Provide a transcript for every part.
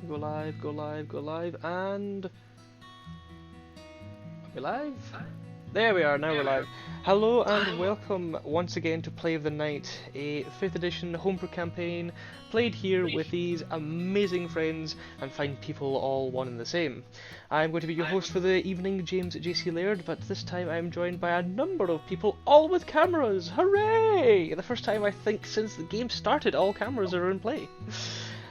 Go live, go live, go live, and... Are we live? There we are, now we're live. Hello and welcome once again to Play of the Night, a 5th edition homebrew campaign played here with these amazing friends and fine people all one and the same. I'm going to be your host for the evening, James JC Laird, but this time I'm joined by a number of people, all with cameras! Hooray! The first time I think since the game started all cameras are in play.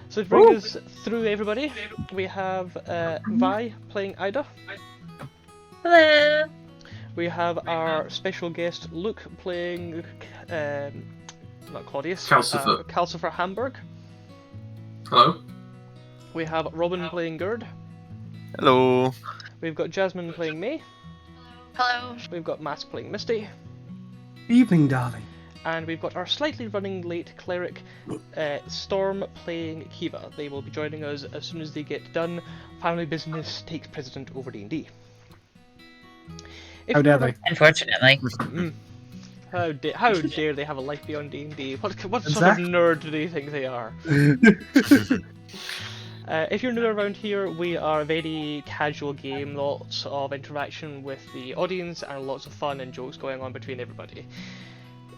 So to bring us through everybody, we have Vi playing Ida. Hello! We have our special guest Luke playing, not Claudius, Calcifer Hamburg. Hello. We have Robin playing Gerd. Hello. We've got Jasmine playing May. Hello! We've got Mask playing Misty. Evening, darling. And we've got our slightly running late cleric, Storm playing Kiva. They will be joining us as soon as they get done. Family business takes precedent over D&D. How dare they? Unfortunately. How dare they have a life beyond D&D? What sort of Exactly. nerd do they think they are? If you're new around here, we are a very casual game, lots of interaction with the audience and lots of fun and jokes going on between everybody.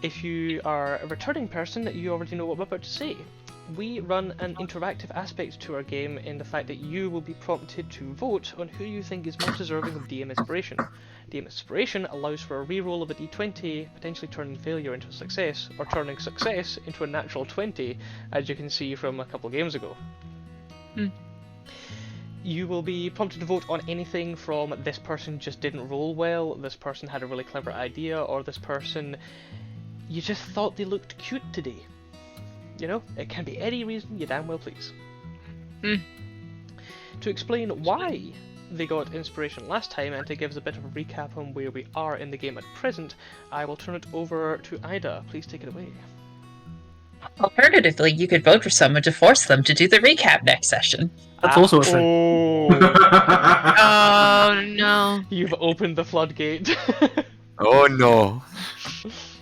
If you are a returning person, you already know what I'm about to say. We run an interactive aspect to our game in the fact that you will be prompted to vote on who you think is most deserving of DM Inspiration. DM Inspiration allows for a reroll of a d20, potentially turning failure into a success, or turning success into a natural 20, as you can see from a couple of games ago. You will be prompted to vote on anything from this person just didn't roll well, this person had a really clever idea, or this person you just thought they looked cute today. You know, it can be any reason you damn well please. To explain why they got inspiration last time and to give us a bit of a recap on where we are in the game at present, I will turn it over to Ida. Please take it away. Alternatively, you could vote for someone to force them to do the recap next session. That's also a thing. Oh no. You've opened the floodgate. Oh no.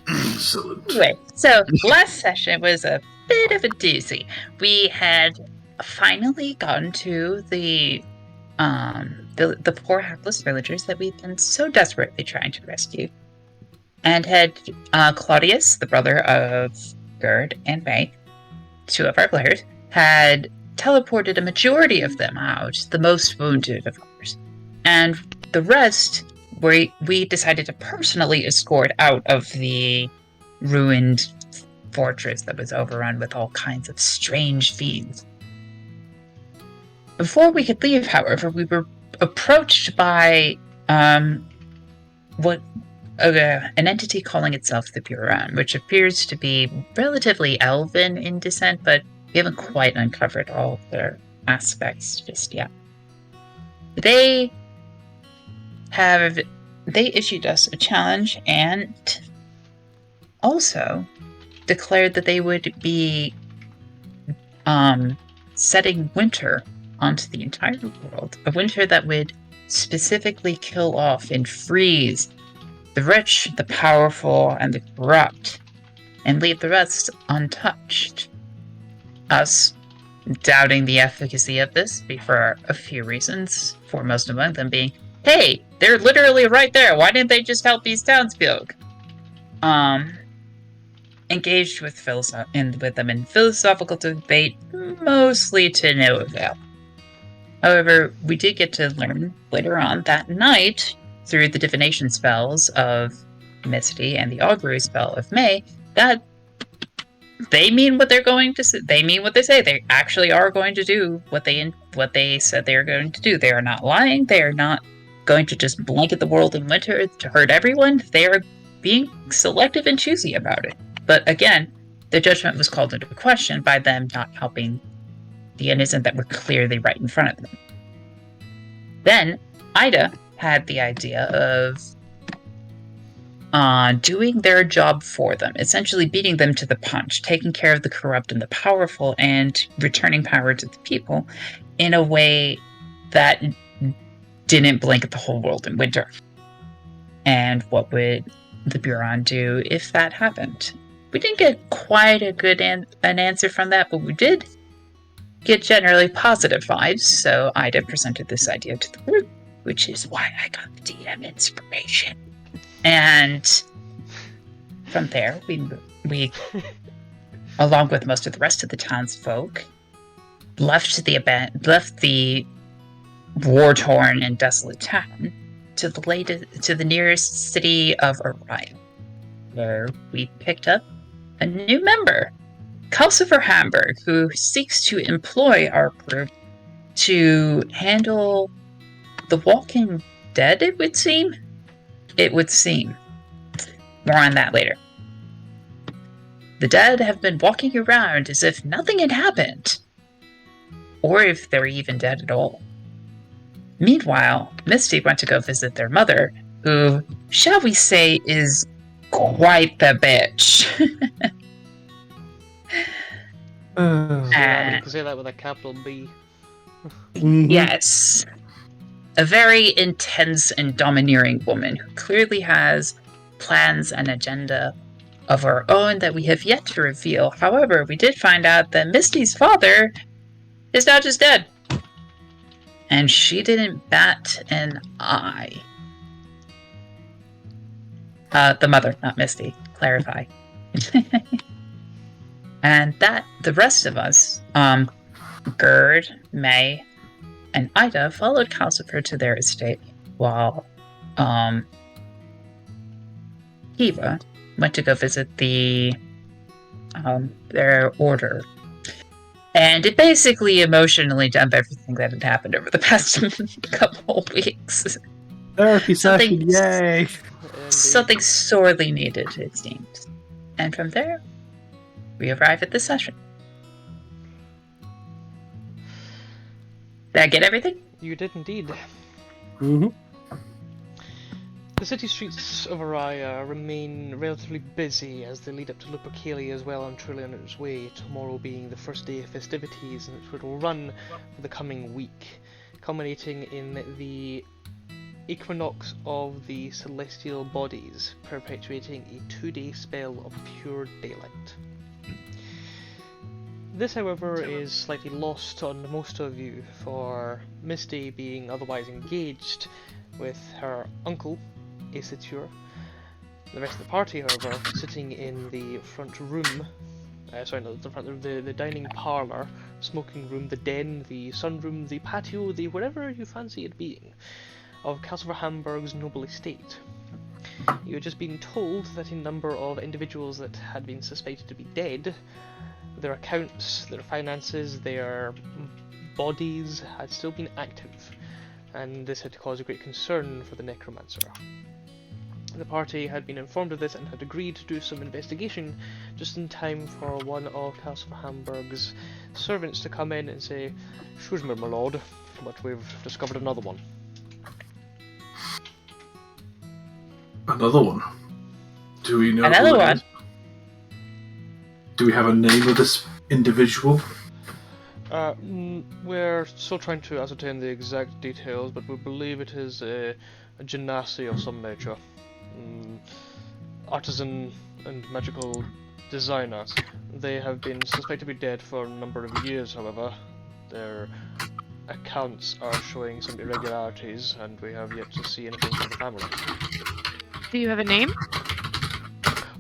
Excellent. Anyway, so last session was a bit of a doozy. We had finally gotten to the poor hapless villagers that we've been so desperately trying to rescue. And had Claudius, the brother of Gerd and May, two of our players, had teleported a majority of them out, the most wounded, of course. And the rest, we decided to personally escort out of the ruined fortress that was overrun with all kinds of strange fiends. Before we could leave, however, we were approached by an entity calling itself the Buran, which appears to be relatively elven in descent, but we haven't quite uncovered all of their aspects just yet. They issued us a challenge and also declared that they would be setting winter onto the entire world, a winter that would specifically kill off and freeze the rich, the powerful, and the corrupt, and leave the rest untouched. Us doubting the efficacy of this for a few reasons, foremost among them being, hey, they're literally right there, why didn't they just help these townsfolk? Engaged with them in philosophical debate, mostly to no avail. However, we did get to learn later on that night, through the divination spells of Misty and the augury spell of May, that they mean what they're going to say. They mean what they say. They actually are going to do what they said they are going to do. They are not lying. They are not going to just blanket the world in winter to hurt everyone. They are being selective and choosy about it. But again, the judgment was called into question by them not helping the innocent that were clearly right in front of them. Then, Ida had the idea of doing their job for them, essentially beating them to the punch, taking care of the corrupt and the powerful, and returning power to the people in a way that didn't blanket the whole world in winter. And what would the Buran do if that happened? We didn't get quite a good an answer from that, but we did get generally positive vibes, so Ida presented this idea to the group, which is why I got the DM inspiration. And from there, we along with most of the rest of the townsfolk, left the war-torn and desolate town to the nearest city of Orion, where we picked up a new member, Calcifer Hamburg, who seeks to employ our group to handle the Walking Dead, it would seem. It would seem. More on that later. The dead have been walking around as if nothing had happened, or if they were even dead at all. Meanwhile, Misty went to go visit their mother, who, shall we say, is quite the bitch. You can say that with a capital B. Yes. A very intense and domineering woman who clearly has plans and agenda of her own that we have yet to reveal. However, we did find out that Misty's father is now just dead. And she didn't bat an eye. The mother, not Misty. Clarify. And the rest of us, Gerd, May, and Ida followed Calcifer to their estate, while Kiva went to go visit their order. And it basically emotionally dumped everything that had happened over the past couple of weeks. Therapy session, yay! Something sorely needed, it seems. And from there, we arrive at the session. Did I get everything? You did indeed. Mm-hmm. The city streets of Araya remain relatively busy as they lead up to Lupercalia as well and truly on its way, tomorrow being the first day of festivities, and it will run for the coming week, culminating in the equinox of the celestial bodies, perpetuating a 2-day spell of pure daylight. This, however, is slightly lost on most of you, for Misty being otherwise engaged with her uncle, Acitur. The rest of the party, however, sitting in the front room, the dining parlour, smoking room, the den, the sunroom, the patio, the wherever you fancy it being, of Calcifer Hamburg's noble estate. You had just been told that a number of individuals that had been suspected to be dead, their accounts, their finances, their bodies had still been active, and this had caused a great concern for the necromancer. The party had been informed of this and had agreed to do some investigation just in time for one of Calcifer Hamburg's servants to come in and say, "Excuse me, my lord, but we've discovered another one." Another one? Do we know Another who it one? is? Do we have a name of this individual? We're still trying to ascertain the exact details, but we believe it is a genasi of some nature. Artisan and magical designer. They have been suspected to be dead for a number of years, however. Their accounts are showing some irregularities, and we have yet to see anything from the family. Do you have a name?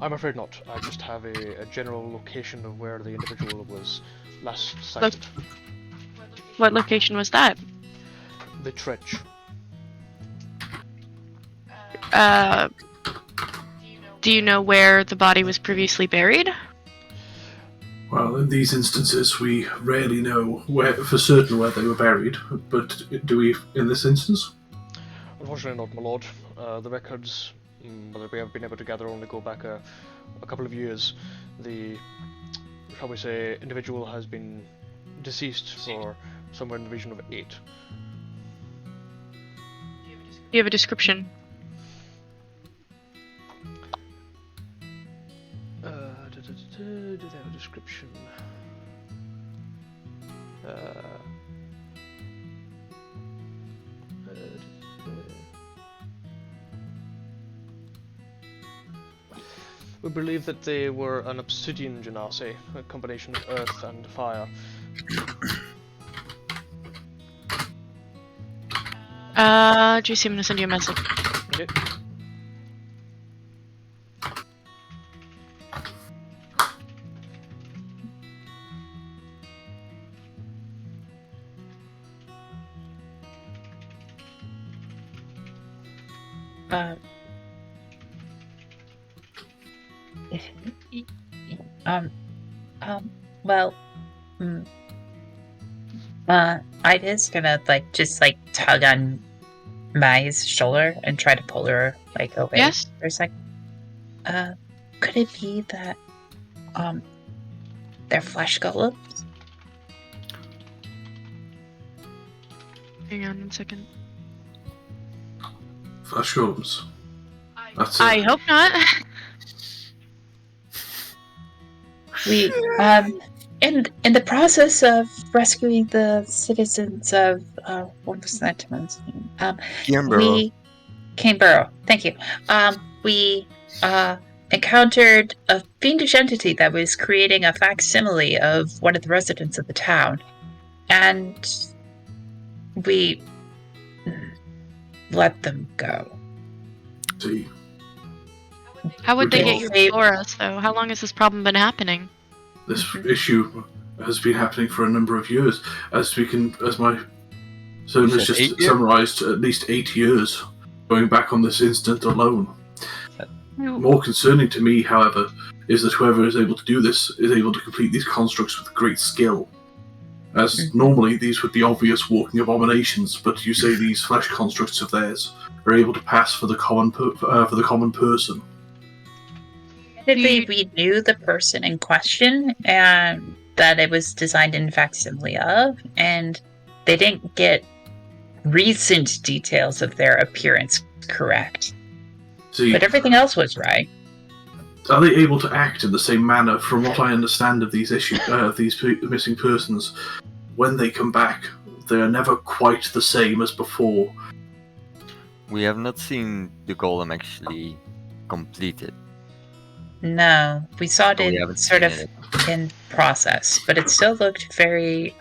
I'm afraid not. I just have a general location of where the individual was last sighted. What location was that? The trench. Do you know where the body was previously buried? Well, in these instances, we rarely know for certain where they were buried, but do we in this instance? Unfortunately not, my lord. The records that we have been able to gather only go back a couple of years. The, shall we say, individual has been deceased for somewhere in the region of 8. Do you have a description? Do they have a description? We believe that they were an obsidian genasi, a combination of earth and fire. JC, I'm gonna send you a message. Okay. Uh, well, mm, I just gonna just tug on Mai's shoulder and try to pull her away Yes? for a second. Could it be that they're flesh golems? Hang on 1 second. Flash golems. That's I hope not. We in the process of rescuing the citizens of what was that man's name? Kimber. We Canberra. Thank you. We encountered a fiendish entity that was creating a facsimile of one of the residents of the town, and we let them go. see. How would they get Ridiculous. here before us, though? How long has this problem been happening? This issue has been happening for a number of years, as my son has said 8 just years? summarised, at least 8 years, going back on this incident alone. More concerning to me, however, is that whoever is able to do this is able to complete these constructs with great skill. As normally these would be obvious walking abominations, but you say these flesh constructs of theirs are able to pass for the common person. Admittedly, we knew the person in question and that it was designed in facsimile of, and they didn't get recent details of their appearance correct. See, But everything else was right. are they able to act in the same manner? From what I understand of these missing persons, when they come back, they are never quite the same as before. We have not seen the golem actually completed. No, we saw it So we in haven't sort seen of it. in process, but it still looked very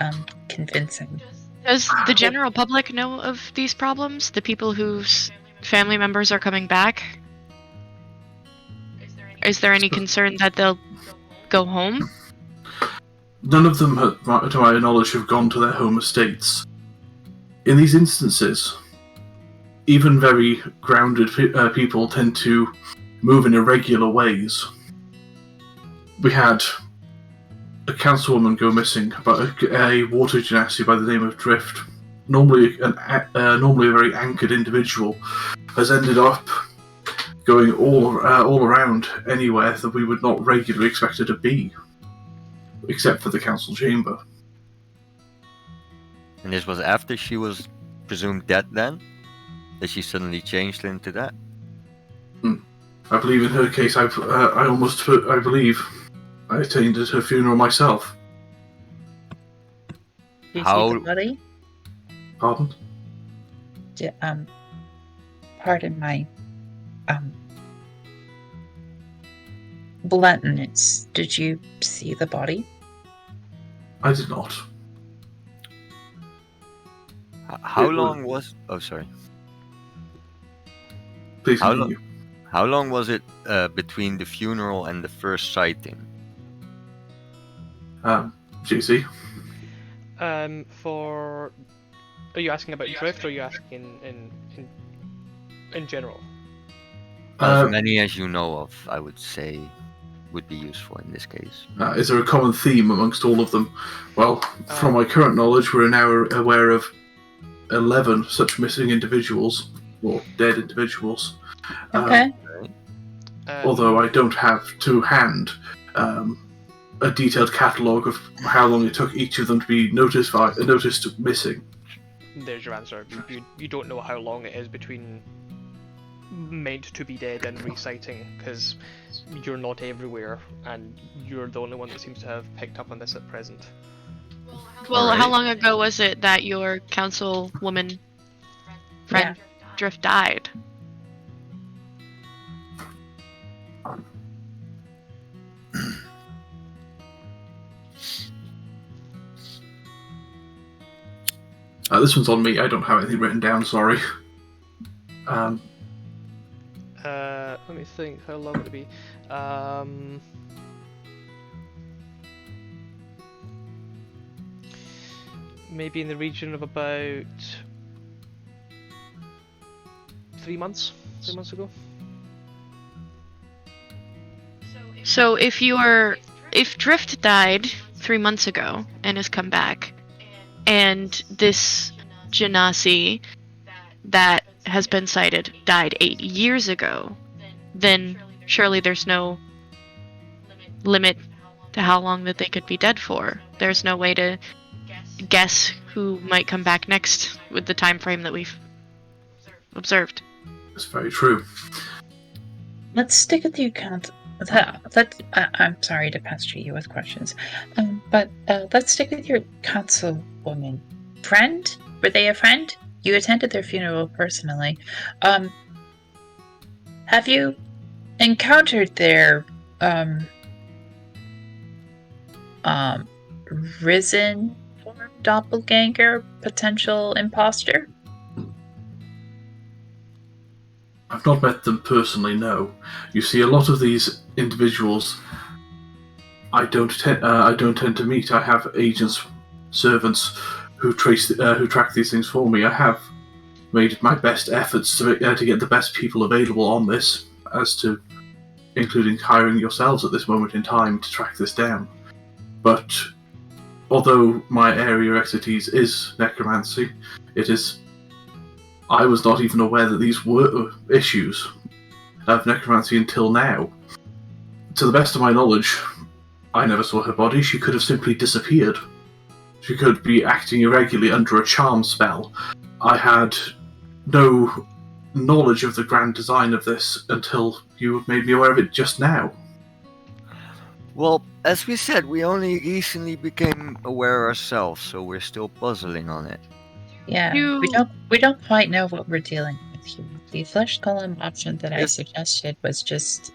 convincing. Does the general public know of these problems? The people whose family members are coming back? Is there any concern that they'll go home? None of them, to my knowledge, have gone to their home estates. In these instances, even very grounded people tend to move in irregular ways. We had a councilwoman go missing, but a water genasi by the name of Drift, normally a very anchored individual, has ended up going all around anywhere that we would not regularly expect her to be, except for the council chamber. And this was after she was presumed dead then? That she suddenly changed into that? I believe in her case, I believe I attended her funeral myself. Do you How- see the body? Pardon? Pardon my bluntness. Did you see the body? I did not. How It long was... Oh, sorry. Please How continue. How long was it between the funeral and the first sighting? JC? Are you asking about Drift, or are you asking in general? As many as you know of, I would say, would be useful in this case. Is there a common theme amongst all of them? Well, from my current knowledge, we're now aware of 11 such missing individuals, or dead individuals. Okay. Although I don't have to hand a detailed catalogue of how long it took each of them to be noticed missing. There's your answer. You don't know how long it is between meant to be dead and reciting, because you're not everywhere, and you're the only one that seems to have picked up on this at present. Well, Alright. how long ago was it that your councilwoman friend Drift died? This one's on me. I don't have anything written down. Sorry. Let me think. How long would it be? Maybe in the region of about 3 months. 3 months ago. So if Drift died 3 months ago and has come back, and this Genasi that has been cited died 8 years ago, then surely there's no limit to how long that they could be dead for. There's no way to guess who might come back next with the time frame that we've observed. That's very true. Let's stick with you, Count. I'm sorry to pester you with questions, but let's stick with your councilwoman friend. Were they a friend? You attended their funeral personally. Have you encountered their risen form doppelganger potential imposter? I've not met them personally, no. You see, a lot of these individuals I don't tend to meet. I have agents, servants who track these things for me. I have made my best efforts to get the best people available on this, as to including hiring yourselves at this moment in time to track this down. But although my area of expertise is necromancy, I was not even aware that these were issues of necromancy until now. To the best of my knowledge, I never saw her body. She could have simply disappeared. She could be acting irregularly under a charm spell. I had no knowledge of the grand design of this until you made me aware of it just now. Well, as we said, we only recently became aware ourselves, so we're still puzzling on it. Yeah, we don't quite know what we're dealing with here. The flesh golem option that I suggested was just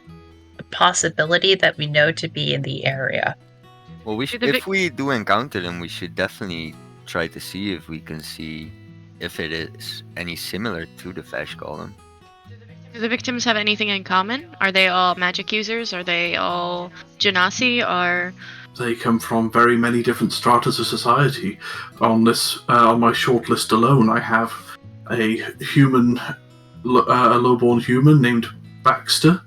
a possibility that we know to be in the area. Well, if we do encounter them, we should definitely try to see if we can see if it is any similar to the flesh golem. Do the victims have anything in common? Are they all magic users? Are they all Genasi? Or they come from very many different stratas of society. On my short list alone, I have a lowborn human named Baxter.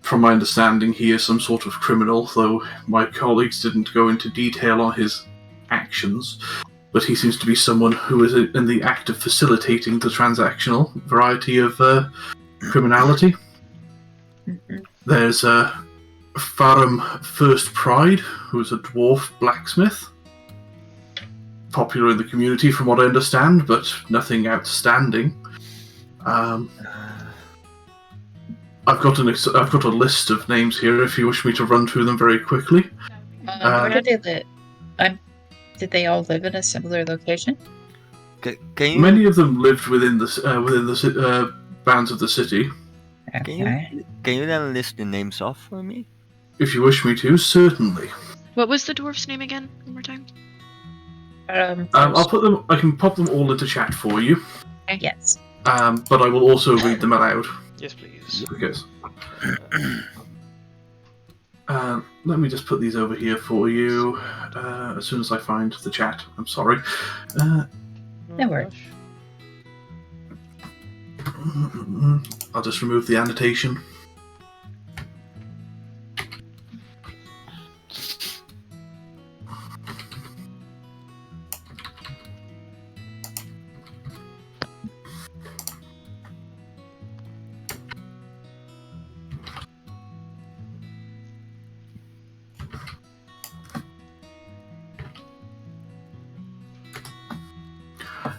From my understanding, he is some sort of criminal, though my colleagues didn't go into detail on his actions. But he seems to be someone who is in the act of facilitating the transactional variety of criminality. Mm-hmm. There's Farum First Pride, who's a dwarf blacksmith. Popular in the community, from what I understand, but nothing outstanding. I've got a list of names here. If you wish me to run through them very quickly. Where did they live? Did they all live in a similar location? Many of them lived within the bounds of the city. Okay. Can you then list the names off for me? If you wish me to, certainly. what was the dwarf's name again? One more time. I'll put them. I can pop them all into chat for you. Yes. But I will also read them aloud. Yes, please. Because. Let me just put these over here for you as soon as I find the chat. I'm sorry. No worries. I'll just remove the annotation.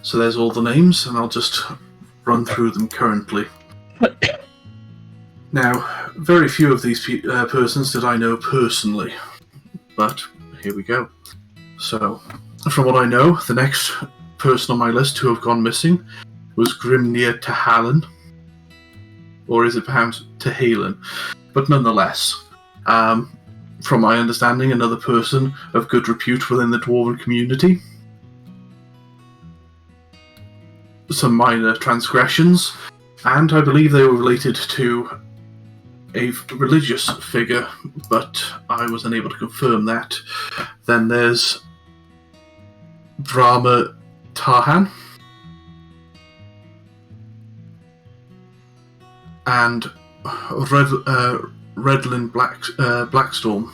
So there's all the names, and I'll just run through them currently. Now, very few of these persons did I know personally, but here we go. So, from what I know, the next person on my list to have gone missing was Grimnir Tahalan, or is it perhaps Tahalen? But nonetheless, from my understanding, another person of good repute within the Dwarven community. some minor transgressions, and I believe they were related to a religious figure, but I was unable to confirm that. Then there's Brahma Tarhan and Redlin Blackstorm.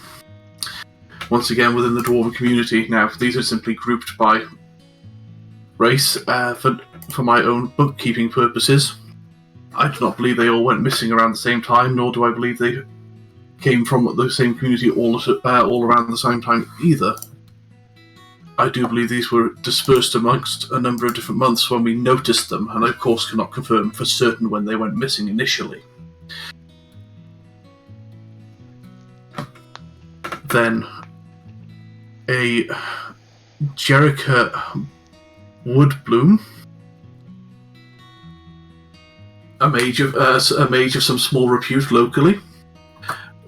Once again, within the Dwarven community. Now, these are simply grouped by race for my own bookkeeping purposes. I do not believe they all went missing around the same time, nor do I believe they came from the same community all around the same time either. I do believe these were dispersed amongst a number of different months when we noticed them, and I of course cannot confirm for certain when they went missing initially. Then a Jerica Woodbloom, a mage of some small repute locally,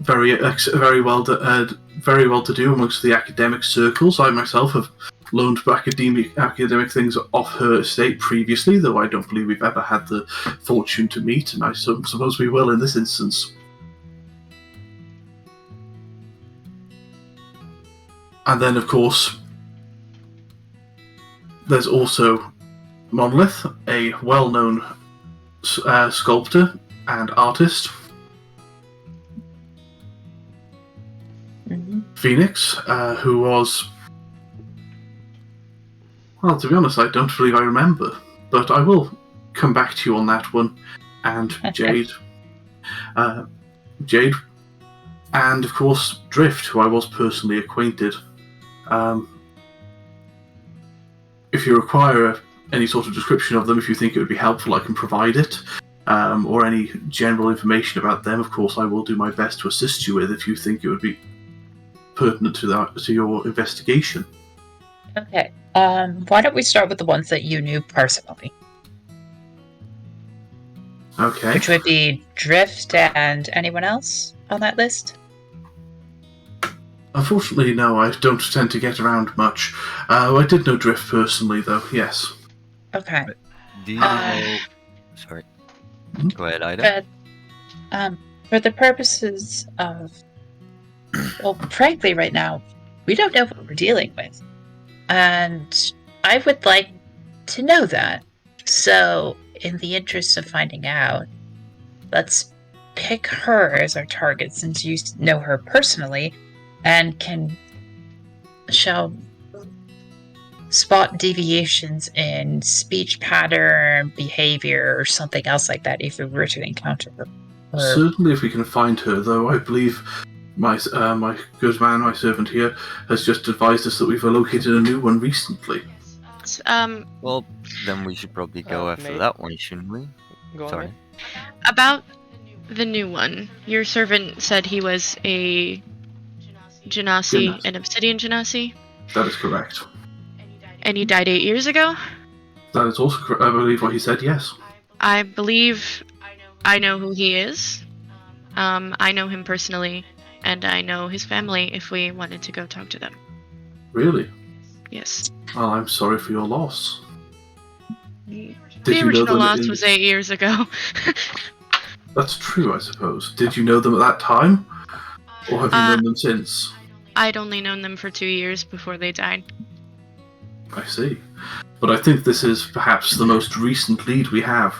very well to do amongst the academic circles. I myself have loaned academic things off her estate previously, though I don't believe we've ever had the fortune to meet, and I suppose we will in this instance. And then, of course, there's also Monolith, a well-known sculptor and artist. Mm-hmm. Phoenix, who was... Well, to be honest, I don't believe I remember, but I will come back to you on that one. And Jade. Jade. And, of course, Drift, who I was personally acquainted. If you require any sort of description of them, if you think it would be helpful, I can provide it. Or any general information about them, of course, I will do my best to assist you with if you think it would be pertinent to your investigation. Okay. Why don't we start with the ones that you knew personally? Okay. Which would be Drift and anyone else on that list? Unfortunately, no, I don't tend to get around much. I did know Drift personally, though, yes. Okay. Do you know... Sorry. Go ahead, Ida. For the purposes of... Well, frankly, right now, we don't know what we're dealing with. And I would like to know that. So, in the interest of finding out, let's pick her as our target since you know her personally and shall spot deviations in speech pattern, behavior, or something else like that if we were to encounter her. Certainly, if we can find her, though I believe my good man, my servant here, has just advised us that we've located a new one recently. Well, then we should probably go after that one, shouldn't we? Go on, Sorry. mate. About the new one, your servant said he was a Genasi, an obsidian Genasi, That is correct. and he died 8 years ago? That is also correct. I believe what he said, yes. I believe I know who he is. I know him personally, and I know his family if we wanted to go talk to them. Really? Yes. Well, I'm sorry for your loss. The Did you know original them loss was 8 years ago. That's true, I suppose. Did you know them at that time? Or have you known them since? I'd only known them for 2 years before they died. I see. But I think this is perhaps the most recent lead we have.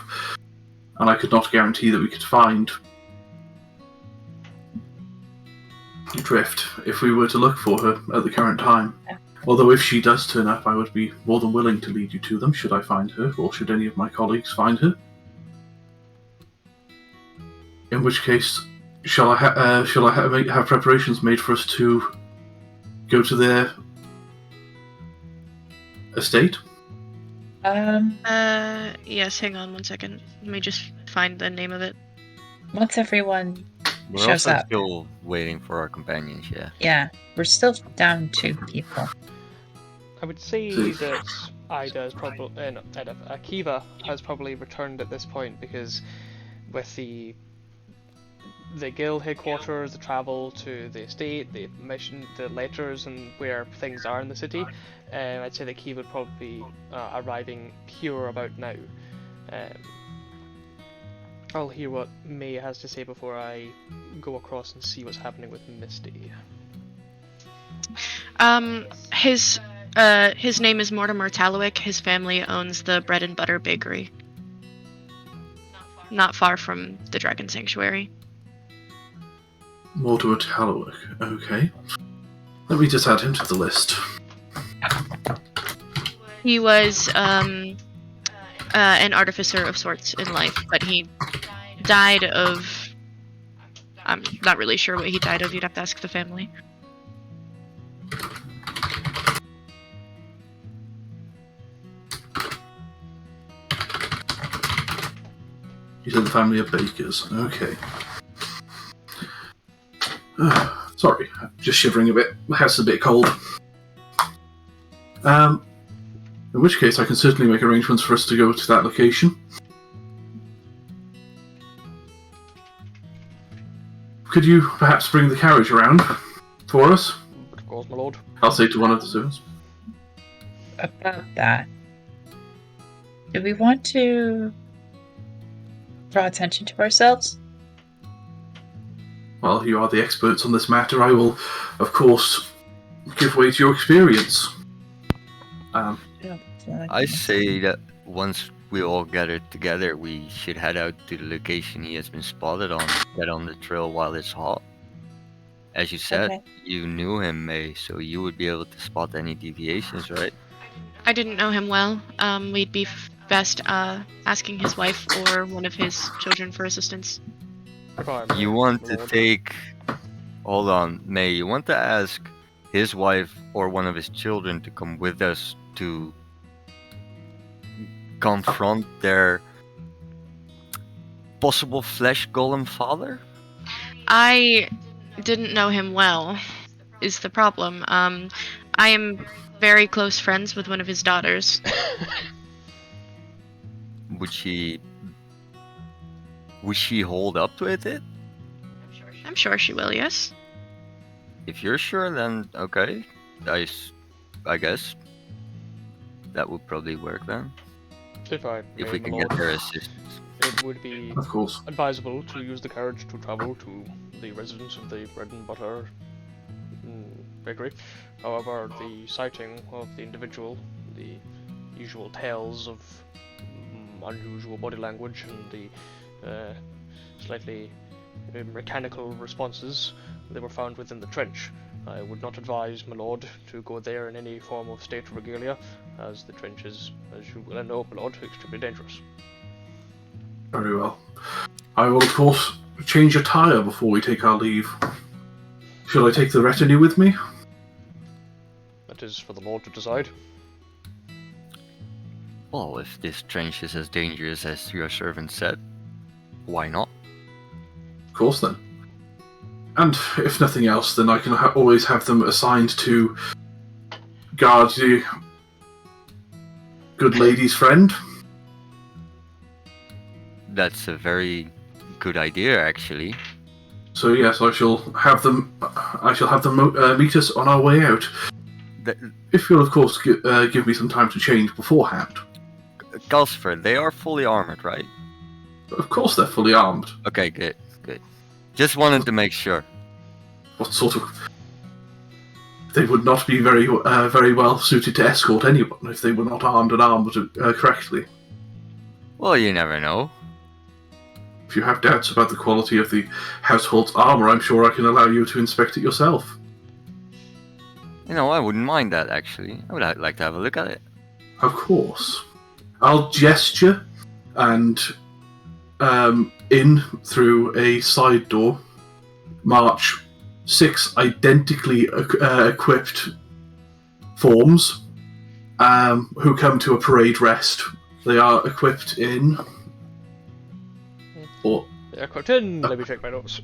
And I could not guarantee that we could find Drift if we were to look for her at the current time. Although if she does turn up, I would be more than willing to lead you to them should I find her, or should any of my colleagues find her. In which case, shall I have preparations made for us to go to their estate? Yes, hang on 1 second. Let me just find the name of it. Once everyone We're shows also up. still waiting for our companions, yeah. Yeah, we're still down 2 people. I would say that Ida is probably, Akiva has probably returned at this point because with the the guild headquarters, the travel to the estate, the mission, the letters, and where things are in the city, I'd say that he would probably be arriving here about now. I'll hear what May has to say before I go across and see what's happening with Misty. His name is Mortimer Tallowick. His family owns the bread and butter bakery. Not far from the Dragon Sanctuary. Mortimer Tallowick, okay. Let me just add him to the list. He was an artificer of sorts in life, but he died of... I'm not really sure what he died of. You'd have to ask the family. You said the family of bakers. Okay. Sorry, I'm just shivering a bit. My house is a bit cold. In which case, I can certainly make arrangements for us to go to that location. Could you perhaps bring the carriage around for us? Of course, my lord. I'll say to one of the servants. About that, do we want to draw attention to ourselves? Well, you are the experts on this matter. I will, of course, give way to your experience. I say that once we all gather together, we should head out to the location he has been spotted on. Get on the trail while it's hot. As you said, Okay. you knew him, May, so you would be able to spot any deviations, right? I didn't know him well. We'd be best asking his wife or one of his children for assistance. You want to take... Hold on, May, you want to ask his wife or one of his children to come with us to confront their possible flesh golem father? I didn't know him well, is the problem. I am very close friends with one of his daughters. Would she hold up with it? I'm sure she will, yes. If you're sure, then okay. I guess that would probably work then. If we can get their assistance. It would be Of course. advisable to use the carriage to travel to the residence of the bread and butter bakery. However, the sighting of the individual, the usual tales of unusual body language and the slightly mechanical responses, they were found within the trench. I would not advise, my lord, to go there in any form of state regalia, as the trench is, as you well know, my lord, extremely dangerous. Very well. I will, of course, change attire before we take our leave. Shall I take the retinue with me? That is for the lord to decide. Well, if this trench is as dangerous as your servant said, why not? Of course, then. And if nothing else, then I can always have them assigned to guard the good lady's friend. That's a very good idea, actually. So yes, I shall have them. Meet us on our way out. If you'll, of course, give me some time to change beforehand. Calcifer, they are fully armored, right? Of course, they're fully armed. Okay, good. Just wanted to make sure. What sort of? They would not be very well suited to escort anyone if they were not armed and armed correctly. Well, you never know. If you have doubts about the quality of the household's armor, I'm sure I can allow you to inspect it yourself. You know, I wouldn't mind that, actually. I would like to have a look at it. Of course. I'll gesture and in through a side door march 6 identically equipped forms who come to a parade rest. They are equipped in... They're equipped in. Let me check my notes.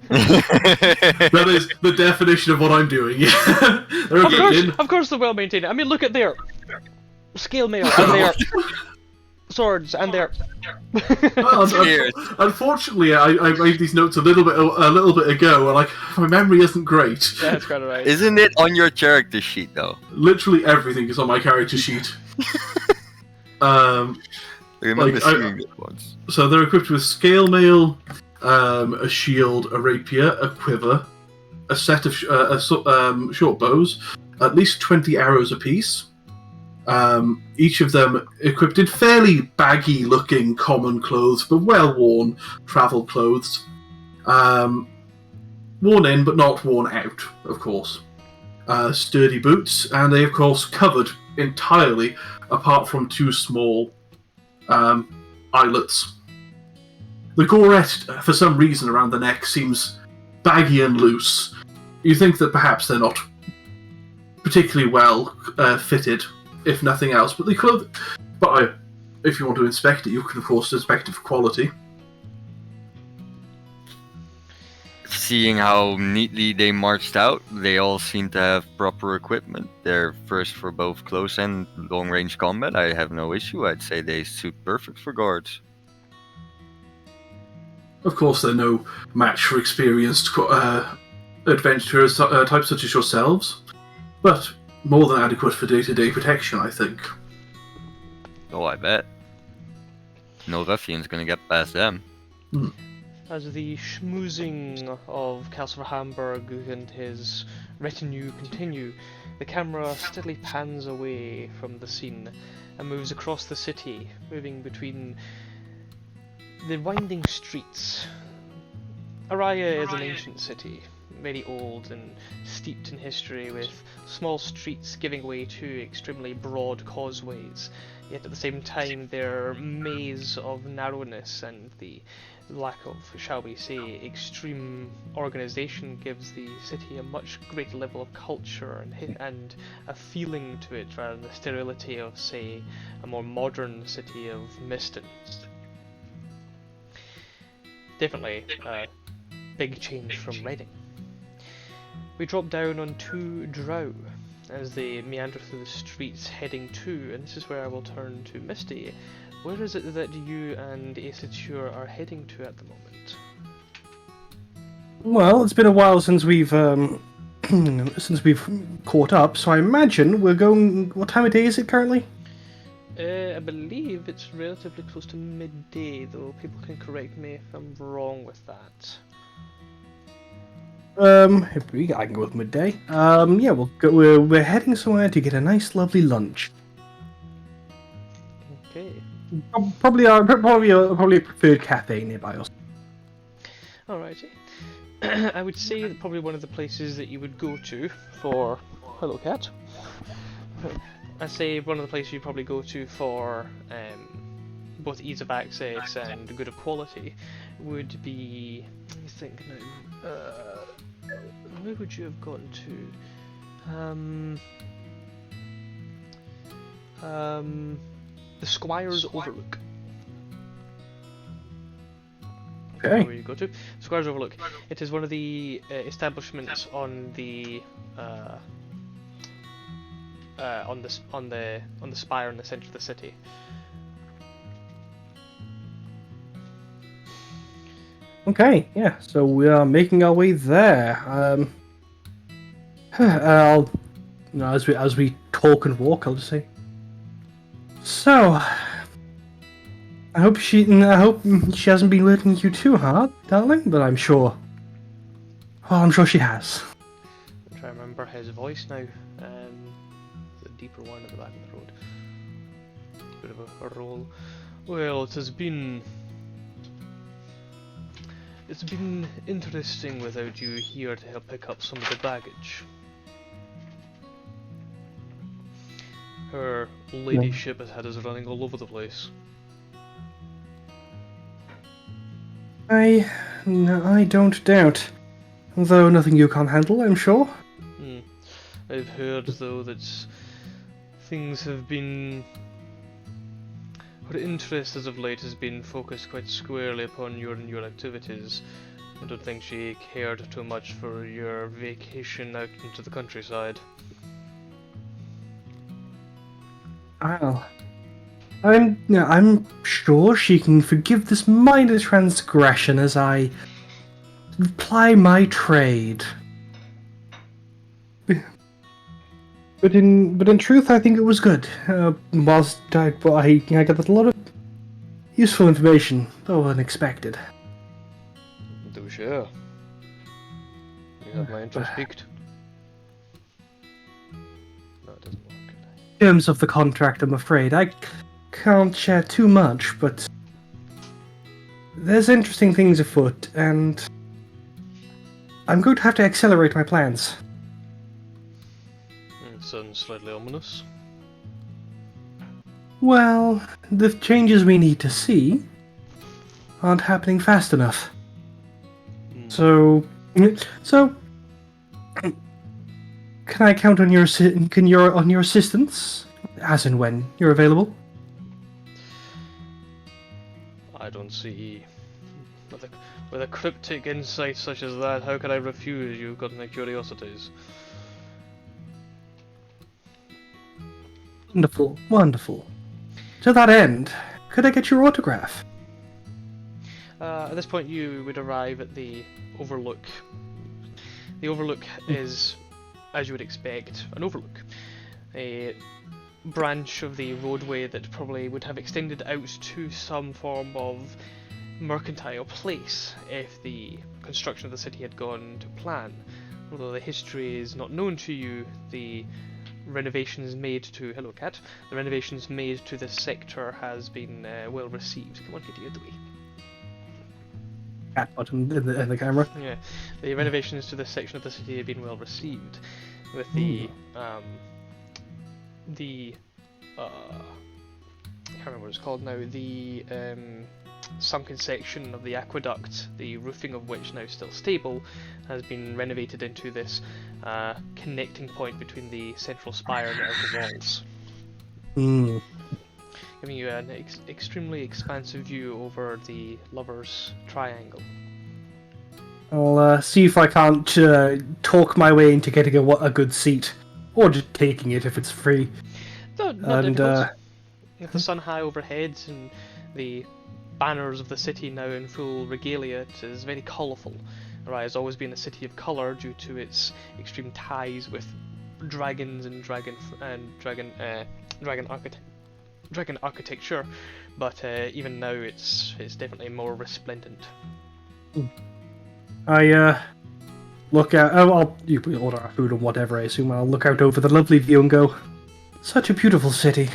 That is the definition of what I'm doing. Yeah. They're equipped in. Of course, they're well maintained. I mean, look at their scale mail and their swords, and they're. Well, Cheers. unfortunately, I made these notes a little bit ago, and my memory isn't great. That's kind of right. Isn't it on your character sheet though? Literally everything is on my character sheet. I remember Like, seeing it once. So they're equipped with scale mail, a shield, a rapier, a quiver, a set of short bows, at least 20 arrows apiece. Each of them equipped in fairly baggy-looking common clothes, but well-worn travel clothes. Worn in, but not worn out, of course. Sturdy boots, and they, of course, covered entirely, apart from two small eyelets. The gorget, for some reason, around the neck seems baggy and loose. You think that perhaps they're not particularly well fitted, if nothing else, but if you want to inspect it, you can of course inspect it for quality. Seeing how neatly they marched out, they all seem to have proper equipment. They're first for both close and long-range combat. I have no issue. I'd say they suit perfect for guards. Of course, they're no match for experienced adventurers types such as yourselves, but more than adequate for day-to-day protection, I think. Oh, I bet. No ruffian's gonna get past them. As the schmoozing of Councillor Hamburg and his retinue continue, the camera steadily pans away from the scene and moves across the city, moving between the winding streets. Araya is an ancient city, very old and steeped in history, with small streets giving way to extremely broad causeways, yet at the same time their maze of narrowness and the lack of, shall we say, extreme organisation gives the city a much greater level of culture and a feeling to it, rather than the sterility of, say, a more modern city of Miston. Definitely a big change from Reading. We drop down onto Drow as they meander through the streets heading to, and this is where I will turn to Misty. Where is it that you and Asature are heading to at the moment? Well, it's been a while since we've caught up, so I imagine we're going. What time of day is it currently? I believe it's relatively close to midday, though people can correct me if I'm wrong with that. I can go with midday. Yeah, we're heading somewhere to get a nice, lovely lunch. Okay. Probably a preferred cafe nearby us. Alrighty. I would say that probably one of the places that you would go to for... Hello, cat. I'd say one of the places you'd probably go to for both ease of access and good of quality would be... Let me think now. Where would you have gotten to? The Squire's Overlook. Okay. Where you go to? Squire's Overlook. It is one of the establishments on the spire in the centre of the city. Okay, yeah. So we are making our way there. As we talk and walk, I'll just say. So, I hope she hasn't been working you too hard, darling. But I'm sure she has. I'm trying to remember his voice now. The deeper one at the back of the road. Bit of a roll. Well, it's been interesting without you here to help pick up some of the baggage. Her ladyship has had us running all over the place. I don't doubt. Though nothing you can't handle, I'm sure. I've heard, though, that things have been... Her interest as of late has been focused quite squarely upon your activities. I don't think she cared too much for your vacation out into the countryside. Well, I'm sure she can forgive this minor transgression as I ply my trade. But in truth, I think it was good. Whilst I got a lot of useful information, though unexpected. Do share. You have my interest piqued. No, it doesn't work. In terms of the contract, I'm afraid I can't share too much, but there's interesting things afoot, and I'm going to have to accelerate my plans. Sounds slightly ominous. Well, the changes we need to see aren't happening fast enough. So, can I count on your assistance, as and when you're available? I don't see. With a cryptic insight such as that, how could I refuse? You've got my curiosities. Wonderful, wonderful. To that end, could I get your autograph? At this point, you would arrive at the Overlook. The Overlook is, as you would expect, an overlook. A branch of the roadway that probably would have extended out to some form of mercantile place if the construction of the city had gone to plan. Although the history is not known to you, the renovations made to the renovations made to this sector has been well received. Come on, Kitty, get away. Cat button in the camera. Yeah, the renovations to this section of the city have been well received, with the I can't remember what it's called now. The sunken section of the aqueduct, the roofing of which now still stable, has been renovated into this connecting point between the central spire and the outer walls. Giving you an extremely expansive view over the Lovers' Triangle. I'll see if I can't talk my way into getting a good seat, or just taking it if it's free. Not difficult. With the sun high overhead and the banners of the city now in full regalia, it is very colourful. Arai has always been a city of colour due to its extreme ties with dragons and dragon architecture, but even now it's definitely more resplendent. I look out. You order our food and whatever. I assume I'll look out over the lovely view and go, "Such a beautiful city.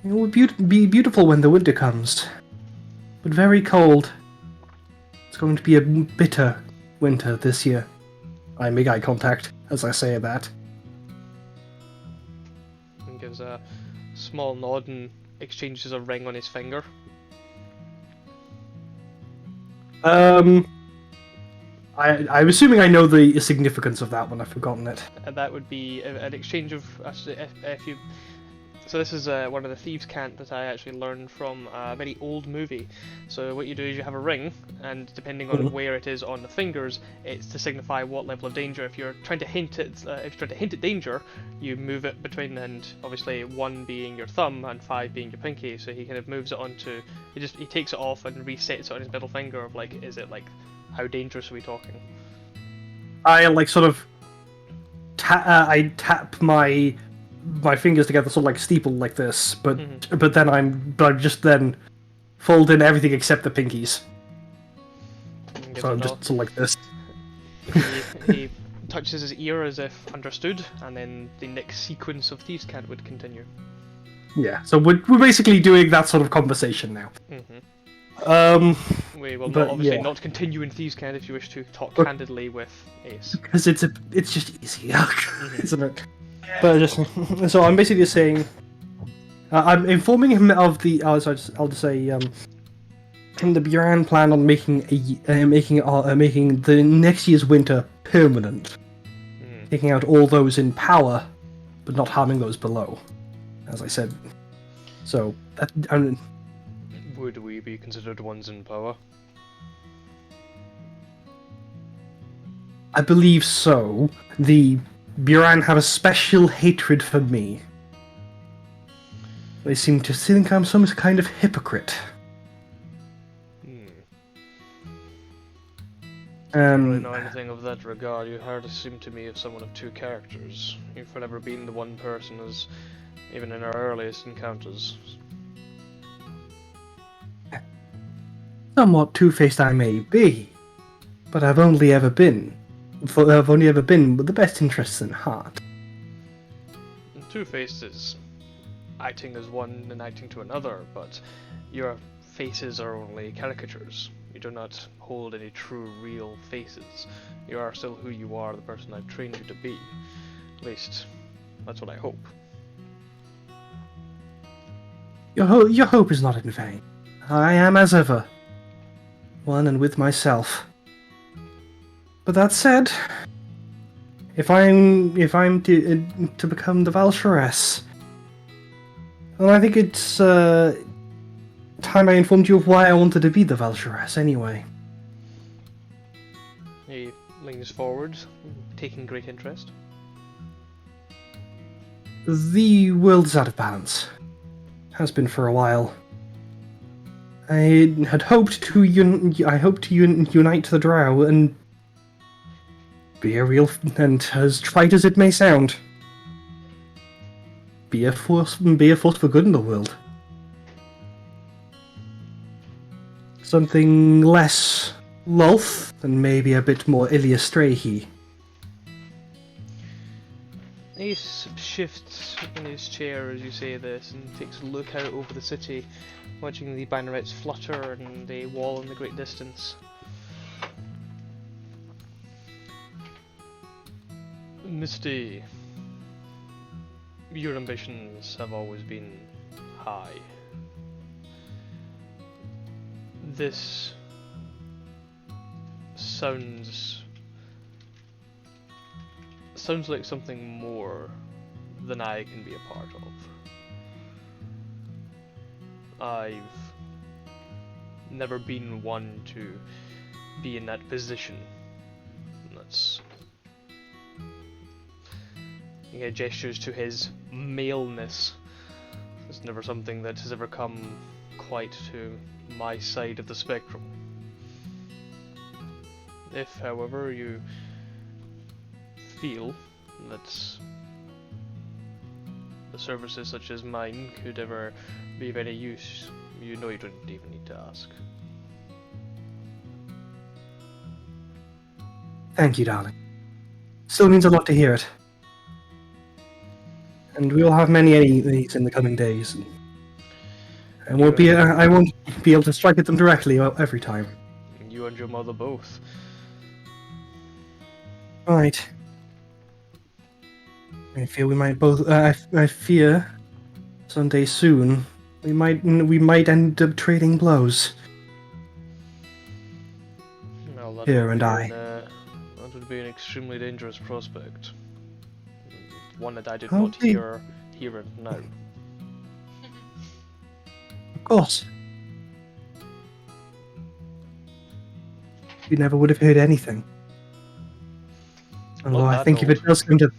It will be beautiful when the winter comes, but very cold. It's going to be a bitter winter this year." I make eye contact as I say that. And gives a small nod and exchanges a ring on his finger. I'm assuming I know the significance of that one. I've forgotten it. And that would be an exchange of if you. So this is one of the thieves' cant that I actually learned from a very old movie. So what you do is you have a ring, and depending on where it is on the fingers, it's to signify what level of danger. If you're trying to hint at danger, you move it between, and obviously 1 being your thumb and 5 being your pinky. So he kind of moves it onto. He takes it off and resets it on his middle finger. Of like, is it like, how dangerous are we talking? I sort of I tap my fingers together, sort of like steeple like this, but then I'm just then fold in everything except the pinkies. So I'm just sort of like this. He touches his ear as if understood, and then the next sequence of thieves' cant would continue. Yeah, so we're basically doing that sort of conversation now. We will but, obviously yeah. not continue in thieves' cant if you wish to talk candidly with Ace. Because it's just easy, isn't it? But so I'm basically just saying, I'm informing him of the. I'll just say, the Buran plan on making the next year's winter permanent, taking out all those in power, but not harming those below. As I said, so that. Would we be considered ones in power? I believe so. The Buran have a special hatred for me. They seem to think I'm some kind of hypocrite. I don't really know anything of that regard. You hardly seem to me of someone of two characters. You've never been the one person as even in our earliest encounters. Somewhat two-faced I may be, but I've only ever been with the best interests in heart. Two-faced is acting as one and acting to another, but your faces are only caricatures. You do not hold any true, real faces. You are still who you are, the person I've trained you to be. At least, that's what I hope. Your hope is not in vain. I am, as ever, one and with myself. But that said, if I'm to become the Valsharess, well, I think it's time I informed you of why I wanted to be the Valsharess anyway. He leans forward, taking great interest. The world is out of balance. Has been for a while. I had hoped to unite the Drow and be a real, and as trite as it may sound, be a force for good in the world. Something less Lolth and maybe a bit more Ilias Strahi. Ace shifts in his chair as you say this and takes a look out over the city, watching the bannerets flutter and the wall in the great distance. Misty, your ambitions have always been high. This sounds like something more than I can be a part of. I've never been one to be in that position. That's... He gestures to his maleness. It's never something that has ever come quite to my side of the spectrum. If, however, you feel that the services such as mine could ever be of any use, you know you don't even need to ask. Thank you, darling. Still means a lot to hear it. And we will have many of these in the coming days. And we'll be, I won't be able to strike at them directly every time. You and your mother both. Right. I fear we might both. I fear someday soon we might end up trading blows. Well, that Here would and be I. That would be an extremely dangerous prospect. One that I did Oh, not hear here and now. Of course. You never would have heard anything. Although I think if it does come to...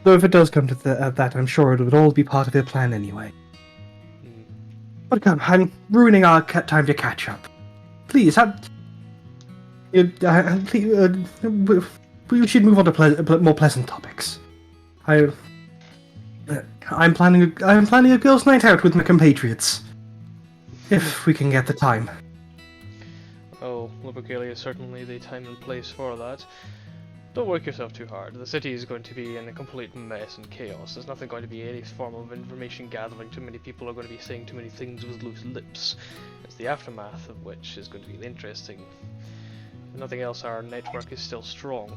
Though if it does come to that, I'm sure it would all be part of their plan anyway. But come, I'm ruining our time to catch up. Please, we should move on to more pleasant topics. I'm planning a girls' night out with my compatriots. If we can get the time. Oh, Lupercalia is certainly the time and place for that. Don't work yourself too hard. The city is going to be in a complete mess and chaos. There's nothing going to be any form of information gathering. Too many people are going to be saying too many things with loose lips. It's the aftermath of which is going to be interesting. If nothing else, our network is still strong.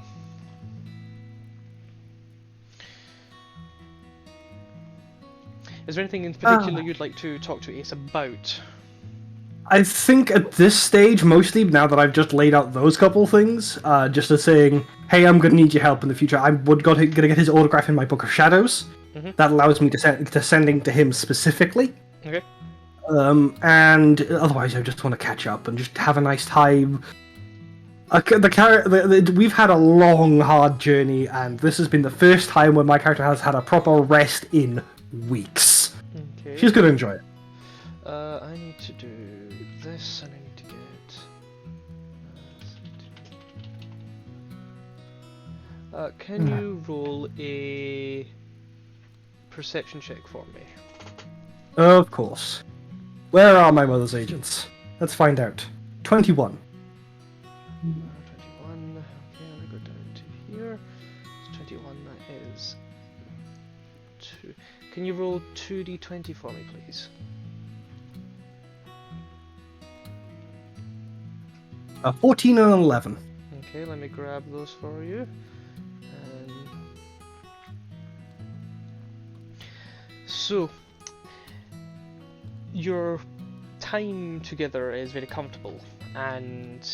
Is there anything in particular you'd like to talk to Ace about? I think at this stage, mostly, now that I've just laid out those couple things, just as saying, hey, I'm gonna need your help in the future, I'm gonna get his autograph in my Book of Shadows. That allows me to sending to him specifically. Okay. And otherwise I just want to catch up and just have a nice time We've had a long, hard journey, and this has been the first time when my character has had a proper rest in weeks. Okay. She's gonna enjoy it. I need to do this, and I need to get. Can you roll a perception check for me? Of course. Where are my mother's agents? Let's find out. 21. 21. Okay, let me go down to here. It's 21. That is 2. Can you roll 2d20 for me, please? 14 and 11. Okay, let me grab those for you. So, your time together is very comfortable, and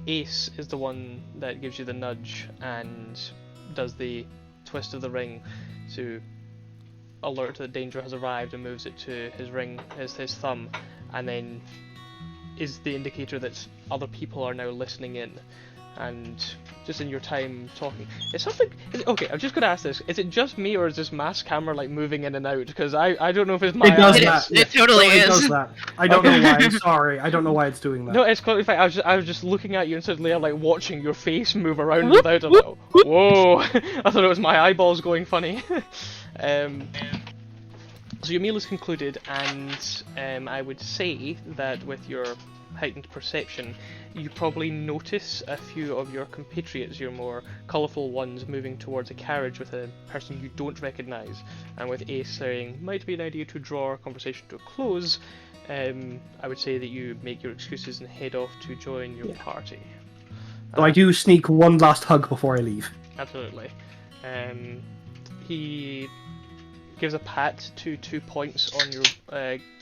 Ace is the one that gives you the nudge and does the twist of the ring to alert that danger has arrived and moves it to his ring, his thumb, and then is the indicator that other people are now listening in. And just in your time talking, it's something. Okay, I'm just gonna ask this: is it just me, or is this mass camera like moving in and out? Because I don't know if it's my It does eyes. that. It totally It is. does that. I don't know why. I'm sorry. I don't know why it's doing that. No, it's completely fine. I was just looking at you and suddenly I'm like watching your face move around without a little. Whoa! I thought it was my eyeballs going funny. So your meal is concluded, and I would say that with your heightened perception, you probably notice a few of your compatriots, your more colourful ones, moving towards a carriage with a person you don't recognise, and with Ace saying, might be an idea to draw our conversation to a close, I would say that you make your excuses and head off to join your party. So I do sneak one last hug before I leave. Absolutely. He gives a pat to 2 points on your.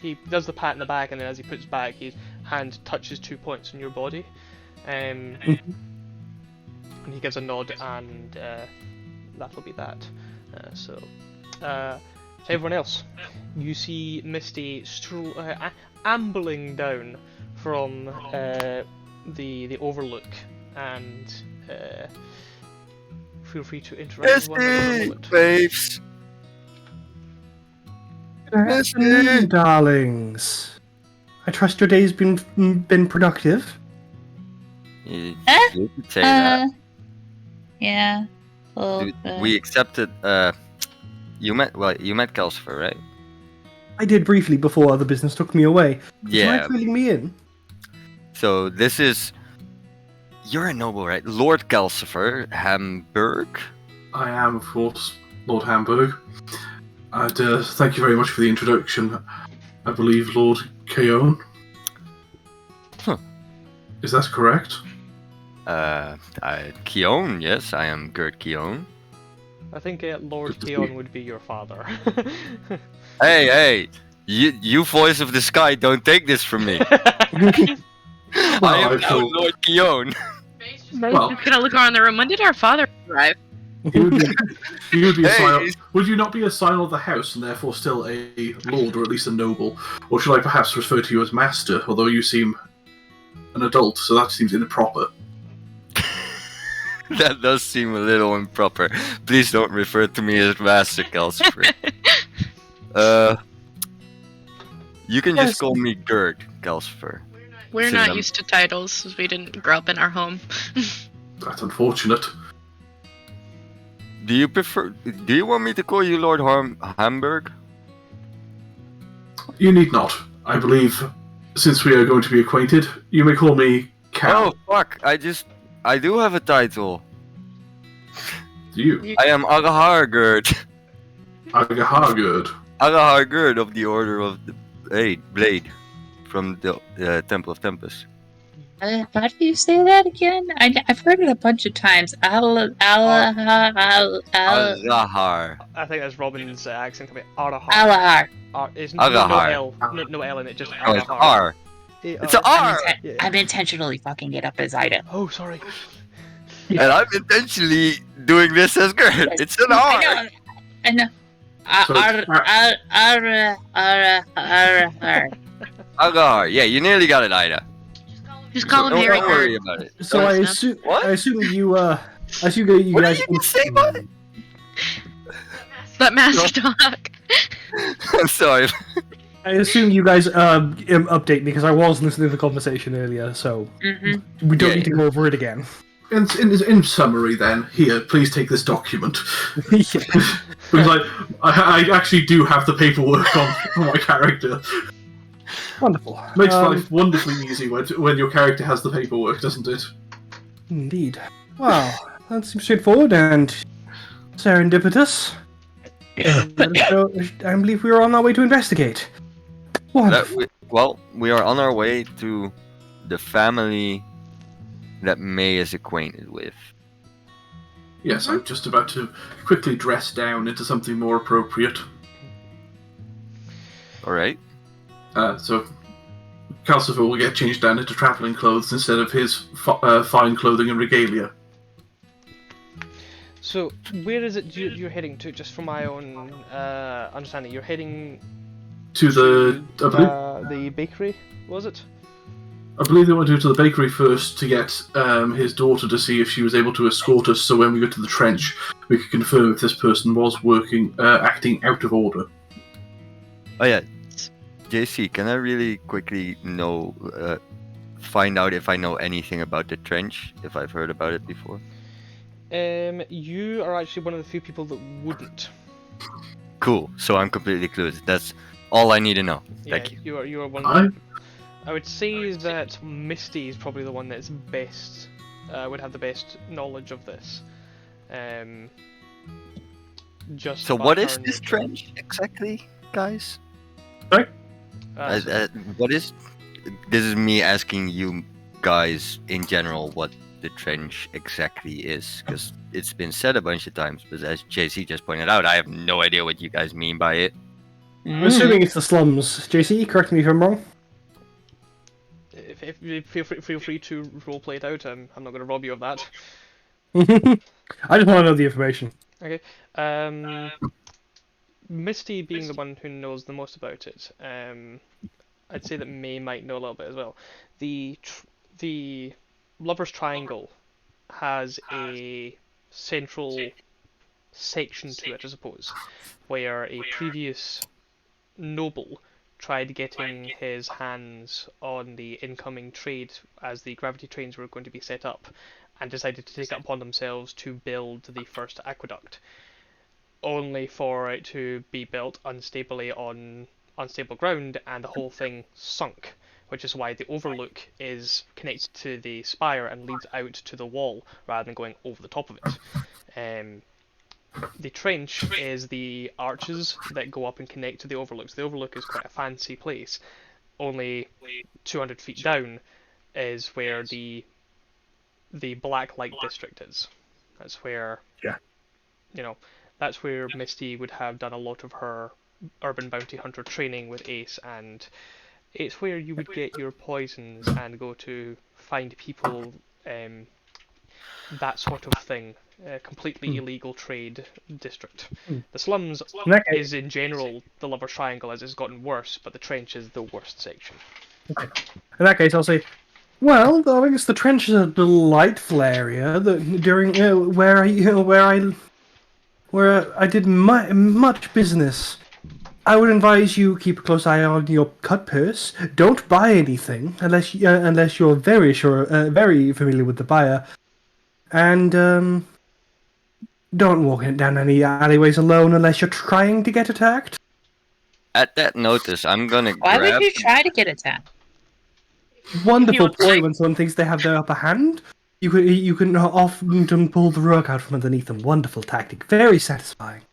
He does the pat in the back, and then as he puts back, his hand touches 2 points on your body. And he gives a nod, and that'll be that. To everyone else, you see Misty ambling down from the overlook, and feel free to interact with one another for a moment. Babes. Afternoon, darlings. I trust your day's been productive. You could say that. Yeah. Well, We accepted. You met Calcifer, right? I did briefly before the business took me away. Would you Yeah. mind filling me in? So this is. You're a noble, right? Lord Calcifer Hamburg. I am, of course, Lord Hamburg. And thank you very much for the introduction. I believe Lord Keown. Huh. Is that correct? Keown, yes, I am Gert Keown. I think Lord Keon would be your father. Hey, you voice of the sky, don't take this from me. I am now Lord Keown. Well, Just gonna look around the room. When did our father arrive? you would be a Hey, scion. he's- Would you not be a scion of the house and therefore still a lord or at least a noble? Or should I perhaps refer to you as master, although you seem an adult, so that seems improper. That does seem a little improper. Please don't refer to me as Master Calcifer. You can just call me Gert Calcifer. We're So not then- used to titles, as we didn't grow up in our home. That's unfortunate. Do you want me to call you Lord Hamburg? You need not. I believe, since we are going to be acquainted, you may call me Cal. Oh fuck! I do have a title. Do you? I am Agahar Gert. Agahagurd. Agahar Gert of the Order of the Blade from the Temple of Tempest. how do you say that again? I've heard it a bunch of times. Agahar. I think that's Robin's accent coming. Arahar. Alahar. It's Agahar. no L in it, just Oh, it's Arahar. R. It's an R. Yeah. I'm intentionally fucking it up as Ida. Oh, sorry. And I'm intentionally doing this as Gert. It's an R. I know. So Agahar. Yeah, you nearly got it, Ida. Just call him Don't Harry worry Bird. about it. So Don't- I no. assume What? I assume you you What guys. did you say, bud? Let Mask talk. Sorry. I assume you guys update me because I was listening to the conversation earlier, so we don't Yeah. need to go over it again. In summary, then, here, please take this document. Yeah. Because I actually do have the paperwork on my character. Wonderful. Makes life wonderfully easy when your character has the paperwork, doesn't it? Indeed. Wow, that seems straightforward and serendipitous. I believe we are on our way to investigate. Wonderful. We are on our way to the family that May is acquainted with. Yes, I'm just about to quickly dress down into something more appropriate. Alright. So, Calcifer will get changed down into travelling clothes instead of his fine clothing and regalia. So, where is it you're heading to? Just for my own understanding, you're heading To the bakery, was it? I believe they went to the bakery first to get his daughter to see if she was able to escort us, so when we got to the trench, we could confirm if this person was acting out of order. Oh yeah. JC, can I really quickly find out if I know anything about the trench, if I've heard about it before? You are actually one of the few people that wouldn't. Cool, so I'm completely clueless. That's all I need to know. Thank you. You are one of I would say that Misty is probably the one that's best, would have the best knowledge of this. Just So by what her is this nature. trench exactly, guys? Sorry? What is... This is me asking you guys in general what the trench exactly is, because it's been said a bunch of times, but as JC just pointed out, I have no idea what you guys mean by it. I'm assuming it's the slums. JC, correct me if I'm wrong. If feel free to roleplay it out. I'm not going to rob you of that. I just want to know the information. Okay. Misty being the one who knows the most about it, I'd say that May might know a little bit as well. The Lover's Triangle has a central section to it, I suppose, where a previous noble tried getting his hands on the incoming trade as the gravity trains were going to be set up, and decided to take it upon themselves to build the first aqueduct, only for it to be built unstably on unstable ground and the whole thing sunk, which is why the overlook is connected to the spire and leads out to the wall rather than going over the top of it. The trench is the arches that go up and connect to the overlook. So the overlook is quite a fancy place. Only 200 feet down is where the Black Light District is. That's where, that's where Misty would have done a lot of her urban bounty hunter training with Ace, and it's where you would get your poisons and go to find people, that sort of thing. Completely illegal trade district. The slums is in general the Lover's Triangle, as it's gotten worse, but the trench is the worst section. Okay. In that case, I'll say, well, I guess the trench is a delightful area that during where I did much business. I would advise you keep a close eye on your cut purse. Don't buy anything unless you're very familiar with the buyer, and don't walk down any alleyways alone unless you're trying to get attacked. At that notice, I'm gonna Why grab... would you try to get attacked? Wonderful You point like- when someone thinks they have the upper hand. You can often pull the rug out from underneath them. Wonderful tactic, very satisfying.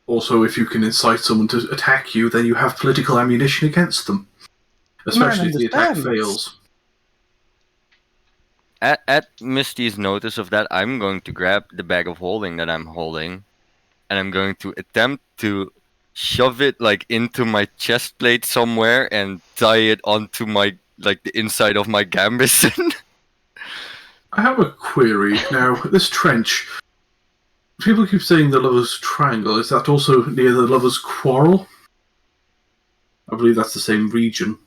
Also, if you can incite someone to attack you, then you have political ammunition against them. Especially if the attack understands. fails. At Misty's notice of that, I'm going to grab the bag of holding that I'm holding, and I'm going to attempt to shove it into my chest plate somewhere and tie it onto my the inside of my gambeson. I have a query. Now, this trench... People keep saying the Lover's Triangle. Is that also near the Lover's Quarrel? I believe that's the same region.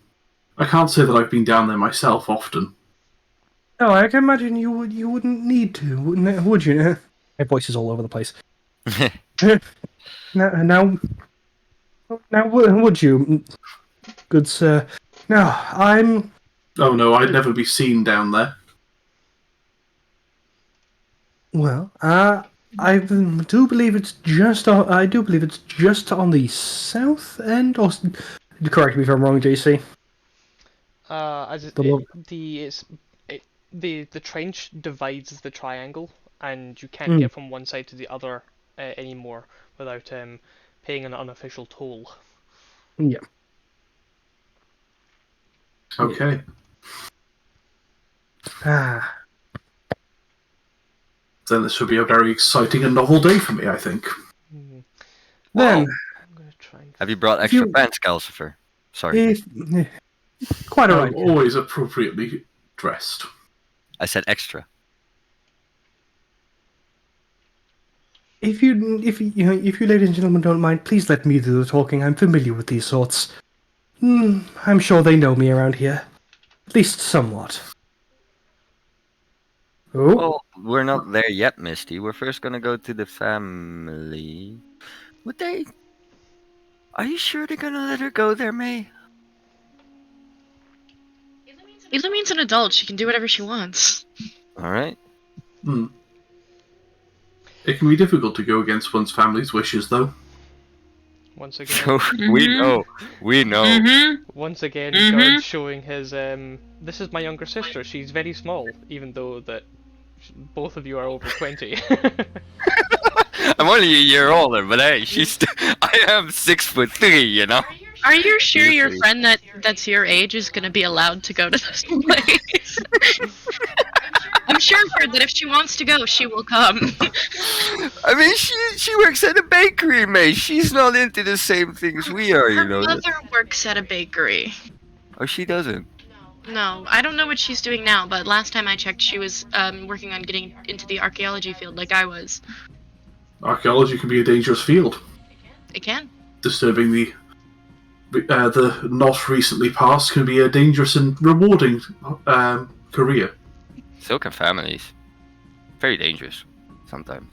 I can't say that I've been down there myself often. Oh, I can imagine you wouldn't need to, would you? My voice is all over the place. Now, would you, good sir? Now, I'm. Oh no, I'd never be seen down there. Well, I do believe it's just. I do believe it's just on the south end. Or correct me if I'm wrong, JC. As The lo- the trench divides the triangle, and you can't Mm. get from one side to the other anymore without paying an unofficial toll. Yeah. Okay. Ah. Then this would be a very exciting and novel day for me, I think. Hmm. Then, I'm gonna try and. Have you brought If extra you- pants, Calcifer? Sorry, if quite I'm alright. always appropriately dressed. I said extra. If you ladies and gentlemen don't mind, please let me do the talking. I'm familiar with these sorts. I'm sure they know me around here, at least somewhat. Oh, Well, we're not there yet, Misty. We're first gonna go to the family. Would they? Are you sure they're gonna let her go there, May? Elameen's an adult. She can do whatever she wants. All right. Hmm. It can be difficult to go against one's family's wishes, though. Once again, So we know. We know. Mm-hmm. once again, Mhm. Guard showing his this is my younger sister. She's very small, even though that both of you are over 20. I'm only a year older, but hey, I am 6'3", you know. Are you sure your Seriously. friend that's your age is gonna be allowed to go to this place? I'm sure of her that if she wants to go, she will come. I mean, she works at a bakery, May. She's not into the same things we are, you Her know. mother works at a bakery. Oh, she doesn't. No, I don't know what she's doing now, but last time I checked, she was working on getting into the archaeology field like I was. Archaeology can be a dangerous field, It can. disturbing the not recently past can be a dangerous and rewarding career. So can families. Very dangerous sometimes.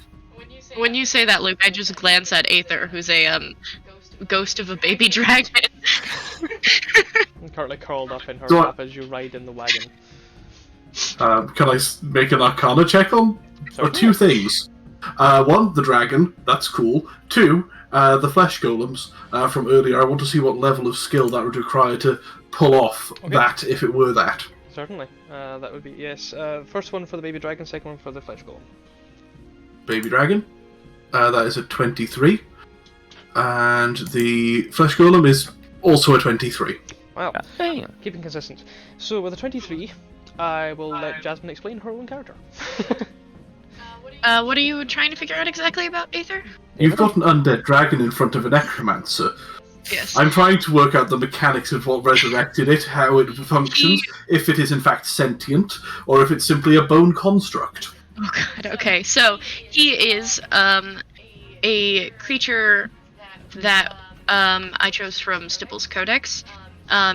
When you say that, Luke, I just glance at Aether, who's a ghost of a baby dragon. And currently curled up in her Do I- lap as you ride in the wagon. Can I make an Arcana check on? Or two things. One, the dragon. That's cool. Two, the flesh golems from earlier. I want to see what level of skill that would require to pull off that, if it were that. Certainly. That would be, yes. First one for the baby dragon, second one for the flesh golem. Baby dragon. That is a 23. And the flesh golem is also a 23. Wow. Hey. Keeping consistent. So with a 23, I will let Jasmine explain her own character. What are you trying to figure out exactly about Aether? You've got an undead dragon in front of a necromancer. Yes. I'm trying to work out the mechanics of what resurrected it, how it functions, if it is in fact sentient, or if it's simply a bone construct. Oh god, okay. So, he is, a creature that, I chose from Stipple's Codex.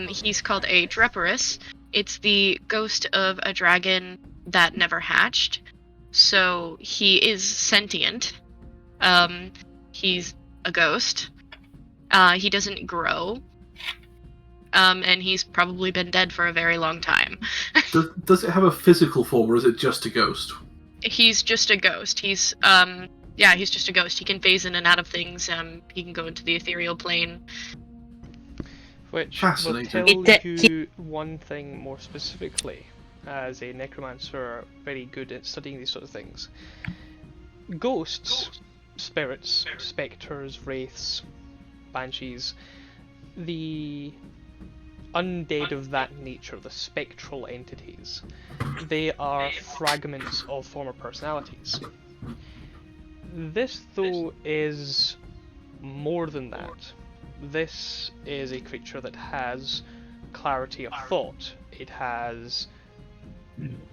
He's called a Dreparus. It's the ghost of a dragon that never hatched. So, he is sentient. He's a ghost. He doesn't grow. And he's probably been dead for a very long time. Does it have a physical form, or is it just a ghost? He's just a ghost. He's he's just a ghost. He can phase in and out of things. He can go into the ethereal plane. Which will Fascinating. tell you one thing more specifically, as a necromancer very good at studying these sort of things. Ghosts, spirits, spectres, wraiths, banshees, the undead of that nature, the spectral entities, they are fragments of former personalities. This, though, is more than that. This is a creature that has clarity of thought. It has,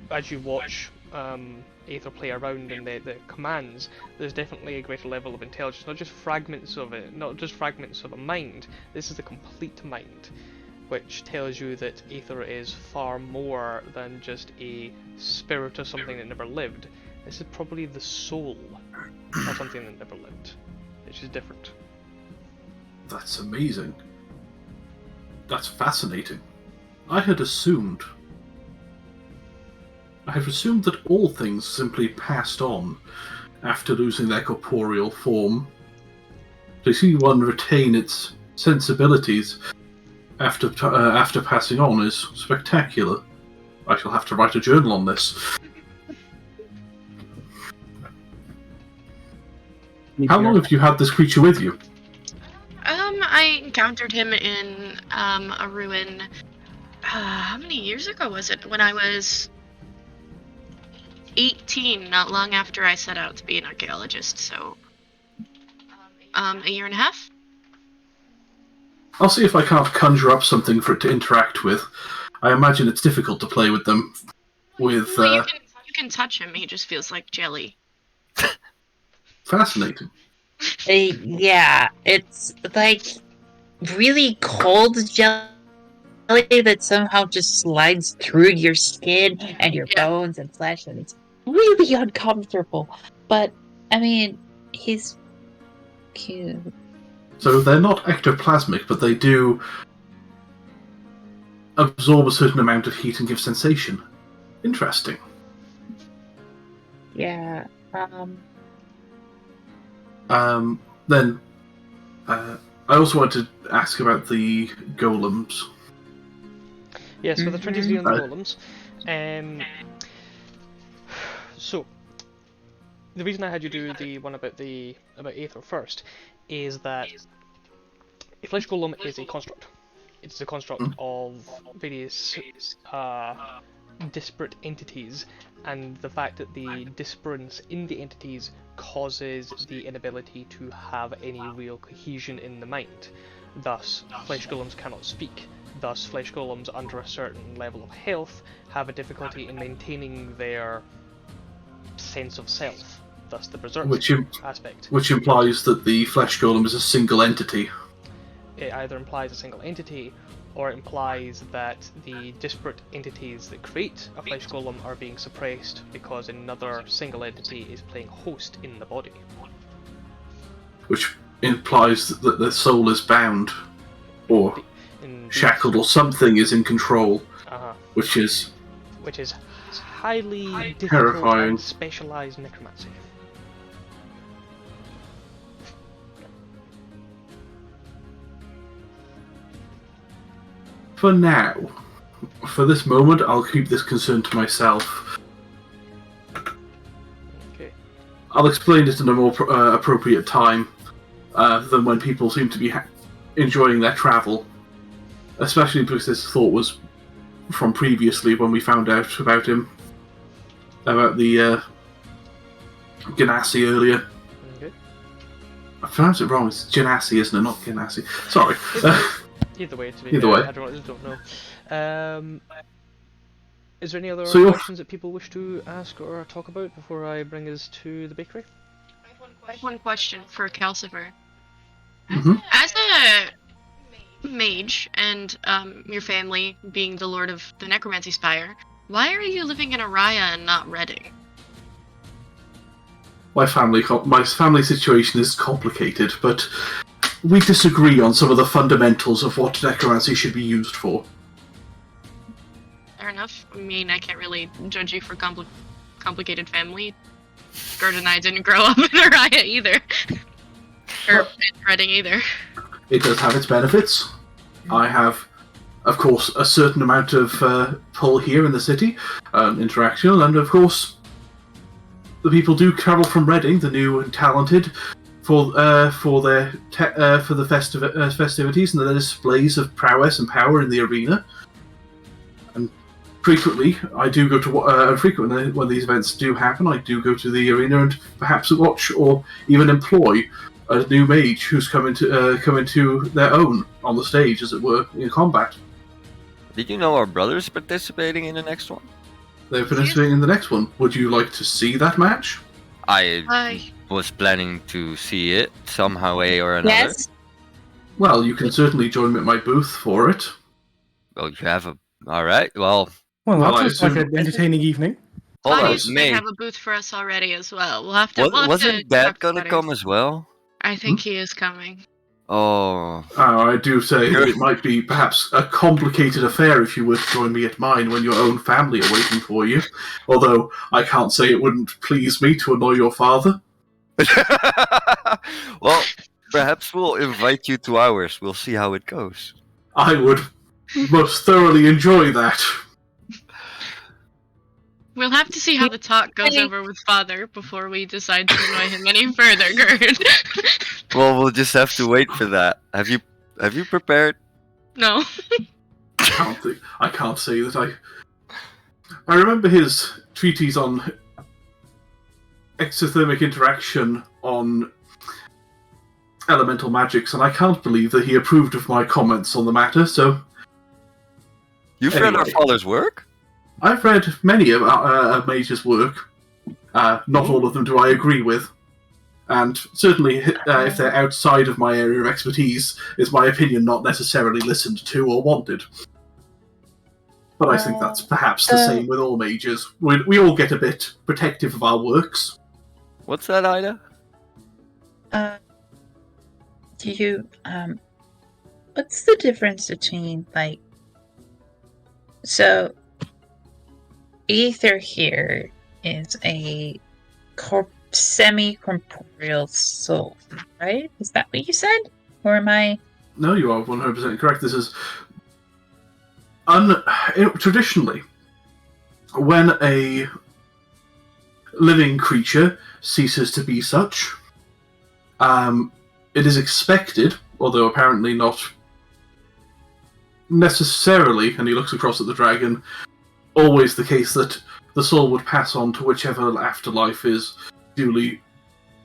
as you watch Aether play around in the commands, there's definitely a greater level of intelligence, not just fragments of it, not just fragments of a mind. This is a complete mind. which tells you that Aether is far more than just a spirit of something that never lived. This is probably the soul of something that never lived, which is different. That's amazing. That's fascinating. I had assumed that all things simply passed on after losing their corporeal form. To see one retain its sensibilities after passing on is spectacular. I shall have to write a journal on this. How long have you had this creature with you? I encountered him in a ruin. How many years ago was it? When I was 18, not long after I set out to be an archaeologist. So, a year and a half. I'll see if I can't conjure up something for it to interact with. I imagine it's difficult to play with them. Well, you can touch him. He just feels like jelly. Fascinating. Yeah, it's like really cold jelly that somehow just slides through your skin and your bones and flesh, and it's really uncomfortable. But, I mean, he's cute. So they're not ectoplasmic, but they do absorb a certain amount of heat and give sensation. Interesting. Yeah, Then, I also wanted to ask about the golems. Yes, for the 23 on the golems. So, the reason I had you do the one about Aether first is that a flesh golem is a construct. It's a construct of various disparate entities, and the fact that the disparance in the entities causes the inability to have any real cohesion in the mind. Thus, flesh golems cannot speak. Thus, flesh golems under a certain level of health have a difficulty in maintaining their sense of self. Thus, the berserk aspect. Which implies that the flesh golem is a single entity. It either implies a single entity, or it implies that the disparate entities that create a flesh golem are being suppressed because another single entity is playing host in the body. Which implies that the soul is bound, or shackled, or something is in control, which is highly difficult terrifying. and specialised necromancy. For now, for this moment, I'll keep this concern to myself. Okay. I'll explain it in a more appropriate time than when people seem to be enjoying their travel. Especially because this thought was from previously when we found out about him. About the Ganassi earlier. Okay. I pronounced it wrong, it's Ganassi, isn't it? Not Ganassi. Sorry. Either way, to be Either fair, way. I just don't know. Is there any other So questions that people wish to ask or talk about before I bring us to the bakery? I have one question for Calcifer. Mhm. As a mage and your family being the lord of the Necromancy Spire, why are you living in Araya and not Reading? My family situation is complicated, but we disagree on some of the fundamentals of what necromancy should be used for. Fair enough. I mean, I can't really judge you for complicated family. Gert and I didn't grow up in Araya either. Or in Reading either. It does have its benefits. I have, of course, a certain amount of pull here in the city, interaction, and of course, the people do travel from Reading, the new and talented, for the festivities and the displays of prowess and power in the arena. And frequently, I do go to frequently when these events do happen, I do go to the arena and perhaps watch or even employ a new mage who's come into their own on the stage, as it were, in combat. Did you know our brother's participating in the next one? They're participating in the next one. Would you like to see that match? I was planning to see it somehow, way or another. Yes. Well, you can certainly join me at my booth for it. Oh, you have a. All right. Well, Well, Well, that I looks like assume- an entertaining evening. hold on, Claudius might May. have a booth for us already as well. We'll have to Wasn't talk Dad to gonna Claudius. come as well? I think he is coming. Oh. I do say that it might be perhaps a complicated affair if you were to join me at mine when your own family are waiting for you. Although I can't say it wouldn't please me to annoy your father. Well, perhaps we'll invite you to ours. We'll see how it goes. I would most thoroughly enjoy that. We'll have to see how the talk goes over with Father before we decide to annoy him any further, Gerd. Well, we'll just have to wait for that. Have you prepared? No. I can't say that I remember his treatise on exothermic interaction on elemental magics, and I can't believe that he approved of my comments on the matter, so... You've read our Anyway. father's work? I've read many of a mage's work. Not all of them do I agree with. And certainly, if they're outside of my area of expertise, is my opinion not necessarily listened to or wanted. But I think that's perhaps the same with all mages. We all get a bit protective of our works. What's that, Ida? Do you, what's the difference between, like, so, Ether here is a semi-corporeal soul, right? Is that what you said? Or am I... No, you are 100% correct. This is... traditionally, when a living creature ceases to be such, it is expected, although apparently not necessarily, and he looks across at the dragon, always the case that the soul would pass on to whichever afterlife is duly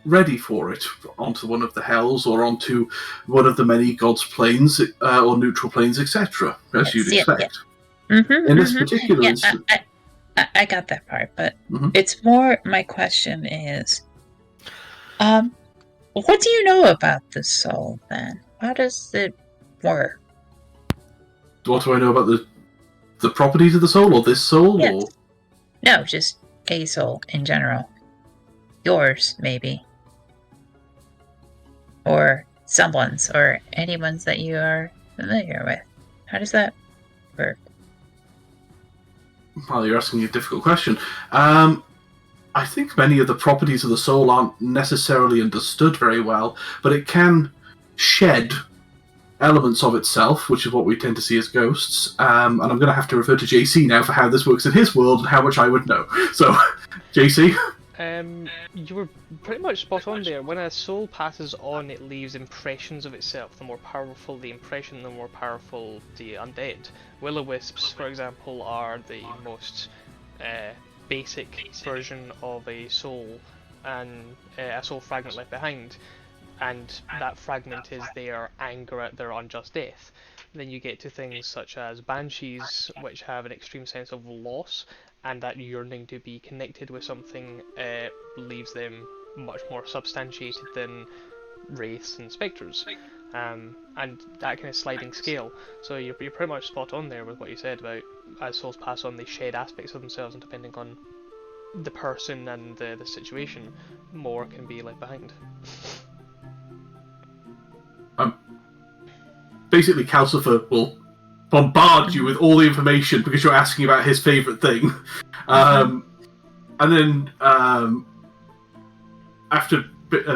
ready for it, onto one of the hells or onto one of the many gods' planes or neutral planes, etc., as you'd expect. In this particular instance... I got that part, but Mhm. it's more, my question is, what do you know about the soul, then? How does it work? What do I know about the properties of the soul, or this soul, Yes. or... No, just a soul in general. Yours, maybe. Or someone's, or anyone's that you are familiar with. How does that work? Well, you're asking a difficult question. I think many of the properties of the soul aren't necessarily understood very well, but it can shed elements of itself, which is what we tend to see as ghosts. And I'm going to have to refer to JC now for how this works in his world and how much I would know. So, JC? You were pretty much spot on there. When a soul passes on, it leaves impressions of itself. The more powerful the impression, the more powerful the undead. Will-o-wisps, for example, are the most basic version of a soul, and a soul fragment left behind. And that fragment is their anger at their unjust death. Then you get to things such as banshees, which have an extreme sense of loss, and that yearning to be connected with something leaves them much more substantiated than wraiths and spectres. And that kind of sliding scale. So you're pretty much spot on there with what you said about as souls pass on, they shed aspects of themselves, and depending on the person and the situation, more can be left behind. Basically, Calcifer will bombard you with all the information because you're asking about his favourite thing. And then, after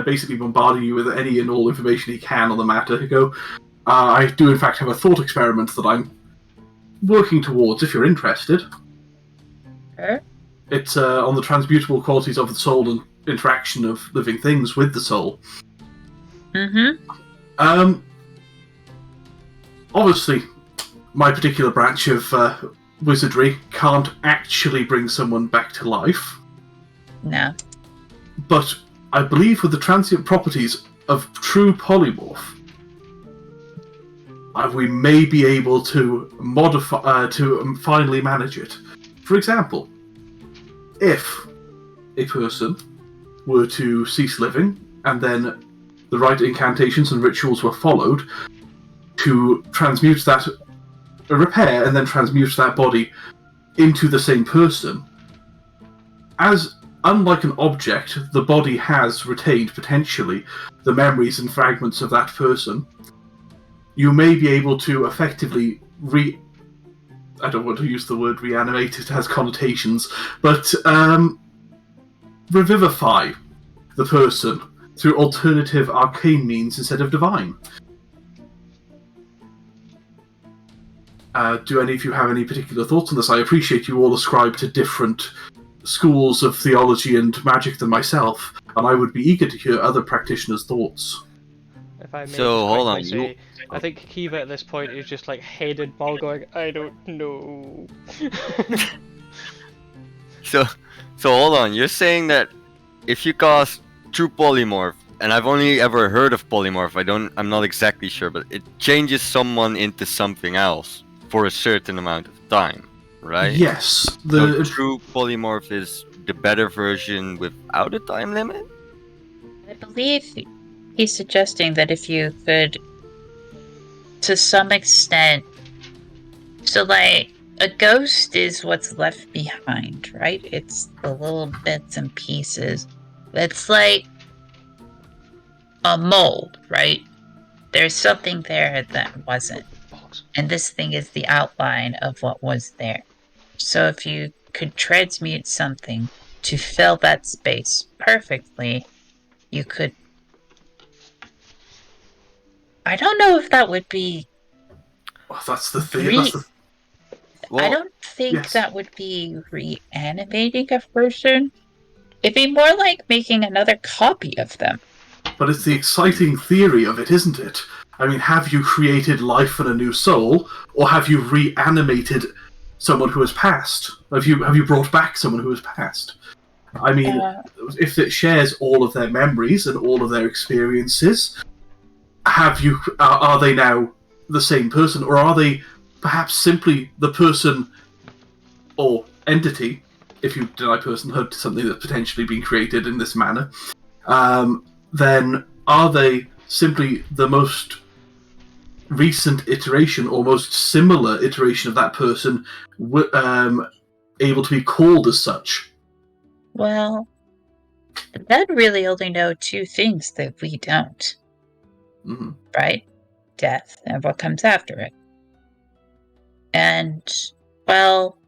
basically bombarding you with any and all information he can on the matter, he'll go, I do in fact have a thought experiment that I'm working towards, if you're interested. Sure. It's on the transmutable qualities of the soul and interaction of living things with the soul. Obviously, my particular branch of wizardry can't actually bring someone back to life. No. But I believe with the transient properties of true polymorph, we may be able to modify, to finally manage it. For example, if a person were to cease living, and then the right incantations and rituals were followed to transmute that repair and then transmute that body into the same person, as unlike an object, the body has retained potentially the memories and fragments of that person. You may be able to effectively I don't want to use the word reanimate, it has connotations, but revivify the person through alternative arcane means instead of divine. Do any of you have any particular thoughts on this? I appreciate you all ascribe to different schools of theology and magic than myself, and I would be eager to hear other practitioners' thoughts. If I may So, just hold quickly on, say, I think Kiva at this point is just like headed ball going, I don't know. So hold on. You're saying that if you cast True Polymorph, and I've only ever heard of Polymorph, I'm not exactly sure, but it changes someone into something else for a certain amount of time, right? Yes, So True Polymorph is the better version without a time limit? I believe he's suggesting that if you could, to some extent, so like a ghost is what's left behind, right? It's the little bits and pieces. It's like a mold, right? There's something there that wasn't. And this thing is the outline of what was there. So if you could transmute something to fill that space perfectly, you could. I don't know if that would be. Oh, that's the thing. I don't think yes. that would be reanimating a person. It'd be more like making another copy of them. But it's the exciting theory of it, isn't it? I mean, have you created life and a new soul, or have you reanimated someone who has passed? Have you brought back someone who has passed? I mean, if it shares all of their memories and all of their experiences, are they now the same person, or are they perhaps simply the person or entity, if you deny personhood to something that's potentially been created in this manner, then are they simply the most recent iteration or most similar iteration of that person, able to be called as such? Well, that really only know two things that we don't. Mm-hmm. Right? Death and what comes after it. And, well,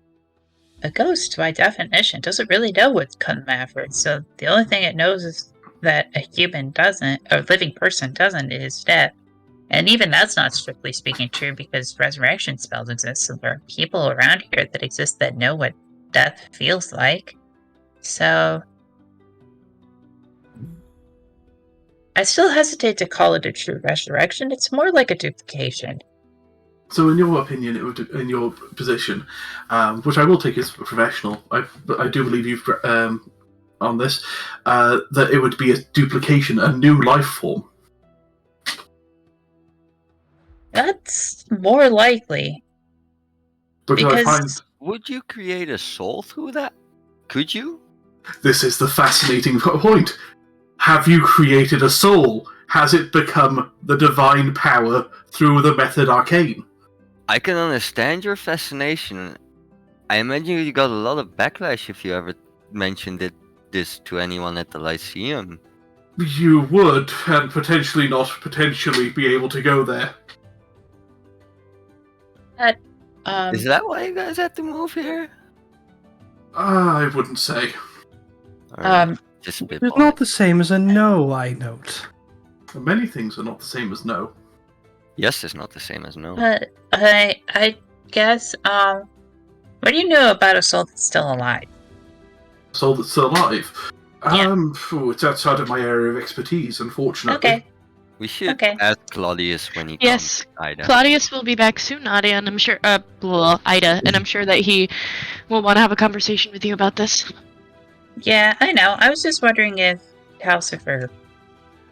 a ghost, by definition, doesn't really know what's coming after it. So the only thing it knows is that a human doesn't, or a living person doesn't, is death. And even that's not strictly speaking true, because resurrection spells exist, so there are people around here that exist that know what death feels like. So I still hesitate to call it a true resurrection. It's more like a duplication. So, in your opinion, in your position, which I will take as professional, I do believe you've on this, that it would be a duplication, a new life form. That's more likely. Because would you create a soul through that? Could you? This is the fascinating point. Have you created a soul? Has it become the divine power through the method arcane? I can understand your fascination. I imagine you got a lot of backlash if you ever mentioned this to anyone at the Lyceum. You would, and potentially be able to go there. Is that why you guys had to move here? I wouldn't say. Just a bit. It's not the same as a no, I note. Many things are not the same as no. Yes is not the same as no. I guess, what do you know about a soul that's still alive? A soul that's still alive? Yeah. It's outside of my area of expertise, unfortunately. Okay. We should ask Claudius when he Yes, comes. Ida. Claudius will be back soon, Ida, and I'm sure, Ida, and I'm sure that he will want to have a conversation with you about this. Yeah, I know. I was just wondering if Calcifer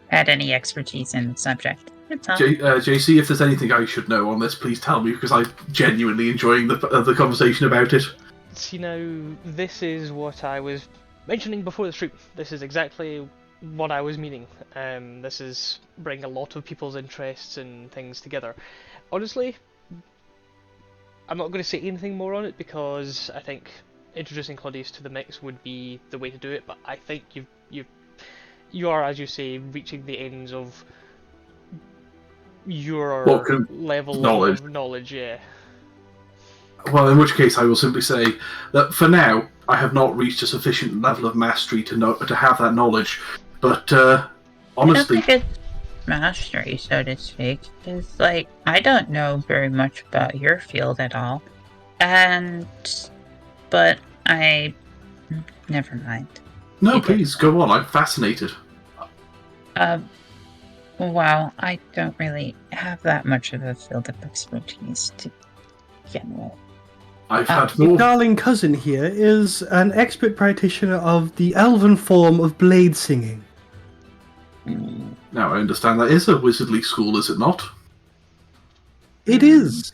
had any expertise in the subject. JC, if there's anything I should know on this, please tell me, because I'm genuinely enjoying the conversation about it. See, now, this is what I was mentioning before the stream. This is exactly what I was meaning. This is bringing a lot of people's interests and things together. Honestly, I'm not going to say anything more on it because I think introducing Claudius to the mix would be the way to do it. But I think you are, as you say, reaching the ends of your level knowledge. of knowledge. Yeah. Well, in which case I will simply say that for now I have not reached a sufficient level of mastery to have that knowledge. But honestly, I don't think it's mastery, so to speak. It's like I don't know very much about your field at all, but never mind. no, It please go on. I'm fascinated. Well, I don't really have that much of a field of expertise to begin with. I've had Your more. darling cousin here is an expert practitioner of the elven form of blade singing. Now I understand that is a wizardly school, is it not? It is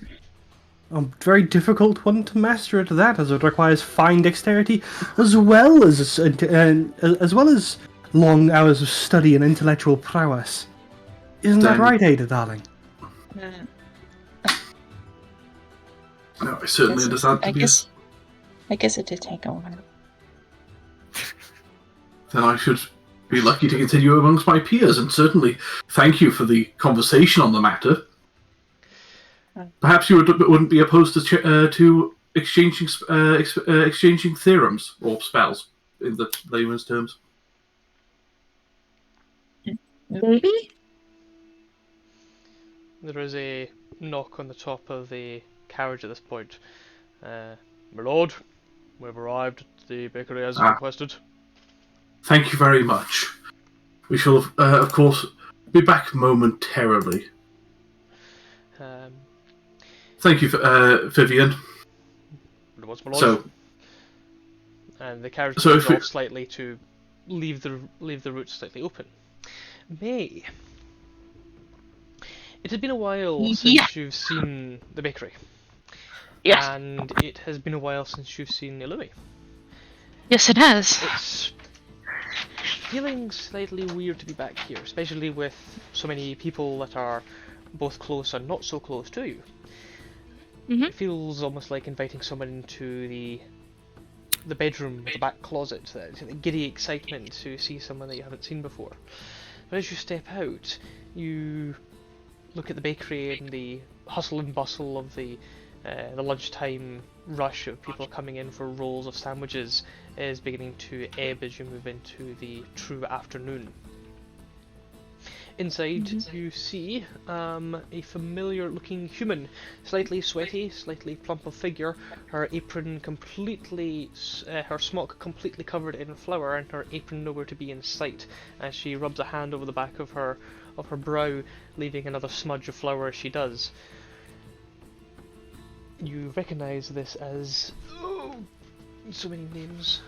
a very difficult one to master at that, as it requires fine dexterity, as well as long hours of study and intellectual prowess. Isn't that Then- right, Ada, darling? No, I certainly understand. I guess it did take a while. Then I should be lucky to continue amongst my peers, and certainly thank you for the conversation on the matter. Perhaps you wouldn't be opposed to exchanging theorems or spells in the layman's terms. Maybe? There is a knock on the top of the carriage at this point. My lord, we've arrived at the bakery as requested. Thank you very much. We shall, of course, be back momentarily. Thank you, Vivian. What's my lord? So, and the carriage so moves if we- off slightly to leave the route slightly open. May. It has been a while Yeah. since you've seen the bakery. Yes. And it has been a while since you've seen Illumi. Yes, it has. It's feeling slightly weird to be back here, especially with so many people that are both close and not so close to you. Mhm. It feels almost like inviting someone into the bedroom, the back closet, that giddy excitement to see someone that you haven't seen before. But as you step out, you look at the bakery and the hustle and bustle of the lunchtime rush of people coming in for rolls of sandwiches is beginning to ebb as you move into the true afternoon. Inside, you see a familiar-looking human, slightly sweaty, slightly plump of figure, her apron completely, her smock completely covered in flour, and her apron nowhere to be in sight, as she rubs a hand over the back of her brow, leaving another smudge of flour as she does. You recognise this as so many names.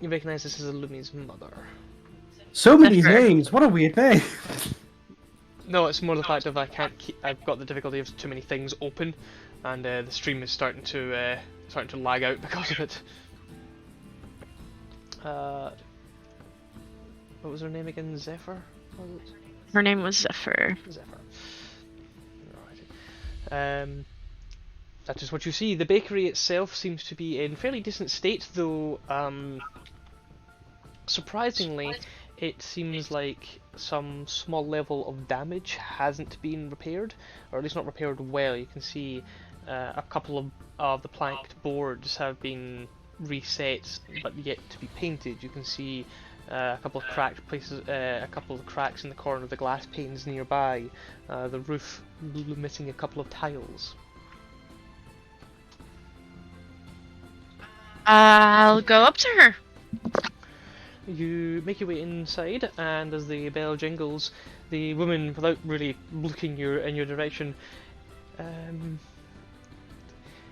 You recognise this as Illumi's mother. So many That's fair. names. What a weird name. No, it's more the fact of I've got the difficulty of too many things open, and the stream is starting to lag out because of it. What was her name again? Zephyr? Was it? Her name was Zephyr. Zephyr. Alright. That is what you see. The bakery itself seems to be in fairly decent state, though surprisingly, it seems like some small level of damage hasn't been repaired, or at least not repaired well. You can see a couple of the planked boards have been reset, but yet to be painted. You can see a couple of cracked places, a couple of cracks in the corner of the glass panes nearby. The roof missing a couple of tiles. I'll go up to her. You make your way inside, and as the bell jingles, the woman, without really looking in your direction,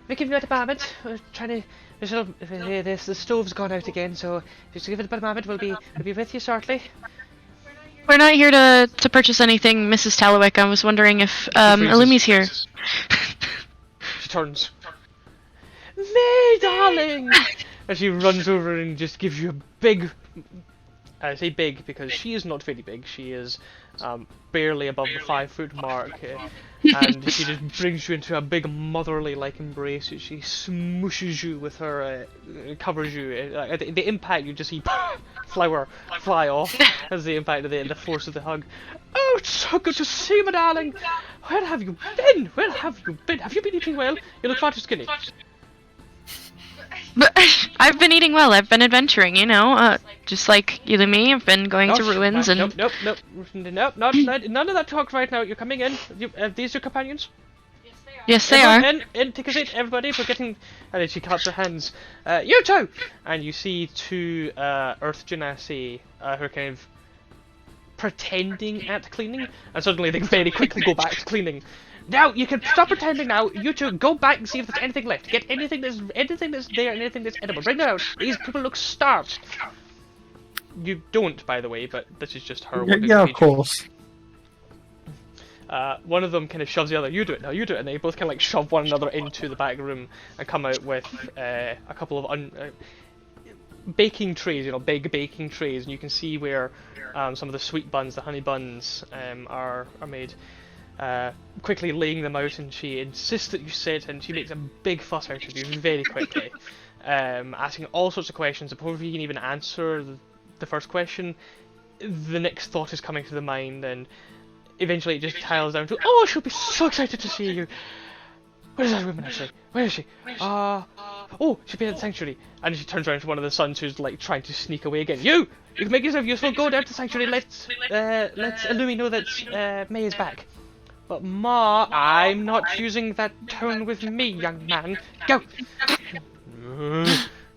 Vicky, wait a moment. We're trying to. The stove's gone out again, so just give it a moment. We'll be with you shortly. We're not here to purchase anything, Mrs. Tallowick. I was wondering if freezes. Illumi's here. She turns. May, darling! And she runs over and just gives you a big I say big because she is not very big. She is barely above the 5 foot mark, and she just brings you into a big motherly-like embrace. She smooshes you with her, covers you. The impact, you just see flower fly off as the impact of the force of the hug. Oh, it's so good to see you, my darling. Where have you been? Where have you been? Have you been eating well? You look far too skinny. But I've been eating well. I've been adventuring, you know, just like you and me. I've been going to ruins and. Nope, none of that talk right now. You're coming in. Are these your companions? Yes, they are. In, take a seat, everybody. We're getting. And then she claps her hands. You two! And you see 2 Earth Genasi who are kind of pretending at cleaning, and suddenly they very quickly go back to cleaning. Now you can stop pretending. Now you two go back and see if there's anything left. Get anything that's there, anything that's edible. Bring them out. These people look starved. You don't, by the way, but this is just her. Yeah, of course. One of them kind of shoves the other. You do it now. You do it, and they both kind of like shove one another into the back room and come out with a couple of baking trays. You know, big baking trays, and you can see where some of the sweet buns, the honey buns, are made. Quickly laying them out, and she insists that you sit, and she makes a big fuss out of you very quickly, asking all sorts of questions. Before you can even answer the first question, the next thought is coming to the mind, and eventually it just tiles down to, oh, she'll be so excited to see you. Where is that woman actually? Where is she? Oh, she'll be at the sanctuary. And she turns around to one of the sons who's like trying to sneak away again. You can make yourself useful. Go down to the sanctuary. Let's Illumi know that May is back. But Ma, I'm not using that tone with me, young man. Go!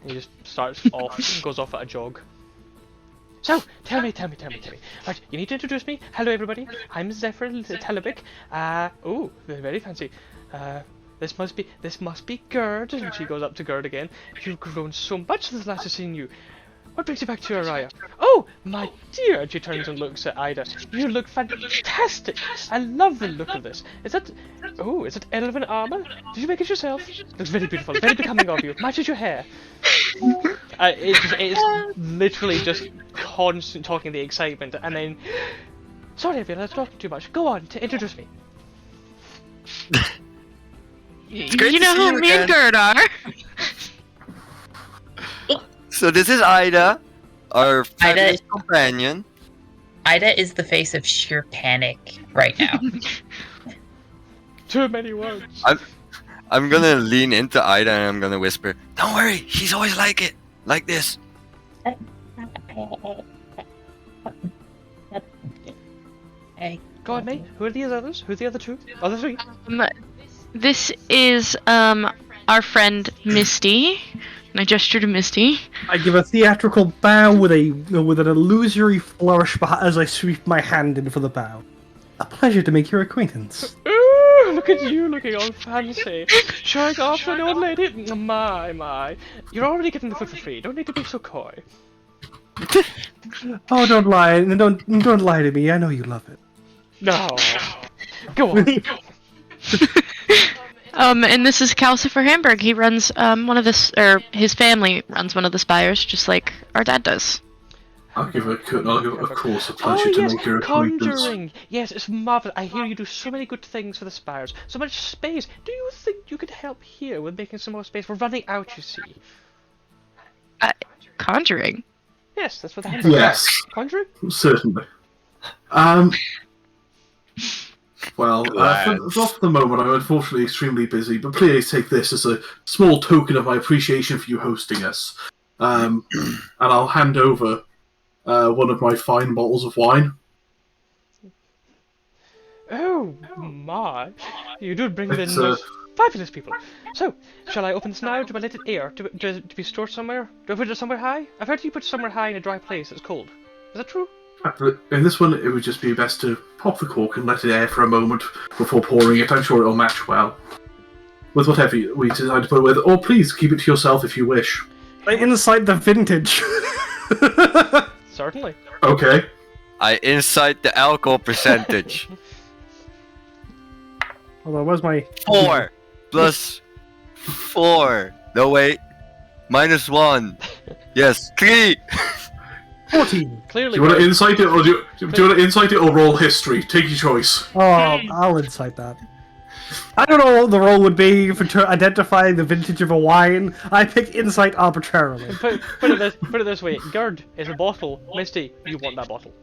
He just goes off at a jog. So, tell me. Right, you need to introduce me. Hello everybody, I'm Zephyr Telebic. Oh, they're very fancy. This must be Gerd. And she goes up to Gerd again. You've grown so much since last I've seen you. What brings you back to Araya? Oh, my dear! And she turns and looks at Ida. You look fantastic! I love the look of this. Is it elven armor? Did you make it yourself? Looks very beautiful, very becoming of you. Matches your hair. It's literally just constant talking, the excitement, and then... Sorry, Avila, that's talking too much. Go on, introduce me. You know who me and Gerd are? So this is Ida, our fabulous companion. Ida is the face of sheer panic right now. Too many words. I'm gonna lean into Ida and I'm gonna whisper, "Don't worry, she's always like this." Hey. Go on, mate. Who are the others? Who are the other 2? Other 3? This is our friend Misty. And I gesture to Misty. I give a theatrical bow with an illusory flourish as I sweep my hand in for the bow. A pleasure to make your acquaintance. Ooh, look at you looking all fancy. Showing off an old lady. My. You're already getting the food for free. Don't need to be so coy. Oh, don't lie. Don't lie to me. I know you love it. No. Go on. And this is Calcifer Hamburg. He runs his family runs one of the spires, just like our dad does. I'll give of course, a pleasure to make your acquaintance. Conjuring! Yes, it's marvelous. I hear you do so many good things for the spires. So much space. Do you think you could help here with making some more space? We're running out, you see. Conjuring? Yes, that's what the hands Yes. are. Conjuring? Certainly. Well, for the moment, I'm unfortunately extremely busy, but please take this as a small token of my appreciation for you hosting us. And I'll hand over one of my fine bottles of wine. Oh my! You do bring in most fabulous people. So, shall I open this now? Do I let it air? To be stored somewhere? Do I put it somewhere high? I've heard you put it somewhere high in a dry place that's cold. Is that true? In this one, it would just be best to pop the cork and let it air for a moment before pouring it. I'm sure it'll match well with whatever we decide to put it with. Or please keep it to yourself if you wish. Inside the vintage. Certainly. Okay. I incite the alcohol percentage. Hold on, where's my... 4 plus 4. No, wait. -1. Yes, 3. 14. Clearly, Do you want to Gerd- insight it, or do you want to insight it or roll history? Take your choice. Oh, I'll incite that. I don't know what the role would be for identifying the vintage of a wine. I pick insight arbitrarily. put it this way. Gerd is a bottle. Misty, you want that bottle.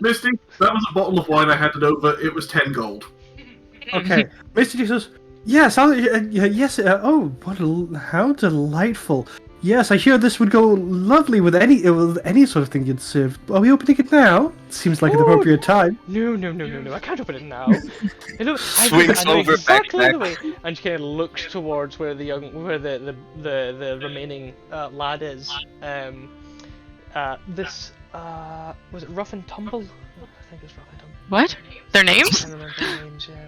Misty, that was a bottle of wine I handed over. It was 10 gold. Okay, Misty just says, "Yes, yes. How delightful! Yes, I hear this would go lovely with any sort of thing you'd serve. Are we opening it now? Seems like an Oh. appropriate time." No, I can't open it now. Swings I know over exactly the backpack. way. And she kind of looks towards where the remaining lad is. Was it Rough and Tumble? I think it's Rough and Tumble. What? Their I names? can't remember their names. Yeah,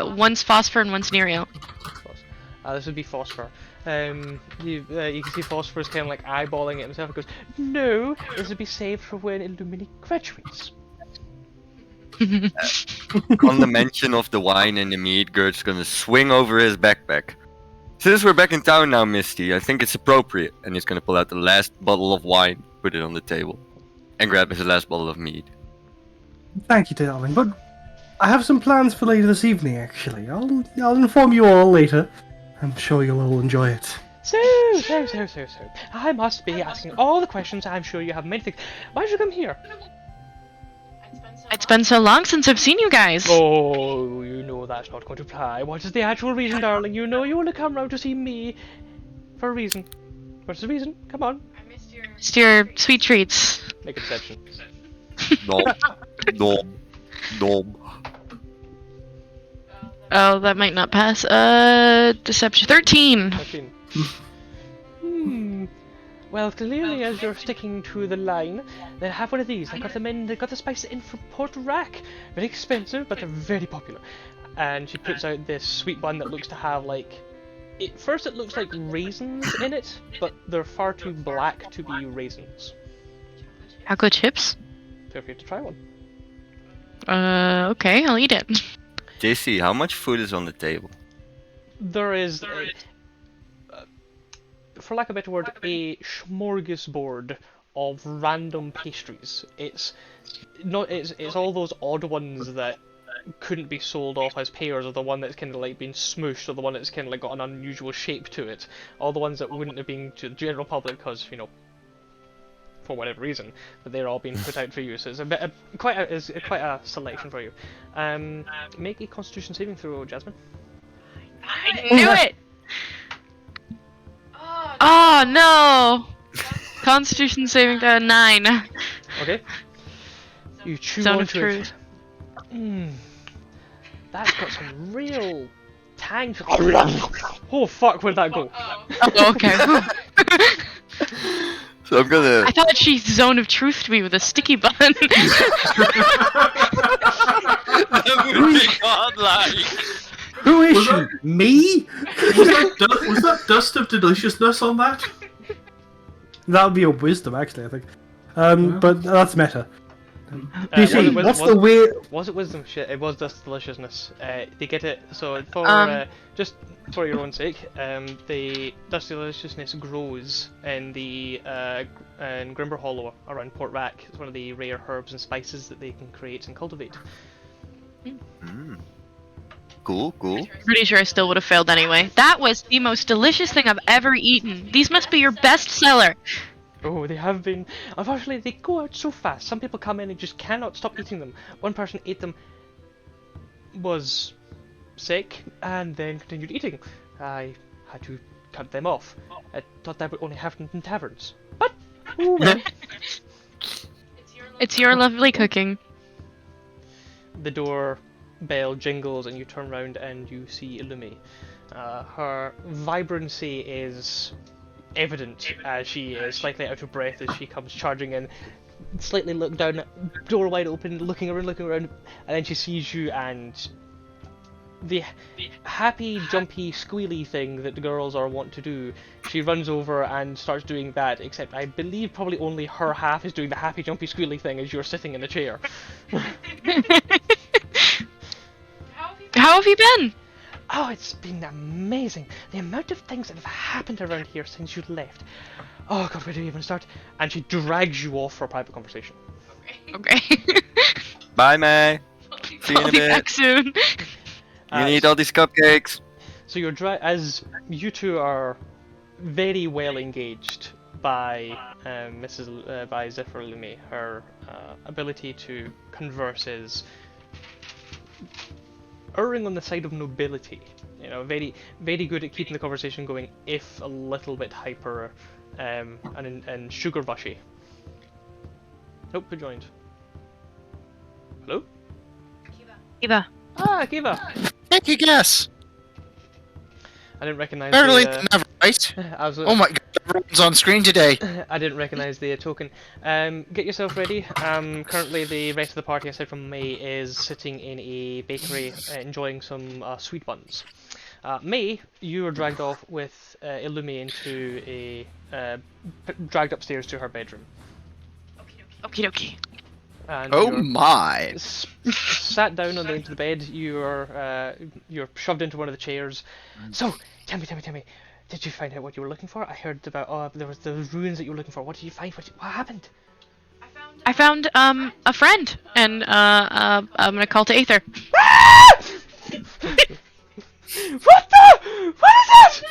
was it? One's Phosphor and one's Nereal. This would be Phosphor. You can see Phosphor is kind of like eyeballing it himself and goes, "No, this would be saved for when Illumini graduates." On the mention of the wine and the mead, Gerd's gonna swing over his backpack. Since we're back in town now, Misty, I think it's appropriate. And he's gonna pull out the last bottle of wine, put it on the table, and grab his last bottle of mead. Thank you, darling. But I have some plans for later this evening. Actually, I'll inform you all later. I'm sure you'll all enjoy it. So. I must be asking all the questions. I'm sure you have many things. Why did you come here? It's been so long since I've seen you guys. Oh, you know that's not going to fly. What is the actual reason, darling? You know you want to come round to see me for a reason. What's the reason? Come on. Just your sweet treats. Make a deception. Nom. Oh, that might not pass. Deception 13. 13. Well, clearly, as you're sticking to the line, then have one of these. I got them in. They got the spices in from Port Rack. Very expensive, but they're very popular. And she puts out this sweet bun that looks to have like. First, it looks like raisins in it, but they're far too black to be raisins. Chocolate chips? Feel free to try one. Okay, I'll eat it. JC, how much food is on the table? There is, for lack of a better word, a smorgasbord of random pastries. It's all those odd ones that couldn't be sold off as pairs, or the one that's kind of like been smooshed, or the one that's kind of like got an unusual shape to it. All the ones that wouldn't have been to the general public because, you know, for whatever reason, but they're all being put out for you. So it's quite a selection for you. Make a Constitution saving throw, Jasmine. I knew it! Oh no! Constitution saving throw 9. Okay. You chew Zone of onto it. truth. That's got some real tang. Oh fuck! Where'd that go? Oh, okay. So I'm gonna. I thought she zone of truthed me with a sticky bun. That would be godlike. Who is Was she? that- Me? Was that dust of deliciousness on that? That would be a wisdom, actually. I think. But that's meta. Was DC, it what's the weird? Was it wisdom shit? It was just deliciousness. They get it. So for just for your own sake, the dust deliciousness grows in the in Grimber Hollow around Port Rack. It's one of the rare herbs and spices that they can create and cultivate. Cool. Pretty sure I still would have failed anyway. That was the most delicious thing I've ever eaten. These must be your best seller. Oh, they have been. Unfortunately, they go out so fast. Some people come in and just cannot stop eating them. One person ate them, was sick, and then continued eating. I had to cut them off. I thought that would only happen in taverns. But, oh well. It's your lovely cooking. The door bell jingles and you turn around and you see Illumi. Her vibrancy is evident as she is slightly out of breath as she comes charging in, slightly look down, door wide open, looking around, and then she sees you and the happy, jumpy, squealy thing that the girls are wont to do. She runs over and starts doing that, except I believe probably only her half is doing the happy, jumpy, squealy thing as you're sitting in a chair. How have you been? Oh, it's been amazing. The amount of things that have happened around here since you left. Oh god, where do we even start? And she drags you off for a private conversation. Okay. Bye, May. See you in I'll a be bit. back soon. You need all these cupcakes. So you're as you two are very well engaged by by Zephyr Lumi. Her ability to converse is erring on the side of nobility. You know, very very good at keeping the conversation going, if a little bit hyper and sugar rushy. Nope, who joined? Hello? Eva. Ah, Kiva! Take a guess. I didn't recognize Better the... late than never, right? Oh my god, everyone's on screen today. I didn't recognize the token. Get yourself ready. Currently the rest of the party, aside from May, is sitting in a bakery enjoying some sweet buns. May, you were dragged off with Illumi into a... dragged upstairs to her bedroom. Okie dokie. And Oh you're my. sat down on the edge of the bed, you're shoved into one of the chairs. So, tell me, did you find out what you were looking for? I heard about, there was the ruins that you were looking for. What did you find? What happened? I found a friend, and I'm gonna call to Aether. What the? What is it?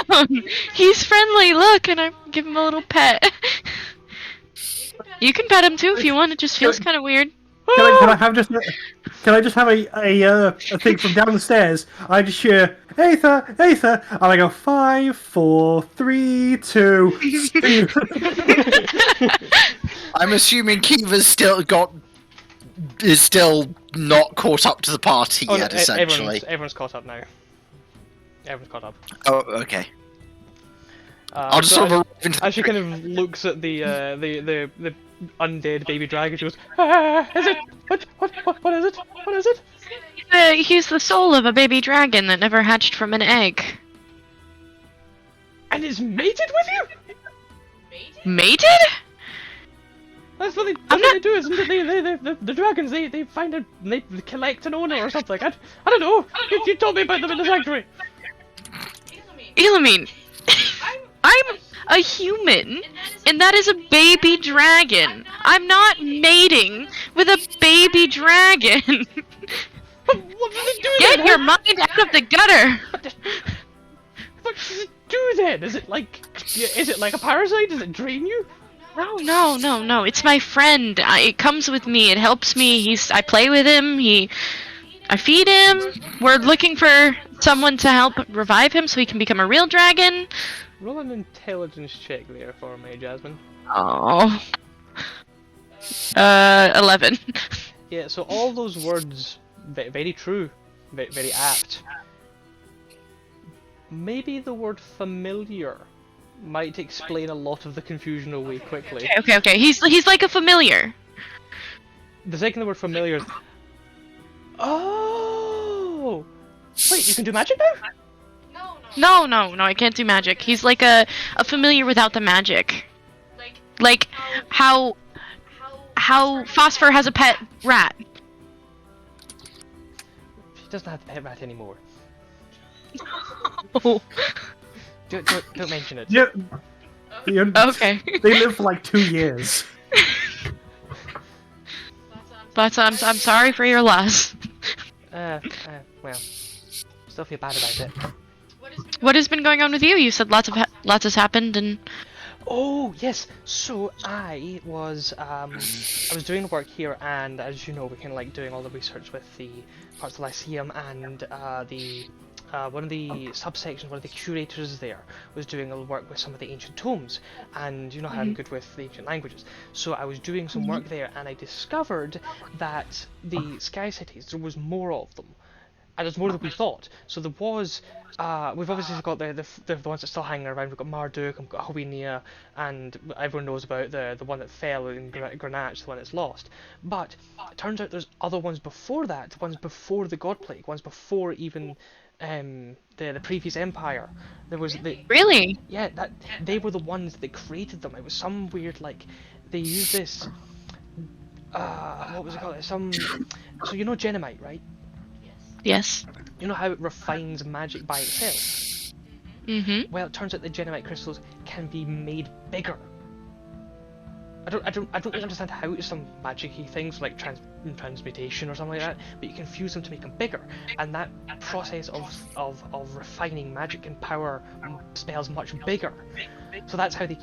Calm down. He's friendly. Look, and I give him a little pet. You can pet him too if you want. It just feels kind of weird. Can I just have a thing from downstairs? I just hear Aether, and I go 5, 4, 3, 2. I'm assuming Kiva's is still not caught up to the party Oh, yet, no, essentially. everyone's caught up now. Everyone's caught up. Oh, okay. I'll just so sort of arrive into as she kind of looks at the undead baby dragon, she goes, is it? What is it? What is it? He's the soul of a baby dragon that never hatched from an egg. And is mated with you? Mated? That's what they do, isn't it? The dragons, they find a, they collect an owner or something. I don't know. You told me about them in the sanctuary. Elamine, I'm a human, and that is a baby dragon. I'm not mating with a baby dragon. What do they do Get then? your mind out of the gutter. What does it do then? Is it like a parasite? Does it drain you? No. It's my friend. It comes with me. It helps me. I play with him. I feed him. We're looking for someone to help revive him so he can become a real dragon. Roll an intelligence check there for me, Jasmine. Oh. 11. Yeah, so all those words, very true, very apt. Maybe the word familiar might explain a lot of the confusion away quickly. Okay. He's like a familiar. The second the word familiar is... Oh! Wait, you can do magic now? No, I can't do magic. He's like a familiar without the magic. Like how Phosphor has a pet rat. She doesn't have the pet rat anymore. Oh. Don't mention it. Yeah. Okay. They live for like 2 years. But I'm sorry for your loss. Well, still feel bad about it. What has been going on with you? You said lots has happened, and Oh yes, so I was doing work here, and as you know, we kind of like doing all the research with the parts of the Lyceum, and one of the subsections, one of the curators there was doing a work with some of the ancient tomes, and you know how I'm good with the ancient languages. So I was doing some work there, and I discovered that the Sky Cities, there was more of them. And there's more than we thought. So there was, we've obviously got the ones that still hang around. We've got Marduk, we've got Hawinia, and everyone knows about the one that fell in Granach, the one that's lost. But it turns out there's other ones before that, ones before the God Plague, ones before even the previous empire. There was really? Yeah, they were the ones that created them. It was some weird, like, they used this, what was it called? So you know Genomite, right? Yes. you know how it refines magic by itself? Mm-hmm. Well, it turns out the Genomite crystals can be made bigger. I don't really understand how it's some magic-y things like transmutation or something like that, but you can fuse them to make them bigger, and that process of refining magic can power spells much bigger. So that's how the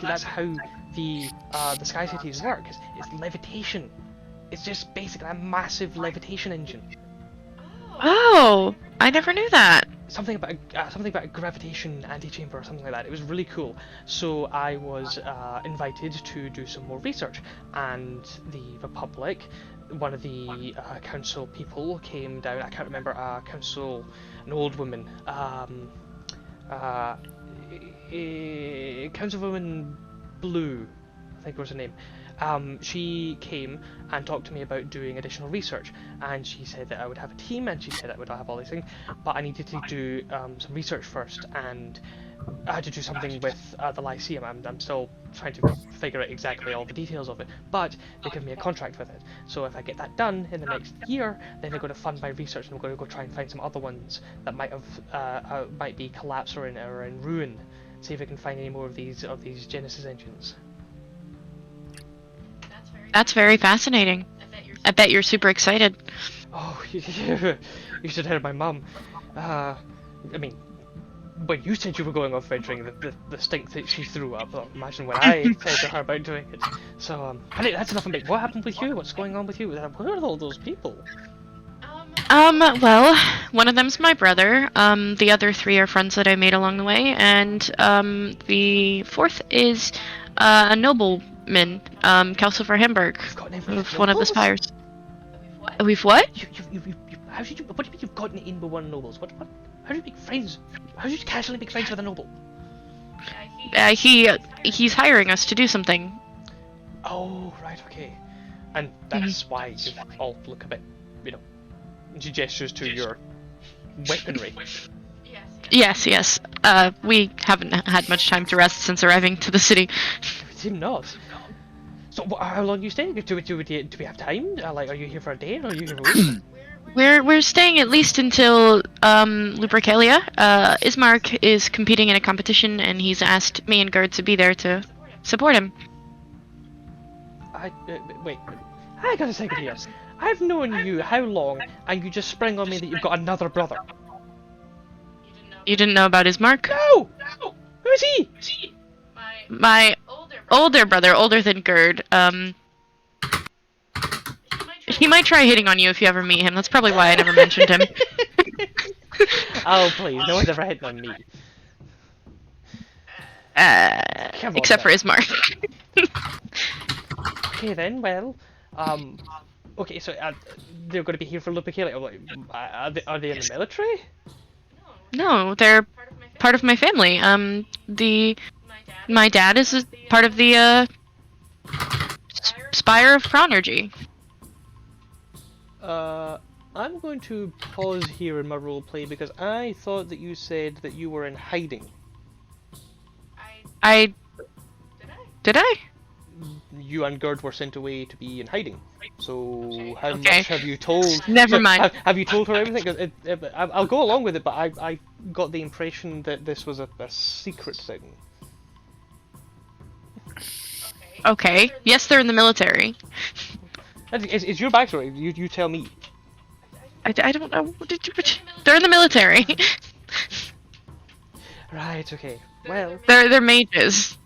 Sky Cities work. It's levitation. It's just basically a massive levitation engine. Oh, I never knew that. Something about a gravitation antechamber or something like that. It was really cool. So I was invited to do some more research, and the Republic, one of the council people came down. I can't remember an old woman. Councilwoman Blue, I think was her name. She came and talked to me about doing additional research, and she said that I would have a team, and she said I would have all these things, but I needed to do some research first, and I had to do something with the Lyceum. I'm still trying to figure out exactly all the details of it, but they give me a contract with it. So if I get that done in the next year, then they're going to fund my research, and I'm going to go try and find some other ones that might be collapsed or in ruin. See if I can find any more of these Genesis engines. That's very fascinating. I bet you're super excited. Oh, you should hear my mum. I mean, when you said you were going off venturing, the stink that she threw up. Imagine when I said to her about doing it. So, that's enough of me. What happened with you? What's going on with you? Where are all those people? Well, one of them's my brother. The other three are friends that I made along the way, and the fourth is a nobleman, Calcifer Hamburg, of one of the spires. We've what? What do you mean you've gotten in with one of the nobles? What? How do you make friends? How do you casually make friends with a noble? He's hiring us to do something. Oh, right, okay. And that's why you all look a bit, she gestures to your weaponry. Yes. We haven't had much time to rest since arriving to the city. It seems not. So, how long are you staying? Do we have time? Are you here for a day, or are you here for a week? We're staying at least until Lupercalia. Ismark is competing in a competition, and he's asked me and Gerd to be there to support him. Wait. I got a second here. I've known you how long, and you just sprang on me that you've got another brother. You didn't know about Ismark? No! Who is he? My older brother, older than Gerd. He might try hitting on you if you ever meet him. That's probably why I never mentioned him. Oh, please. No one's ever hitting on me. Except for Ismark. Okay then, well, okay, so they're going to be here for Lupercalia. Are they in the military? No, they're part of my family. My dad is part of the Spire of Chronergy. I'm going to pause here in my roleplay because I thought that you said that you were in hiding. Did I? You and Gerd were sent away to be in hiding. So how much have you told? Never mind. Have you told her everything? 'Cause I'll go along with it, but I got the impression that this was a secret thing. Okay. Yes, they're in the military. It's your backstory. You tell me. I don't know. They're in the military. Right. Okay. Well. They're mages.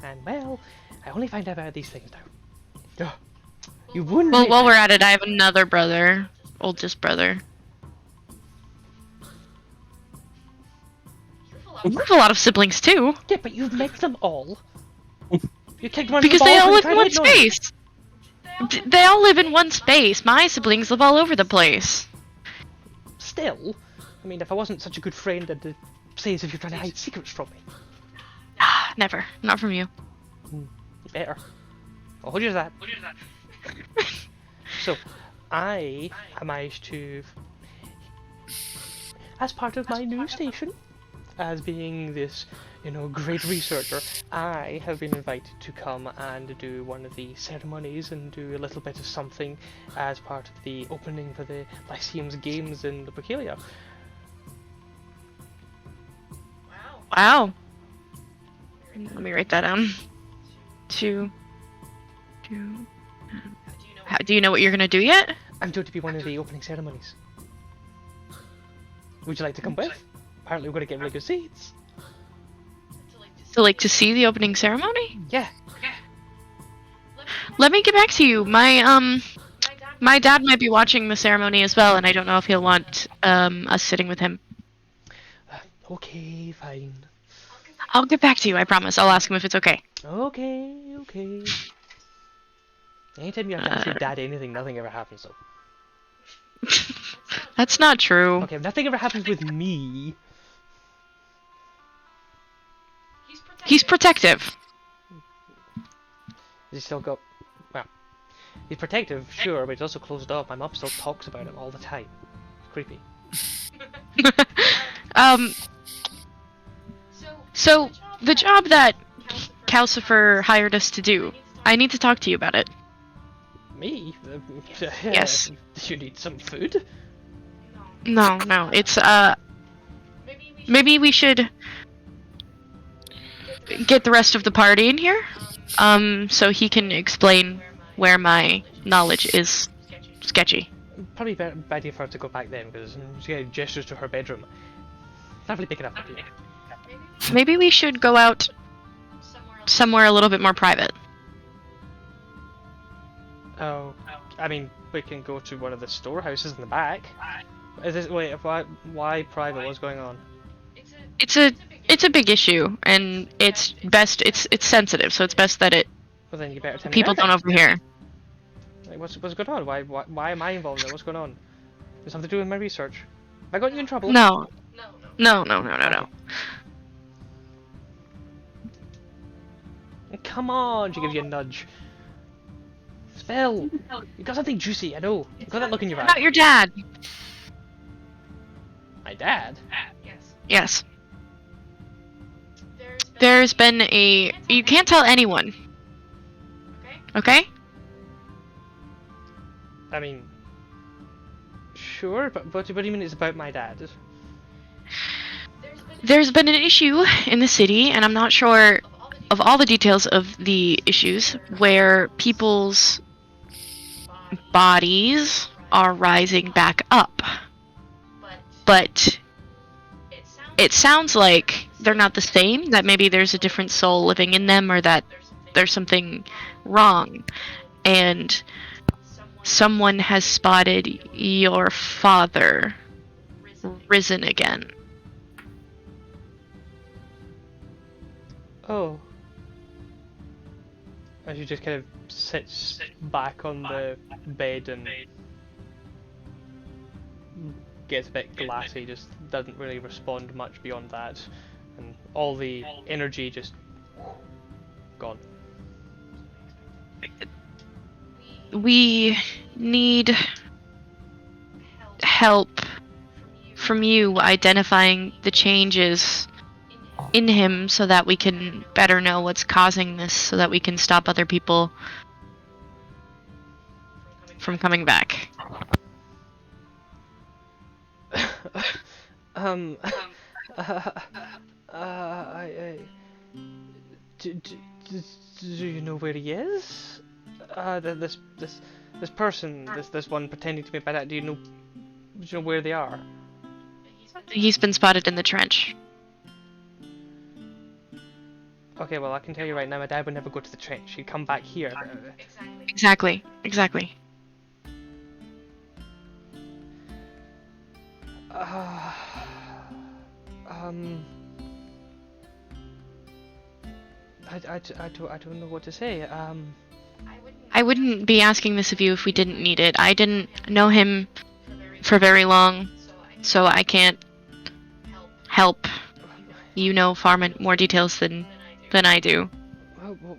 And well, I only find out about these things now. You wouldn't. Well, while we're at it, I have another brother, oldest brother. You have a lot of siblings too. Yeah, but you've met them all. You kicked one because of them they all off live and in tried one to ignore them. space. They all live in one space. My siblings live all over the place. Still, I mean, if I wasn't such a good friend, I'd say as if you're trying to hide secrets from me. Never. Not from you. You better. I'll hold you to that. So, I managed to, as part of my new station, as being this, great researcher, I have been invited to come and do one of the ceremonies and do a little bit of something as part of the opening for the Lyceum's Games in Lupercalia. Wow. Let me write that down. Do you know what you're gonna do yet? I'm due to be one of the opening ceremonies. Would you like to come with? Apparently we're going to get really good seats. So, like, to see the opening ceremony? Yeah. Let me get back to you. My dad might be watching the ceremony as well, and I don't know if he'll want us sitting with him. Okay, fine. I'll get back to you, I promise. I'll ask him if it's okay. Okay. Anytime you have to ask your dad anything, nothing ever happens, though. That's not true. Okay, nothing ever happens with me. He's protective. He's still got... Well, he's protective, sure, but he's also closed off. My mum still talks about him all the time. It's creepy. So, the job that Calcifer hired us to do, I need to talk to you about it. Me? Yes. Do you need some food? No, it's, maybe we should get the rest of the party in here, so he can explain where my knowledge is sketchy. Probably better idea for her to go back then, because she gestures to her bedroom. Not really big enough up here. Maybe we should go out somewhere a little bit more private. Oh, I mean, we can go to one of the storehouses in the back. Is this, wait, why private? What's going on? It's a big issue, and it's it's sensitive, so it's best that Well, then you better tell me people don't everything. overhear. Like, what's going on? Why am I involved in it? What's going on? There's something to do with my research. Have I got you in trouble? No. Come on, she gives you a nudge. Phil, you got something juicy, I know. You got that look in your About eye. your dad. My dad? Yes. There's been you can't tell anyone. Okay? I mean, sure, but what do you mean it's about my dad? There's been an issue in the city, and I'm not sure of all the details of the issues, where people's bodies are rising back up. But it sounds like they're not the same, that maybe there's a different soul living in them, or that there's something wrong. And someone has spotted your father risen again. Oh. And she just kind of sits back on the bed and gets a bit glassy, just doesn't really respond much beyond that. And all the energy just gone. We need help from you identifying the changes in him so that we can better know what's causing this, so that we can stop other people from coming back. Do you know where he is? This person, this one pretending to be my dad. Do you know where they are? He's been spotted in the trench. Okay, well I can tell you right now, my dad would never go to the trench. He'd come back here. Exactly. I don't know what to say. I wouldn't be asking this of you if we didn't need it. I didn't know him for very long, so I can't help. You know far more details than I do. Well,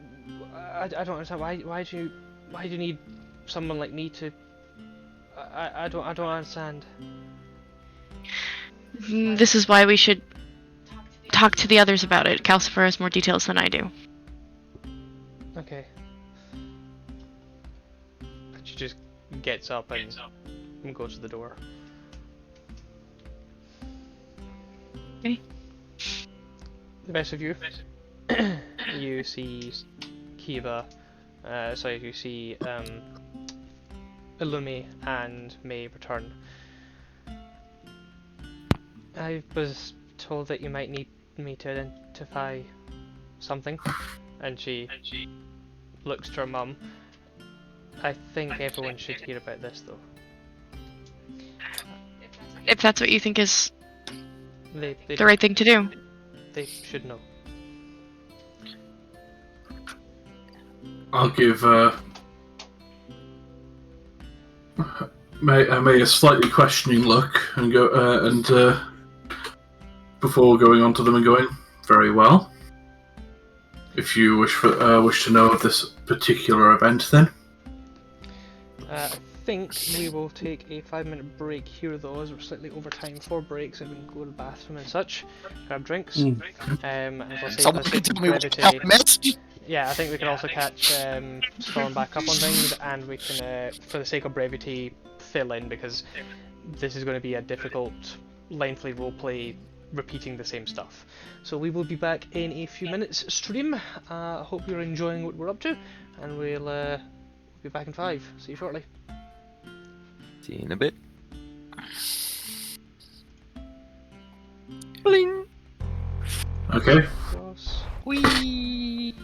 I don't understand. Why do you need someone like me to? I don't understand. This is why we should talk to the others about it. Calcifer has more details than I do. Okay. She just gets up and goes to the door. Okay. The rest of you, you see Kiva, you see Illumi and May return. I was told that you might need me to identify something, and she looks to her mum. I think everyone should hear about this, though. If that's what you think is They the right thing to do. They should know. I'll give May a slightly questioning look and go before going on to them and going, very well. If you wish to know of this particular event, then. I think we will take a 5-minute break here, though, as we're slightly over time for breaks, and we can go to the bathroom and such, grab drinks. And we'll say Someone for the can sake tell of me what the brevity, hell missed? yeah, I think we can also catch Storm back up on things, and we can, for the sake of brevity, fill in, because this is going to be a difficult, lengthy roleplay repeating the same stuff. So we will be back in a few minutes stream. I hope you're enjoying what we're up to, and we'll be back in 5. See you shortly. See you in a bit. Bling. Okay. Cross. Whee!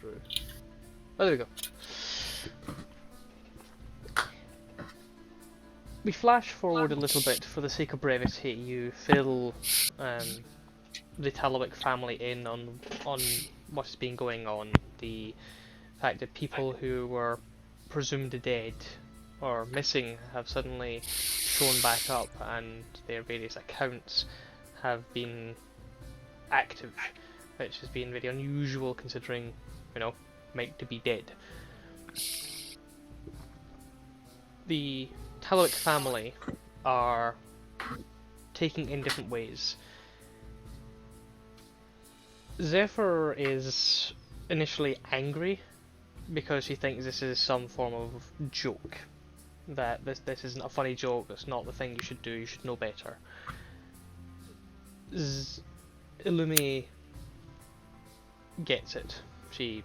through. Oh, there we go. We flash forward a little bit for the sake of brevity. You fill the Talowick family in on what has been going on. The fact that people who were presumed dead or missing have suddenly shown back up, and their various accounts have been active, which has been very unusual considering, you know, meant to be dead. The Talowick family are taking in different ways. Zephyr is initially angry because he thinks this is some form of joke. That this isn't a funny joke, it's not the thing you should do, you should know better. Illumi gets it. She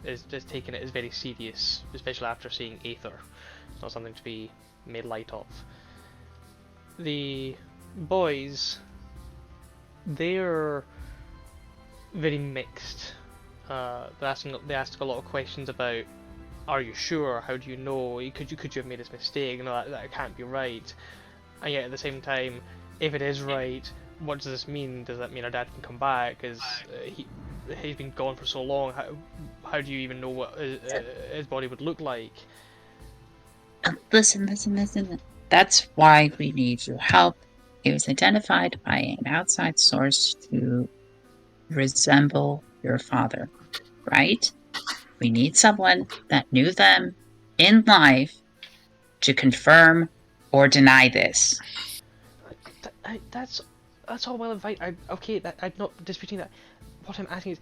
is just taking it as very serious, especially after seeing Aether. It's not something to be made light of. The boys, they're very mixed. They ask a lot of questions about, are you sure? How do you know? Could you have made this mistake? No, that can't be right. And yet at the same time, if it is right, what does this mean? Does that mean our dad can come back? Because he's been gone for so long. How do you even know what his body would look like? Listen. That's why we need your help. It was identified by an outside source to resemble your father, right? We need someone that knew them in life to confirm or deny this. That's all well and fine. I'm not disputing that. What I'm asking is,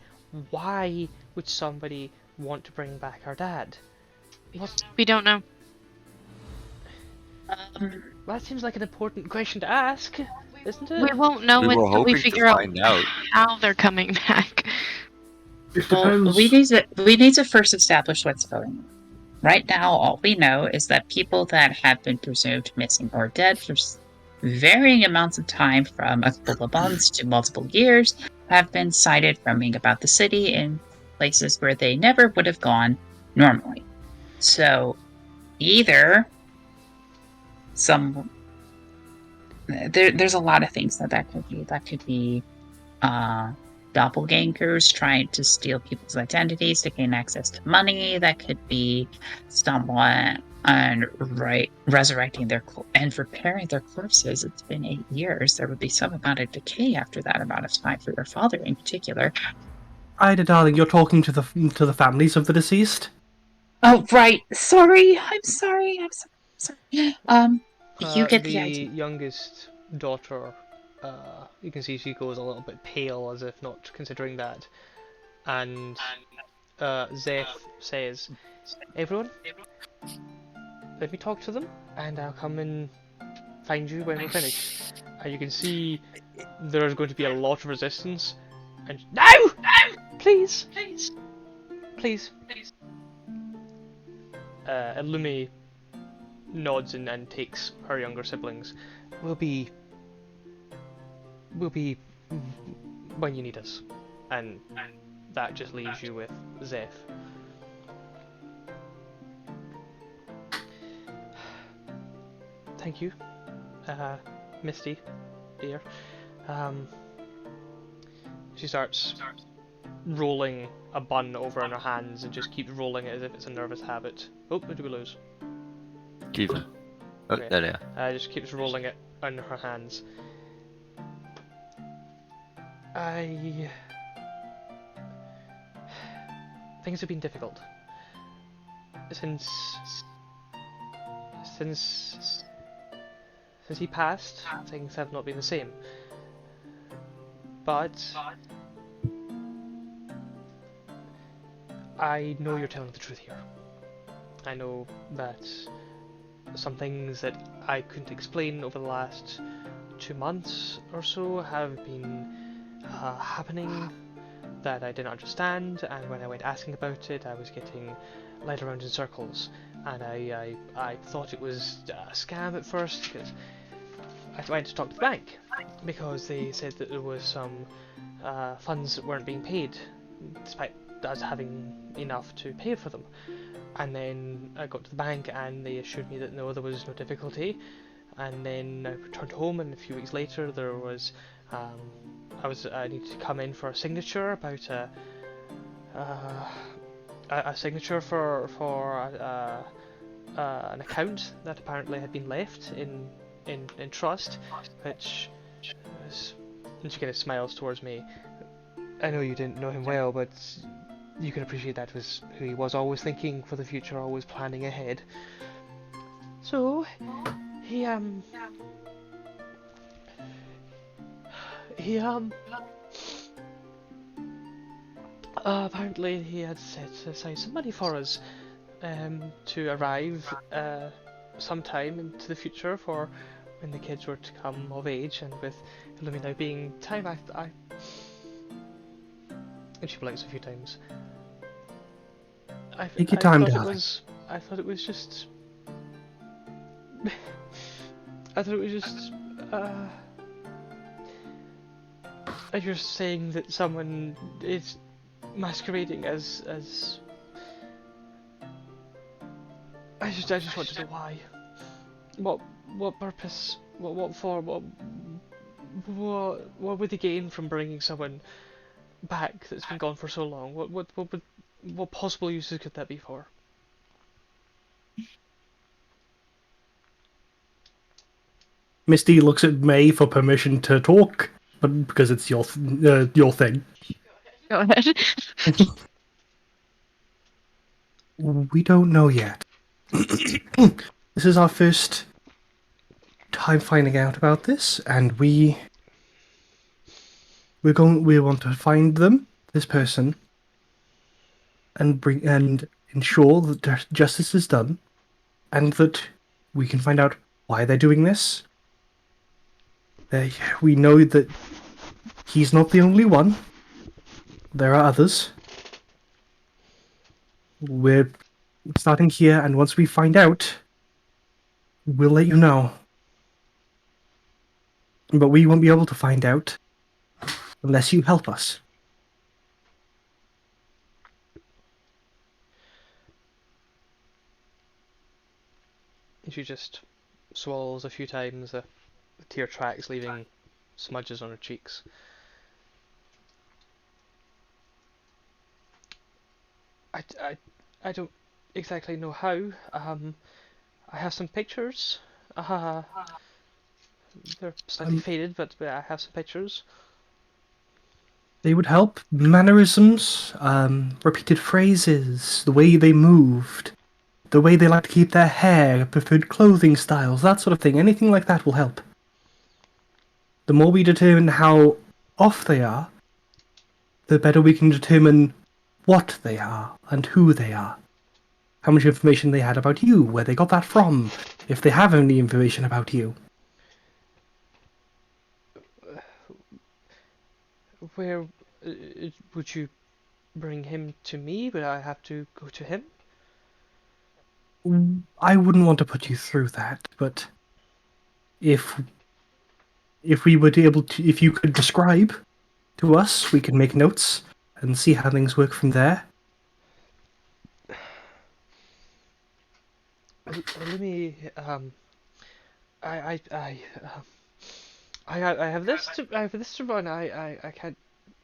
why would somebody want to bring back our dad? We don't know. That seems like an important question to ask, isn't it? We won't know We were until we hoping to figure out find out. how they're coming back. It Well, depends. we need to first establish what's going on. Right now, all we know is that people that have been presumed missing or dead for varying amounts of time, from a couple of months to multiple years, have been sighted roaming about the city in places where they never would have gone normally. So, either there's a lot of things that could be. That could be doppelgangers trying to steal people's identities to gain access to money. That could be someone resurrecting and repairing their corpses. It's been 8 years. There would be some amount of decay after that amount of time for your father in particular. Ida, darling, you're talking to the families of the deceased? Oh, right. Sorry. I'm sorry. You get the the idea. youngest daughter, you can see she goes a little bit pale, as if not considering that. And Zeph says, "Everyone, let me talk to them, and I'll come and find you when we're finished." And you can see there's going to be a lot of resistance. And no, please. Illumi nods and takes her younger siblings. We'll be when you need us, and that just leaves you with Zeph. Thank you, Misty, dear. She starts rolling a bun over in her hands and just keeps rolling it as if it's a nervous habit. Oh, who did we lose? Kiva. Oh, Okay. there they are. Just keeps rolling it in her hands. Things have been difficult since he passed. Things have not been the same. But I know you're telling the truth here. I know that some things that I couldn't explain over the last 2 months or so have been happening that I didn't understand, and when I went asking about it, I was getting led around in circles, and I thought it was a scam at first, because I went to talk to the bank, because they said that there was some funds that weren't being paid, despite as having enough to pay for them. And then I got to the bank and they assured me that no, there was no difficulty. And then I returned home, and a few weeks later there was, I needed to come in for a signature about a signature for an account that apparently had been left in trust, which was, and she kind of smiles towards me. I know you didn't know him well, but you can appreciate that was who he was, always thinking for the future, always planning ahead. So he apparently he had set aside some money for us to arrive sometime into the future for when the kids were to come of age, and with Illumi now being time, I and she blinks a few times. Take your time, thought darling. I thought it was just. I thought it was just. You're saying that someone is masquerading as. I just want to know why. What purpose? What for? What would they gain from bringing someone back that's been gone for so long? What possible uses could that be for? Misty looks at May for permission to talk, but because it's your thing. Go ahead. We don't know yet. This is our first time finding out about this, and we want to find them, this person, and ensure that justice is done, and that we can find out why they're doing this. We know that he's not the only one. There are others. We're starting here, and once we find out, we'll let you know. But we won't be able to find out unless you help us. She just swallows a few times, the tear tracks, leaving smudges on her cheeks. I don't exactly know how. I have some pictures. They're slightly faded, but I have some pictures. They would help. Mannerisms, repeated phrases, the way they moved, the way they like to keep their hair, preferred clothing styles, that sort of thing. Anything like that will help. The more we determine how off they are, the better we can determine what they are and who they are. How much information they had about you, where they got that from, if they have any information about you. Where would you bring him to me? Would I have to go to him? I wouldn't want to put you through that, but if we were able to, if you could describe to us, we could make notes and see how things work from there. Let me. I have this to run. I can't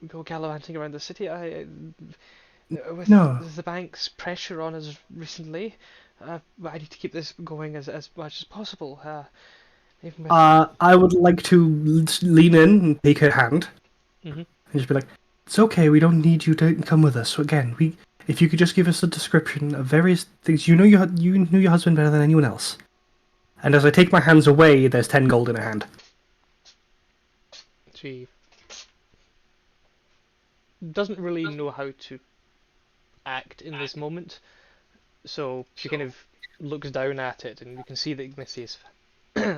go gallivanting around the city. With No. the bank's pressure on us recently, I need to keep this going as much as possible. Even with. I would like to lean in and take her hand Mhm. and just be like, "It's okay. We don't need you to come with us." So again, if you could just give us a description of various things, you knew your husband better than anyone else. And as I take my hands away, there's 10 gold in her hand. She doesn't really know how to act in this moment, so she kind of looks down at it, and you can see that Missy's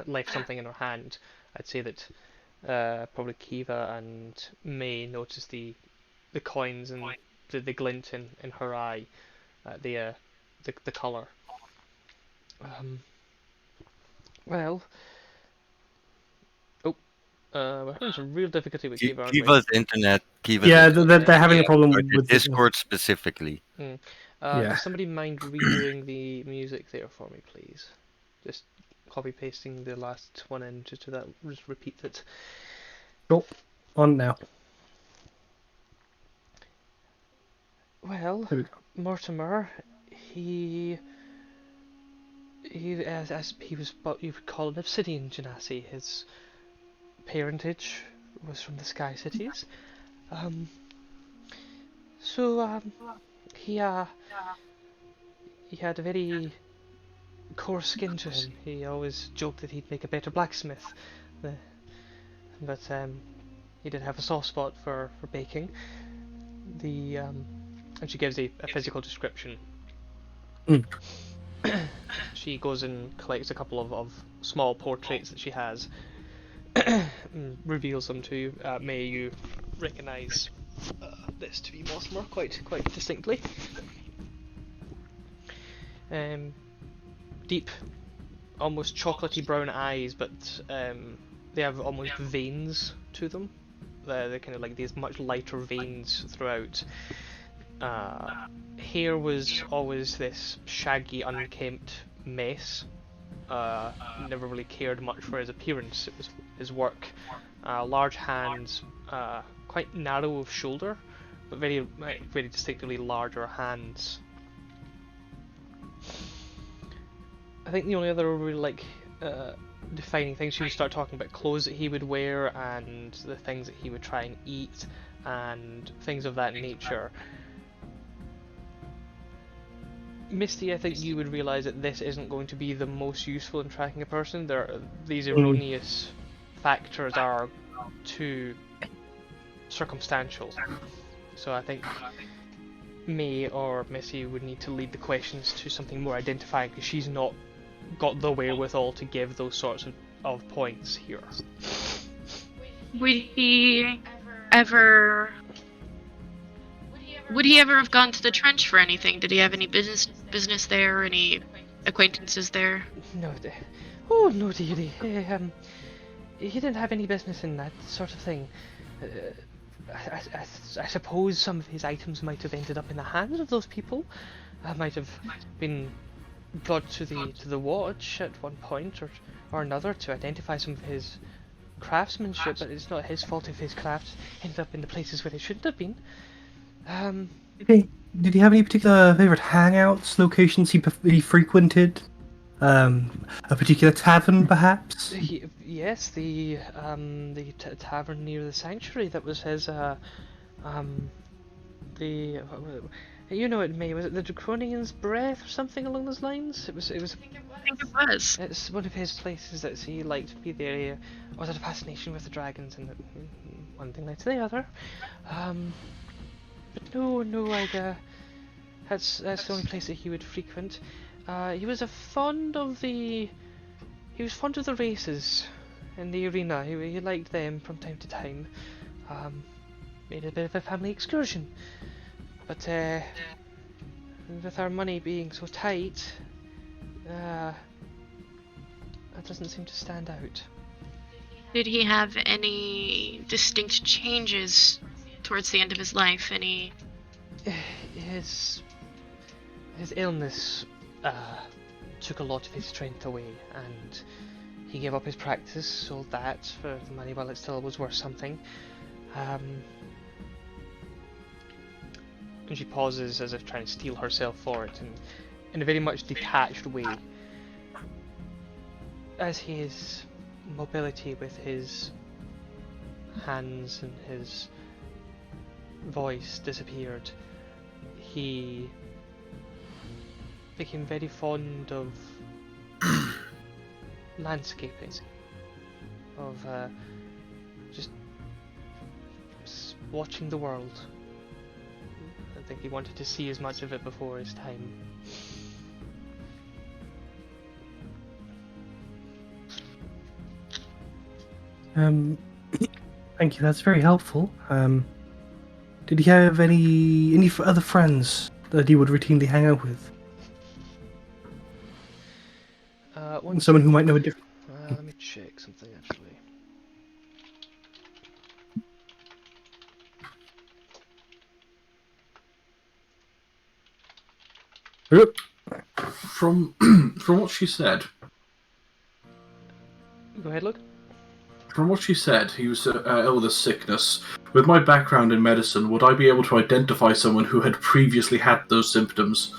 left something in her hand. I'd say that probably Kiva and May notice the coins and the glint in her eye, the colour. Well, oh, We're having some real difficulty with Kiva, aren't we? Kiva's internet. Kiva's Yeah, internet. they're having a Or problem the with it. Discord specifically. Yeah. Yeah. Does somebody mind redoing the music there for me, please? Just copy pasting the last one in, just to that, just repeat it. Cool. On now. Well, There we go. Mortimer, he as he was what you would call an obsidian genasi. His parentage was from the Sky Cities. So he had a very coarse skin to him. He always joked that he'd make a better blacksmith, but he did have a soft spot for baking. And she gives a physical description. She goes and collects a couple of small portraits that she has, and reveals them to you. May you recognise this to be Mortimer quite distinctly. Deep, almost chocolatey brown eyes, but they have almost veins to them. They're kind of like these much lighter veins throughout. Hair was always this shaggy, unkempt mess. Never really cared much for his appearance. It was his work. Large hands, quite narrow of shoulder, but very distinctly larger hands. I think the only other really defining things, she would start talking about clothes that he would wear and the things that he would try and eat and things of that nature. Misty, I think you would realise that this isn't going to be the most useful in tracking a person. These erroneous factors are too circumstantial. So I think May or Missy would need to lead the questions to something more identifying, because she's not got the wherewithal to give those sorts of points here. Would he ever have gone to the trench for anything? Did he have any business there? Any acquaintances there? No, dearie. He didn't have any business in that sort of thing. I suppose some of his items might have ended up in the hands of those people. Might have been brought to the watch at one point or another to identify some of his craftsmanship, but it's not his fault if his crafts ended up in the places where they shouldn't have been. Did he have any particular favourite hangouts, locations he frequented? A particular tavern, perhaps? Yes, the tavern near the sanctuary. That was his. You know it, May. Was it the Draconian's Breath or something along those lines? It was. I think it was. It's one of his places that he liked to be there. He was had a fascination with the dragons, and one thing led to the other. But no, that's the only place that he would frequent. He was fond of the races in the arena. He liked them from time to time. Made a bit of a family excursion, but with our money being so tight, that doesn't seem to stand out. Did he have any distinct changes towards the end of his life? Any? His illness took a lot of his strength away, and he gave up his practice, sold that for the money while it still was worth something. And she pauses as if trying to steel herself for it, and in a very much detached way. As his mobility with his hands and his voice disappeared, he became very fond of landscaping, of just watching the world. I think he wanted to see as much of it before his time. Thank you. That's very helpful. Did he have any other friends that he would routinely hang out with? Someone who might know a different. Let me check something actually. From from what she said, Go ahead, Luke. From what she said, he was ill with a sickness. With my background in medicine, would I be able to identify someone who had previously had those symptoms?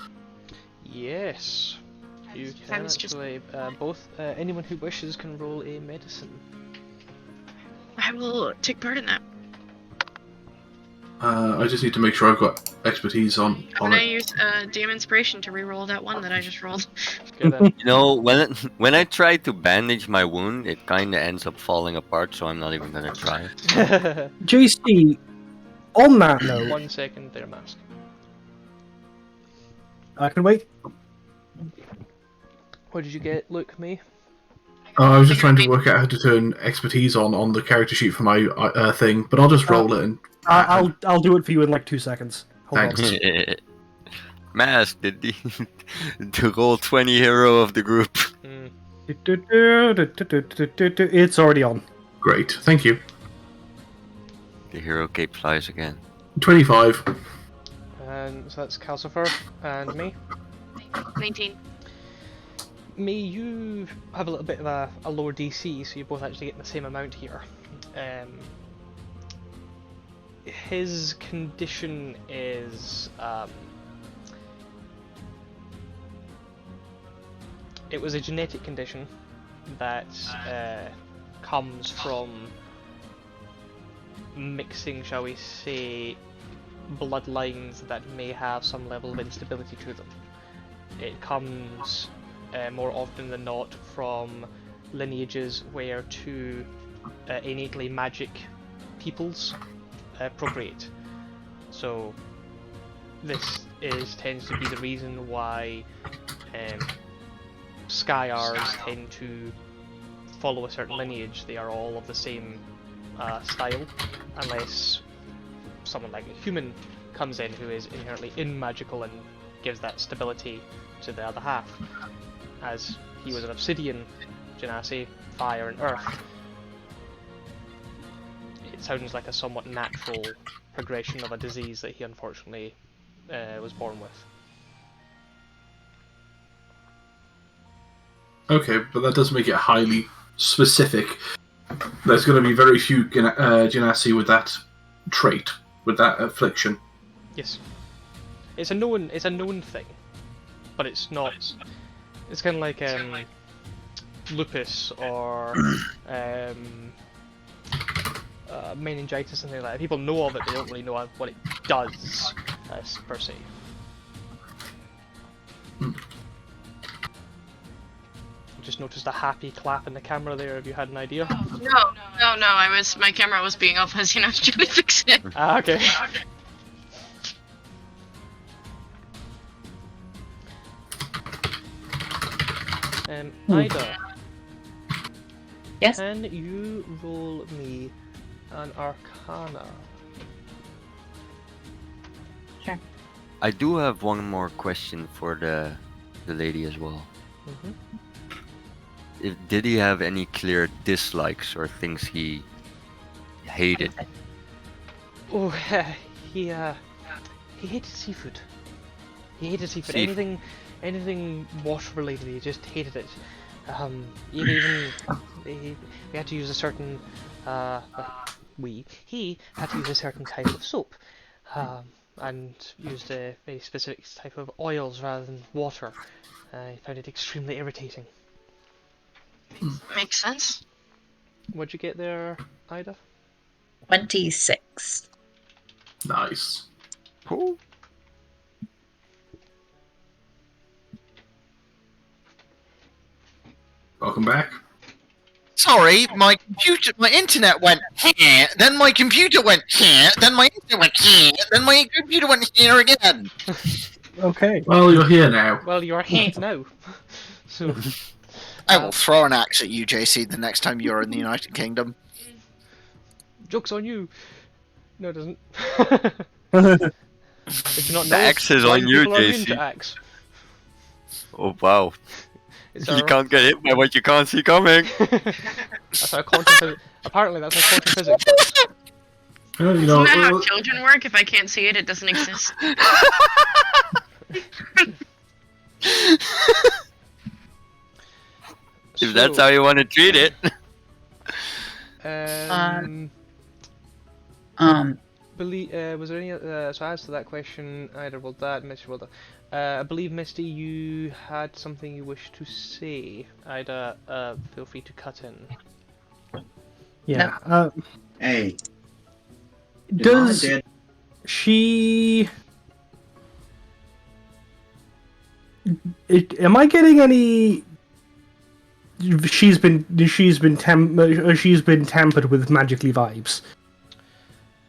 Yes. You can actually. Both anyone who wishes can roll a medicine. I will take part in that. I just need to make sure I've got expertise on Can I it. use DM Inspiration to re-roll that one that I just rolled? Okay then. You know, when I try to bandage my wound, it kind of ends up falling apart, so I'm not even gonna try. JC, on that note, 1 second there, Mask. I can wait. What did you get, Luke? Me? I was just trying to work out how to turn expertise on the character sheet for my thing, but I'll just roll it and... I'll do it for you in like 2 seconds. Hold Thanks. on. Mask, the roll 20 hero of the group. Mm. It's already on. Great, thank you. The hero cape flies again. 25. And so that's Calcifer and me. 19. Me, you have a little bit of a lower DC, so you're both actually getting the same amount here. His condition is it was a genetic condition that comes from mixing, shall we say, bloodlines that may have some level of instability to them. It comes more often than not from lineages where two innately magic peoples procreate. So this tends to be the reason why Skyars tend to follow a certain lineage. They are all of the same style, unless someone like a human comes in who is inherently magical and gives that stability to the other half. As he was an obsidian genasi, fire and earth, it sounds like a somewhat natural progression of a disease that he unfortunately was born with. Okay, but that does make it highly specific. There's going to be very few genasi with that trait, with that affliction. Yes, it's a known thing, but it's not. It's kind of like lupus or meningitis, something like that. People know of it, they don't really know what it does per se. Just noticed a happy clap in the camera there. Have you had an idea? No. My camera was being off as I was trying to fix it. Ah, okay. Ida. Yes? Can you roll me an Arcana? Sure. I do have one more question for the lady as well. Did he have any clear dislikes or things he hated? Oh, he hated seafood. He hated seafood. Anything water related, he just hated it. We had to use a certain he had to use a certain type of soap, and used a very specific type of oils rather than water. He found it extremely irritating. Makes sense. What'd you get there, Ida? 26. Nice. Cool. Welcome back. Sorry, my internet went here, then my computer went here, then my internet went here, then my computer went here again. Okay. Well, you're here now. Well, you're here now. So, I will throw an axe at you, JC, the next time you're in the United Kingdom. joke's on you. No, it doesn't. If you're not The axe is on you, people are immune JC. to axe. Oh wow. It's You can't get hit by what you can't see coming. That's how quantum apparently that's how quantum physics works. Well, you Isn't know, that how children work? If I can't see it, it doesn't exist. If that's how you want to treat it. Was there any? So as to that question, either rolled that, Misty rolled that. I believe Misty, you had something you wish to say. Ida, feel free to cut in. Yeah. Hey. Does Mom and Dad- she? Am I getting any? She's been tampered with magically vibes,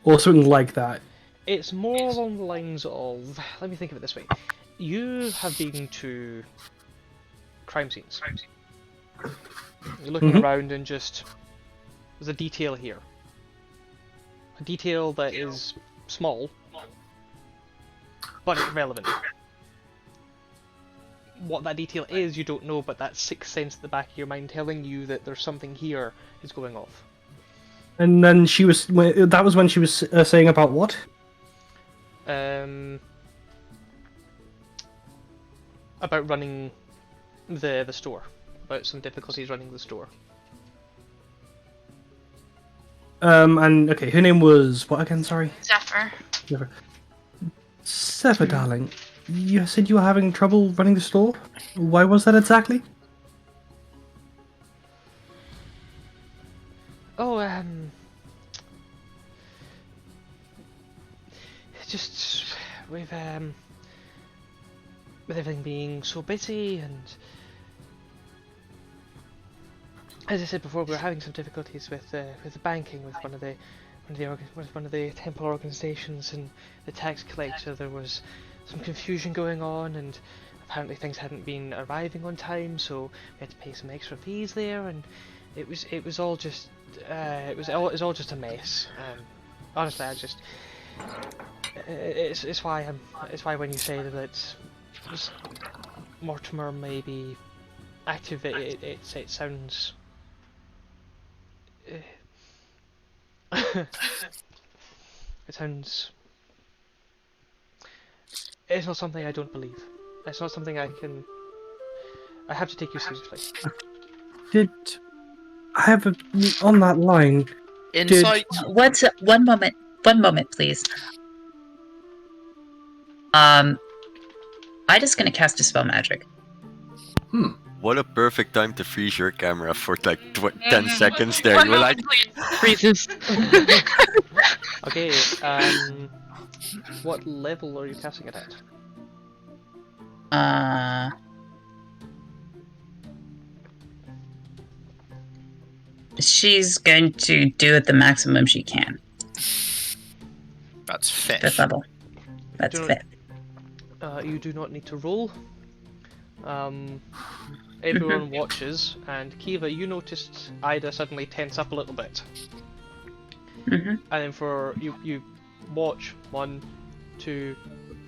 or something like that. It's more along the lines of, let me think of it this way. You have been to crime scenes. You're looking around and just, there's a detail here. A detail that is small, but it's relevant. What that detail is, you don't know, but that sixth sense at the back of your mind telling you that there's something here is going off. And then that was when she was saying about what? About running the store. About some difficulties running the store. And okay, her name was what again? Sorry. Zephyr. Zephyr, darling. You said you were having trouble running the store. Why was that exactly? Oh, just with everything being so busy, and as I said before, we were having some difficulties with the banking with one of the temple organizations and the tax collector. There was some confusion going on, and apparently things hadn't been arriving on time, so we had to pay some extra fees there, and it was all just just a mess. Honestly, it's why when you say that Mortimer may be active, it sounds. It sounds. It's not something I don't believe. It's not something I can. I have to take you seriously. Did I have on that line? Insight. One moment, please. Ida's gonna cast Dispel Magic. What a perfect time to freeze your camera for like 10 seconds there. You were like, Freezes. Okay, what level are you casting it at? She's going to do it the maximum she can. That's fifth. Fifth level. That's Do fifth. You do not need to roll. Everyone watches, and Kiva, you noticed Ida suddenly tense up a little bit. And then for you watch 1, 2,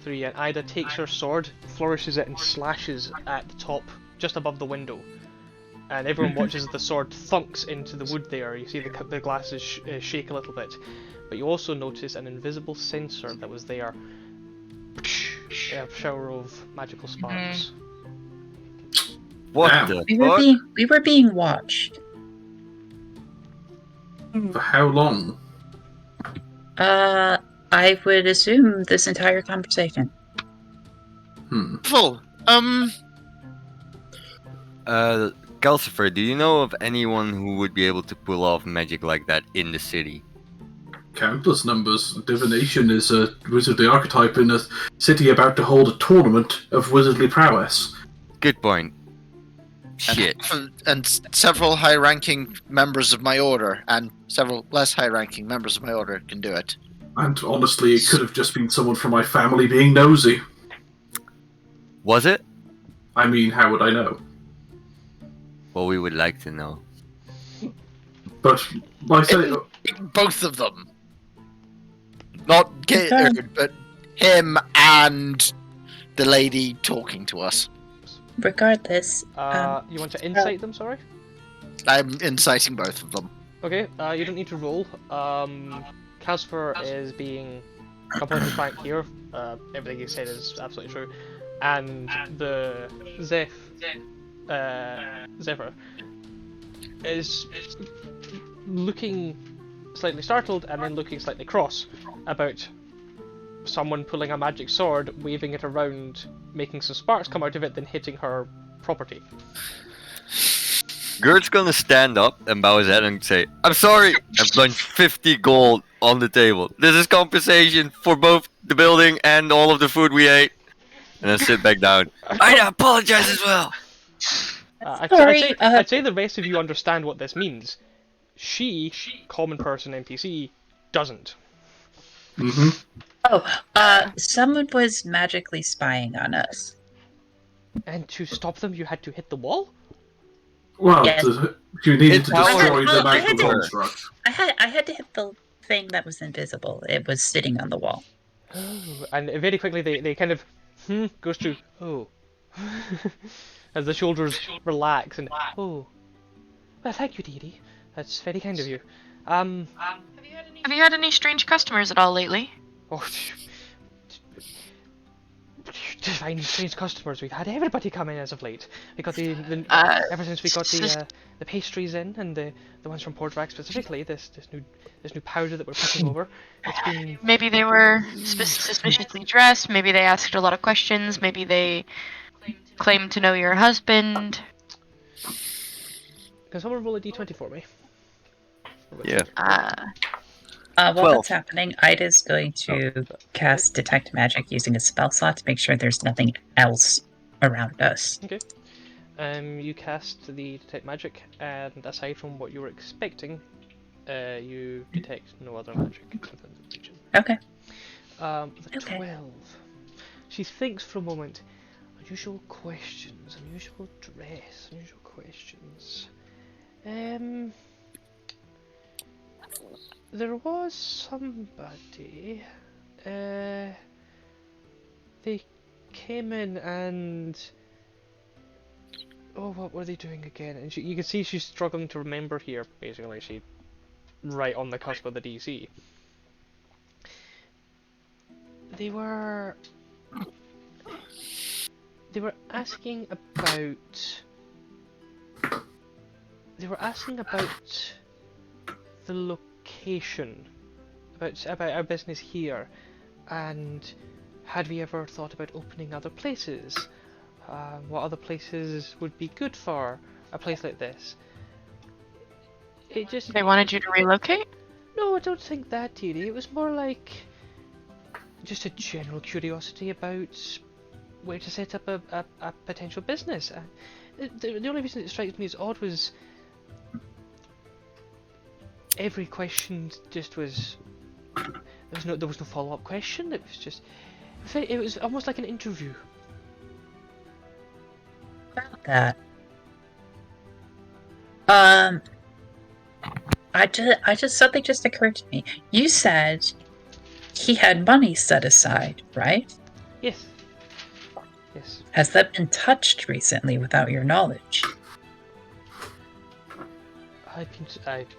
3, and Ida takes her sword, flourishes it, and slashes at the top, just above the window. And everyone watches as the sword thunks into the wood there. You see the glasses shake a little bit. But you also notice an invisible sensor that was there. A shower of magical sparks. what Damn. the We were fuck? being watched. For how long? I would assume this entire conversation. Full. Calcifer, do you know of anyone who would be able to pull off magic like that in the city? Countless numbers. Divination is a wizardly archetype in a city about to hold a tournament of wizardly prowess. Good point. Shit. And several high-ranking members of my order, and several less high-ranking members of my order can do it. And honestly, it could have just been someone from my family being nosy. Was it? I mean, how would I know? Well, we would like to know. But I say, Both of them. Not Gator, but him and the lady talking to us. Regardless, You want to insight them, sorry? I'm inciting both of them. Okay, you don't need to roll. Calcifer is being completely frank here. Everything you said is absolutely true. and the Zephyr is looking slightly startled and then looking slightly cross about someone pulling a magic sword, waving it around, making some sparks come out of it, then hitting her property. Gert's gonna stand up and bow his head and say, "I'm sorry," and plunge 50 gold on the table. This is compensation for both the building and all of the food we ate. And then sit back down. I apologize as well. Sorry, I'd say the rest of you understand what this means. She, common person NPC, doesn't. Someone was magically spying on us. And to stop them, you had to hit the wall? Well, Yes. you needed It's to our destroy the turn. magical construct. I had to hit the thing that was invisible. It was sitting on the wall. Oh, and very quickly they kind of goes to as the shoulders relax and well, thank you, Dee Dee. That's very kind of you. Have you had any strange customers at all lately? Oh, finding strange customers. We've had everybody come in as of late. We got ever since we got the pastries in, and the ones from Portrack specifically. This new powder that we're putting over. It's been Maybe they were suspiciously dressed. Maybe they asked a lot of questions. Maybe they claimed to know your husband. Can someone roll a d20 for me? Yeah. While 12. that's happening, Ida's going to cast Detect Magic using a spell slot to make sure there's nothing else around us. Okay. You cast the detect magic, and aside from what you were expecting, you detect no other magic within the region. Okay. The 12. She thinks for a moment. Unusual questions, unusual dress, unusual questions. There was somebody. They came in and. Oh, what were they doing again? And you can see she's struggling to remember here. Basically, she's right on the cusp of the DC. They were asking about. They were asking about the location, about our business here, and had we ever thought about opening other places? What other places would be good for a place like this? It just... They wanted you to relocate? No, I don't think that, Dee. It was more like just a general curiosity about where to set up a potential business. The only reason it strikes me as odd was every question just was there was no follow-up question. It was just it was almost like an interview. About that. I just something just occurred to me. You said he had money set aside, right? Yes. Yes. Has that been touched recently without your knowledge? I've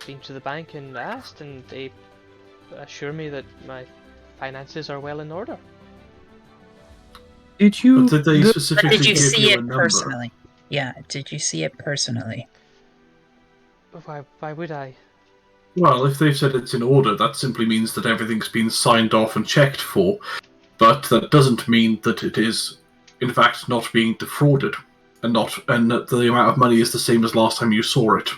been to the bank and asked, and they assure me that my finances are well in order. Did you? But did they But specifically did you give see you a it number? personally? Yeah, did you see it personally? Why would I? Well, if they've said it's in order, that simply means that everything's been signed off and checked for, but that doesn't mean that it is, in fact, not being defrauded, and that the amount of money is the same as last time you saw it.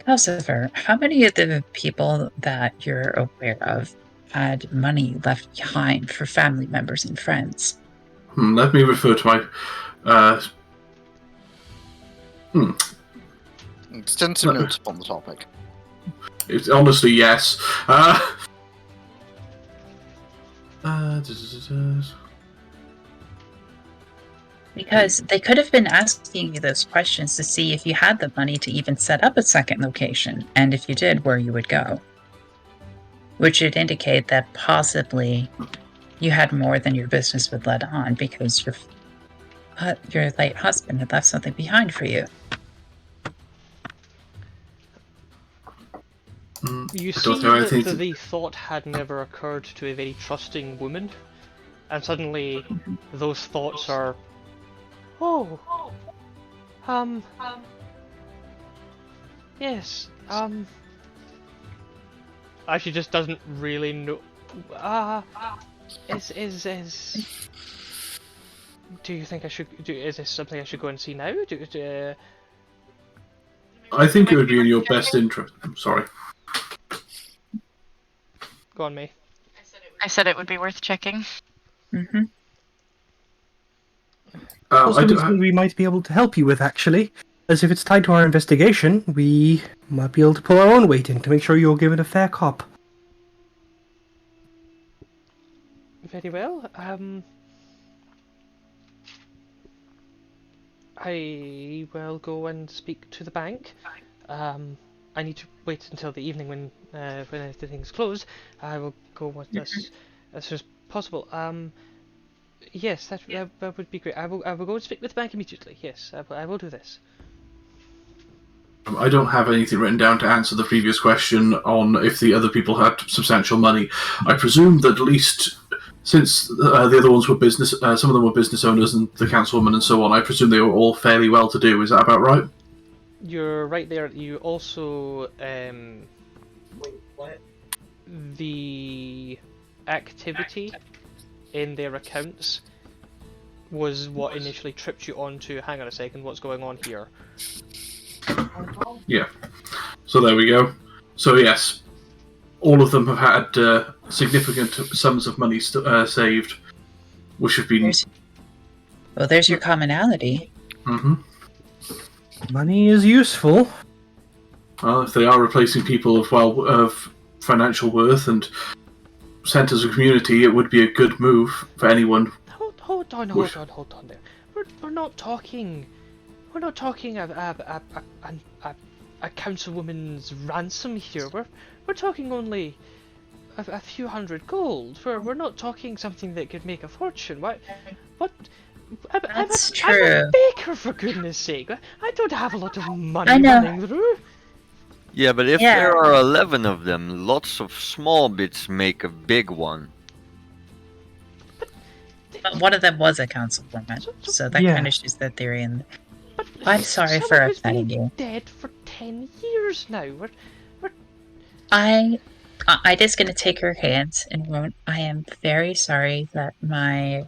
Calcifer, how many of the people that you're aware of had money left behind for family members and friends? Let me refer to my... Extensive notes upon the topic. It's honestly, yes. Because they could have been asking you those questions to see if you had the money to even set up a second location, and if you did, where you would go. Which would indicate that possibly you had more than your business would let on, because your late husband had left something behind for you. You I see don't know anything that to... the thought had never occurred to a very trusting woman and suddenly those thoughts are, oh, yes, she just doesn't really know. Do you think I should do? Is this something I should go and see now? I think it would be in your best interest. I'm sorry. Go on, May. I said it would be worth checking. Mm-hmm. Also, I do something we might be able to help you with, actually. As if it's tied to our investigation, we might be able to pull our own weight in to make sure you're given a fair cop. Very well. I will go and speak to the bank. I need to wait until the evening when everything's closed. I will go with this as soon as possible. Yes, that would be great. I will go and speak with the bank immediately. Yes, I will do this. I don't have anything written down to answer the previous question on if the other people had substantial money. I presume that at least since the other ones were business, some of them were business owners and the councilwoman and so on, I presume they were all fairly well to do. Is that about right? You're right there. You also the activity in their accounts was what initially tripped you on to, hang on a second, what's going on here? Yeah. So there we go. So yes, all of them have had significant sums of money saved, which have been... There's your commonality. Mm-hmm. Money is useful. Well, if they are replacing people of financial worth and centres of community, it would be a good move for anyone. Hold on there. We're not talking a councilwoman's ransom here. We're talking only a few hundred gold. We're not talking something that could make a fortune. What? That's I'm true. a baker, for goodness sake. I don't have a lot of money I know. running through. Yeah, but if Yeah. there are 11 of them, lots of small bits make a big one. But one of them was a councilwoman, so that Yeah. kind of shoots that theory. And But I'm sorry for someone who's upsetting been you. dead for 10 years now. I just gonna take her hands in a moment. I am very sorry that my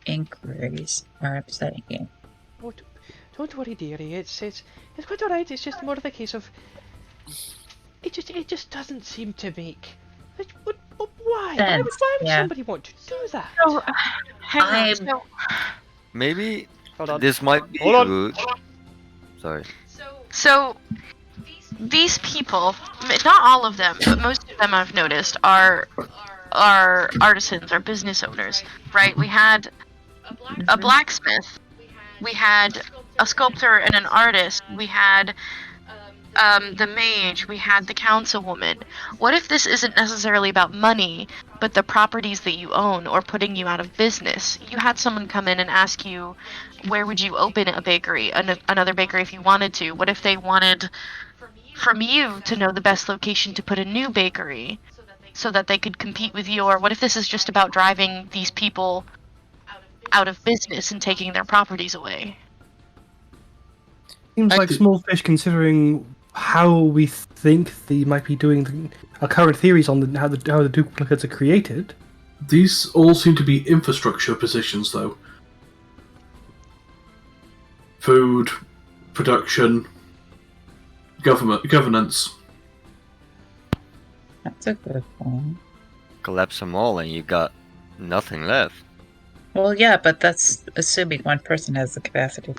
inquiries are upsetting you. Oh, don't worry, dearie. It's quite alright. It's just more of a case of it just doesn't seem to make. Why? Why would yeah. somebody want to do that? So, hang on. I'm- So, Maybe Hold on. this might be Hold on. good. Sorry. so these people, not all of them, but most of them I've noticed are artisans, are business owners, right? We had a blacksmith, we had a sculptor and an artist, we had the mage, we had the councilwoman. What if this isn't necessarily about money, but the properties that you own or putting you out of business? You had someone come in and ask you, where would you open a bakery, another bakery if you wanted to? What if they wanted from you to know the best location to put a new bakery so that they could compete with you? Or what if this is just about driving these people out of business and taking their properties away? Seems like small fish, considering how we think they might be doing our current theories on how the duplicates are created. These all seem to be infrastructure positions, though. Food, production, governance. That's a good point. Collapse them all and you got nothing left. Well, yeah, but that's assuming one person has the capacity.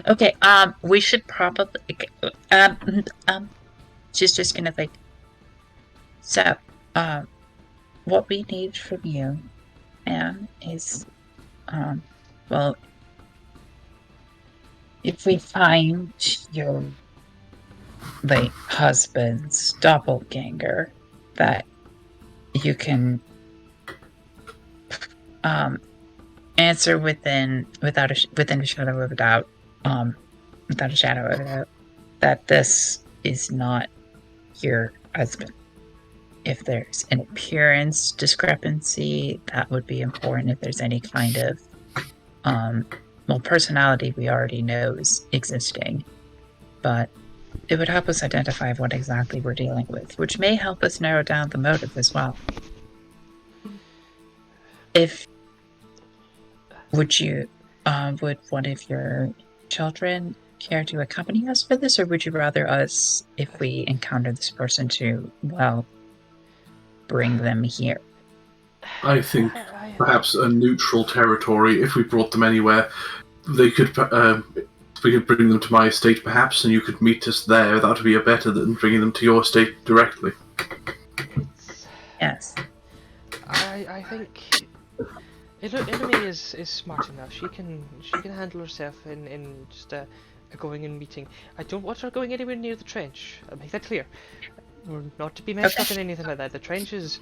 Okay, we should probably, she's just gonna think. So, what we need from you, ma'am, is, well, if we find your late husband's doppelganger, that you can, answer within a shadow of a doubt, without a shadow of a doubt, that this is not your husband. if there's an appearance discrepancy, that would be important. If there's any kind of personality we already know is existing, but it would help us identify what exactly we're dealing with, which may help us narrow down the motive as well. Would one of your children care to accompany us for this, or would you rather us, if we encounter this person, to, bring them here? I think perhaps a neutral territory, if we brought them anywhere, they could, we could bring them to my estate perhaps, and you could meet us there. That would be better than bringing them to your estate directly. Yes. I think Illume is smart enough. She can handle herself in just a going and meeting. I don't want her going anywhere near the trench. I'll make that clear. We're not to be messed up in anything like that. The trench is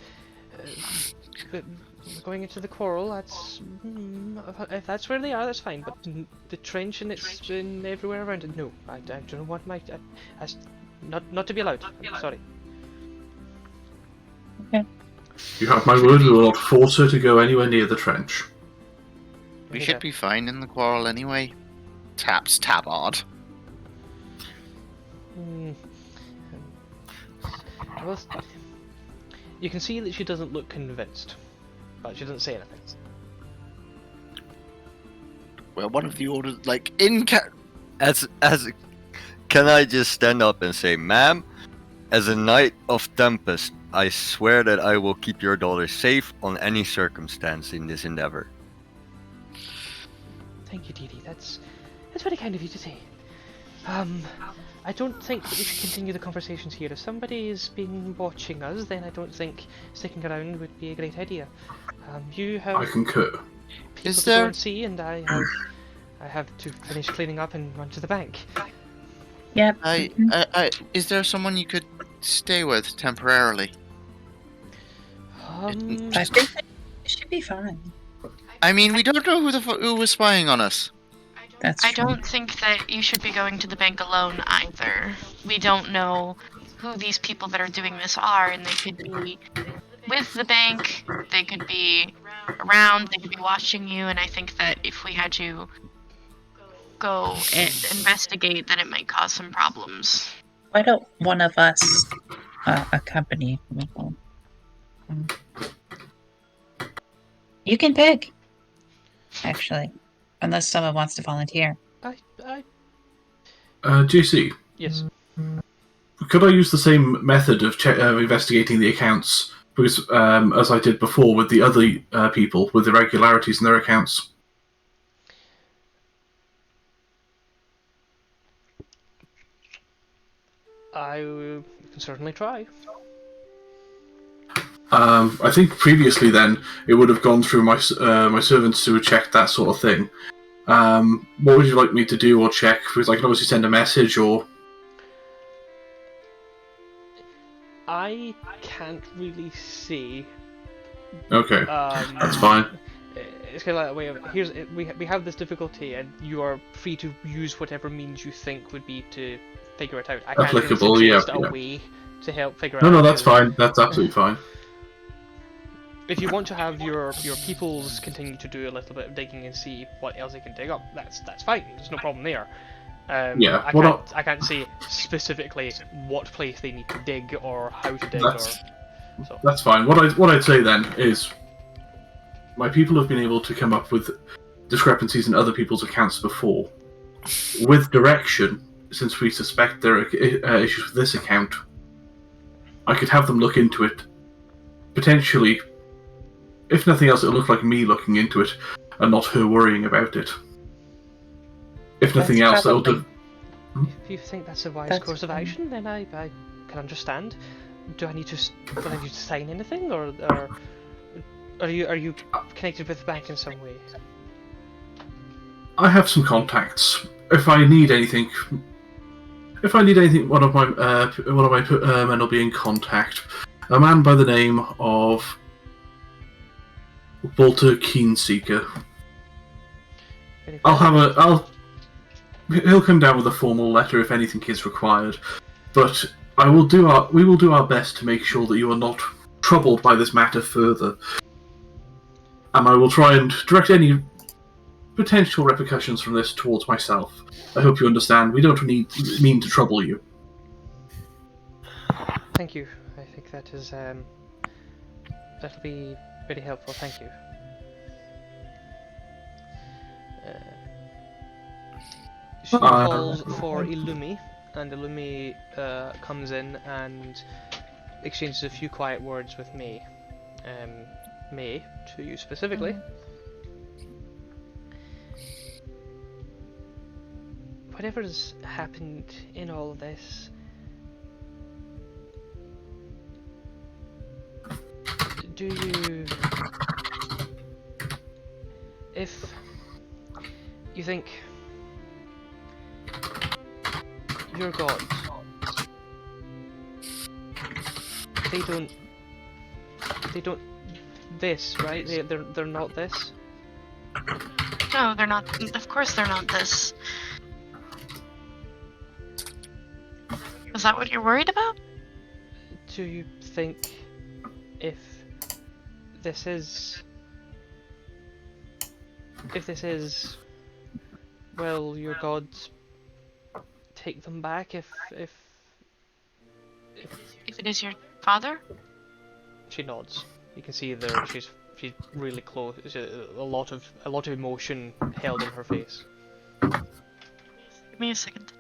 going into the coral. That's if that's where they are, that's fine. But the trench and it's in everywhere around it. No, I don't want my not to be allowed. I'm sorry. Okay. You have my word. We will not force her to go anywhere near the trench. We should be fine in the quarrel anyway. Tap's tabard. Well, you can see that she doesn't look convinced, but she doesn't say anything. Well, one of the orders, Can I just stand up and say, ma'am, as a knight of Tempest, I swear that I will keep your daughter safe on any circumstance in this endeavor. Thank you, Dee Dee. That's very kind of you to say. I don't think that we should continue the conversations here. If somebody has been watching us, then I don't think sticking around would be a great idea. You have I concur. people to go and see, and I have to finish cleaning up and run to the bank. Yep. Is there someone you could stay with temporarily? I think it should be fine. I mean, we don't know who was spying on us. I don't think that you should be going to the bank alone either. We don't know who these people that are doing this are, and they could be with the bank, they could be around, they could be watching you, and I think that if we had to go and investigate, that it might cause some problems. Why don't one of us accompany Michael? You can pick, actually. Unless someone wants to volunteer. JC? Yes. Could I use the same method of investigating the accounts because, as I did before with the other people, with irregularities in their accounts? I can certainly try. I think previously then it would have gone through my servants who would check that sort of thing. What would you like me to do or check? Because I can obviously send a message or... I can't really see. Okay, that's fine. It's kind of like a way of we have this difficulty, and you are free to use whatever means you think would be to figure it out. I can't Applicable, suggest yeah. a way to help figure it out. No, that's fine. That's absolutely fine. If you want to have your peoples continue to do a little bit of digging and see what else they can dig up, that's fine. There's no problem there. Yeah. I can't say specifically what place they need to dig or how to dig. That's fine. What I'd say then is, my people have been able to come up with discrepancies in other people's accounts before. With direction, since we suspect there are issues with this account, I could have them look into it. Potentially, if nothing else, it'll look like me looking into it, and not her worrying about it. If nothing else, it'll do. If you think that's a wise course of action, then I can understand. Do I need to sign anything, or are you connected with the bank in some way? I have some contacts. If I need anything, one of my men will be in contact. A man by the name of Walter Keenseeker. He'll come down with a formal letter if anything is required. But We will do our best to make sure that you are not troubled by this matter further. And I will try and direct any potential repercussions from this towards myself. I hope you understand. We don't mean to trouble you. Thank you. I think that is that'll be very helpful. Thank you. She calls for Illumi, and Illumi comes in and exchanges a few quiet words with May. May, to you specifically. Whatever's happened in all of this, do you... If you think your gods, they don't this, right? They're not this? No, they're not. Of course they're not this. Is that what you're worried about? Do you think if this is... Well, your gods take them back if it is your father? She nods. You can see there she's really close. A lot of emotion held in her face. Give me a second.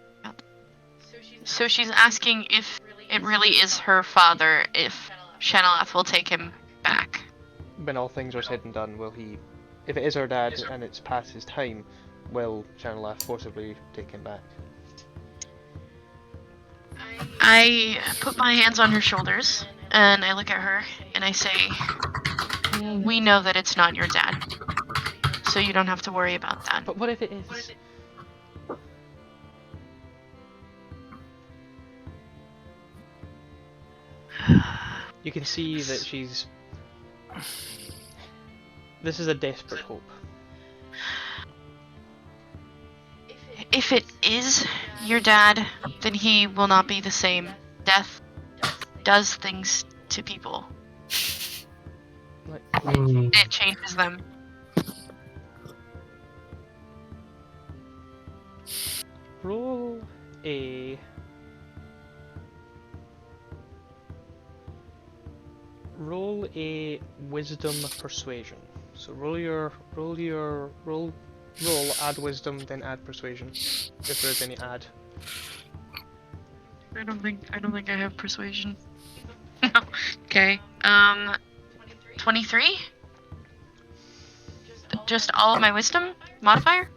So she's asking if it really is her father, if Shanalath will take him back. When all things are said and done, will he... If it is her dad and it's past his time, will Shanalath forcibly take him back? I put my hands on her shoulders, and I look at her, and I say, we know that it's not your dad, so you don't have to worry about that. But what if it is? You can see that she's... This is a desperate hope. If it is your dad, then he will not be the same. Death does things to people. It changes them. Roll a wisdom persuasion. So roll, add wisdom, then add persuasion. If there is any add. I don't think I have persuasion. No. Okay. 23? Just all of my wisdom modifier?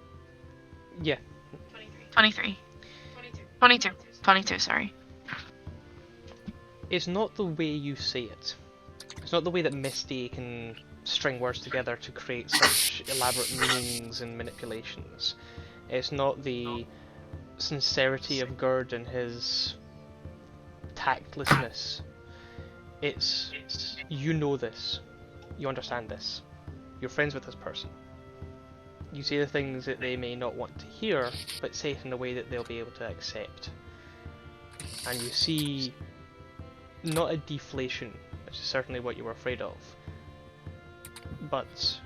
Yeah. 23. 22, sorry. It's not the way you say it. It's not the way that Misty can string words together to create such elaborate meanings and manipulations. It's not the sincerity of Gerd and his tactlessness. It's, you know this. You understand this. You're friends with this person. You say the things that they may not want to hear, but say it in a way that they'll be able to accept. And you see not a deflation, which is certainly what you were afraid of, but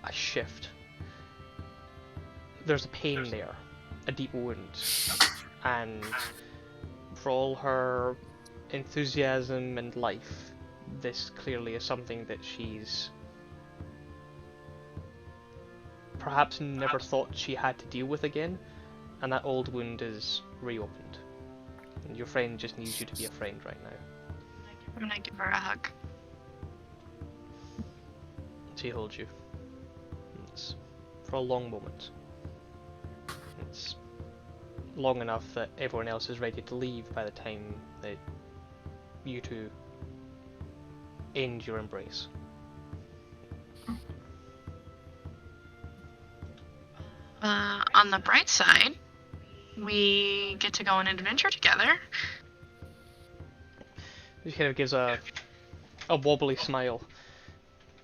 a shift. There's a pain there, a deep wound, and for all her enthusiasm and life, this clearly is something that she's perhaps never thought she had to deal with again, and that old wound is reopened. And your friend just needs you to be a friend right now. I'm gonna give her a hug. She holds you. It's for a long moment. It's long enough that everyone else is ready to leave by the time that you two end your embrace. On the bright side, we get to go on an adventure together. She kind of gives a wobbly smile.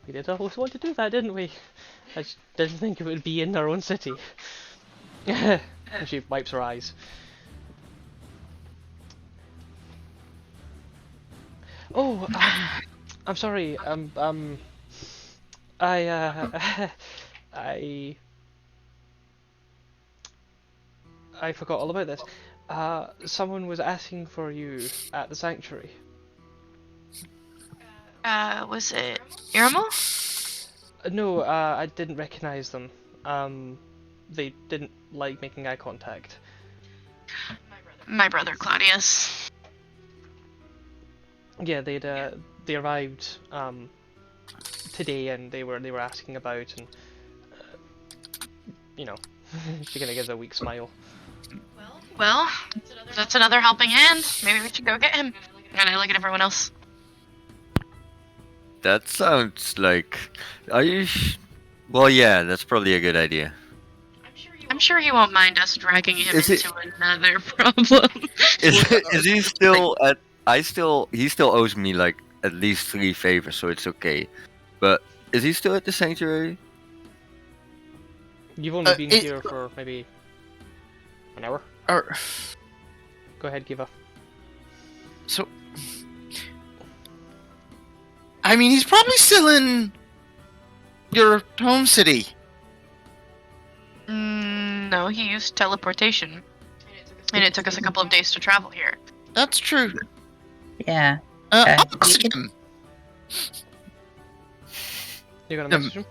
We did always want to do that, didn't we? I just didn't think it would be in our own city. And she wipes her eyes. Oh, I'm sorry. I I I forgot all about this. Someone was asking for you at the sanctuary. Was it Irma? No, I didn't recognize them. They didn't like making eye contact. My brother Claudius. Yeah, they arrived today, and they were asking about, and you know, she kind of gives a weak smile. Well, that's another helping hand. Maybe we should go get him. And I look at everyone else. That sounds like. Are you? Well, yeah, that's probably a good idea. I'm sure he won't mind us dragging him Is it- into another problem. Is he still at? He still owes me like at least 3 favors, so it's okay. But is he still at the sanctuary? You've only been it- here for maybe an hour. Go ahead, Kiva. So, I mean, he's probably still in your home city. No, he used teleportation. And it took us a couple of days to travel here. That's true. Yeah. I'll Okay. ask him. You're gonna message him?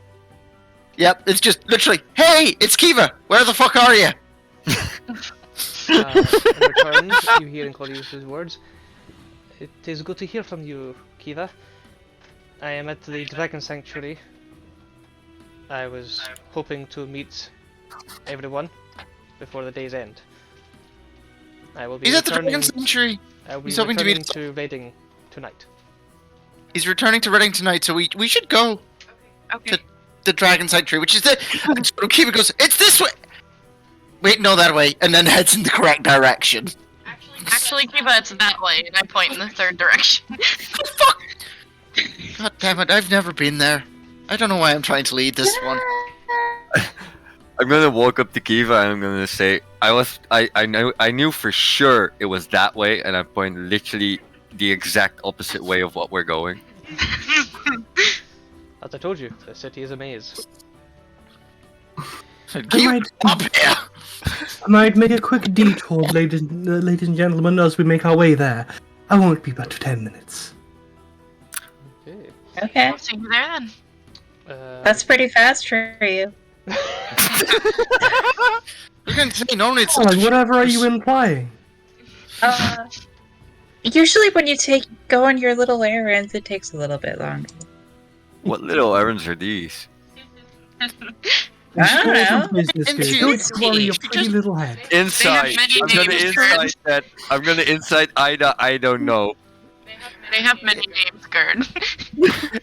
Yep, it's just literally, hey, it's Kiva. Where the fuck are you? In return, you hear in Claudius's words, "It is good to hear from you, Kiva. I am at the Dragon Sanctuary. I was hoping to meet everyone before the day's end. I will be He's at the returning. Dragon Sanctuary. I will be he's hoping to returning meet- to Reading tonight. He's returning to Reading tonight, so we should go. Okay. The Dragon Sanctuary, which is the. And so Kiva goes, it's this way. Wait, no, that way, and then heads in the correct direction. Actually, Kiva, it's that way, and I point in the third direction. Fuck! God damn it, I've never been there. I don't know why I'm trying to lead this one. I'm gonna walk up to Kiva and I'm gonna say, I knew for sure it was that way, and I point literally the exact opposite way of what we're going. As I told you, the city is a maze. Kiva, up here! I might make a quick detour, ladies and gentlemen, as we make our way there. I won't be but 10 minutes. Okay. Okay. I'll see you there then. That's pretty fast for you. I was gonna say, normally it's. Like, whatever are you implying? Usually when you go on your little errands, it takes a little bit longer. What little errands are these? I don't know. Business, And dude. she- Don't worry your she pretty just- little head. Inside. many I'm gonna names, inside that. I'm gonna inside Ida. I don't know. They have many names, Gerd.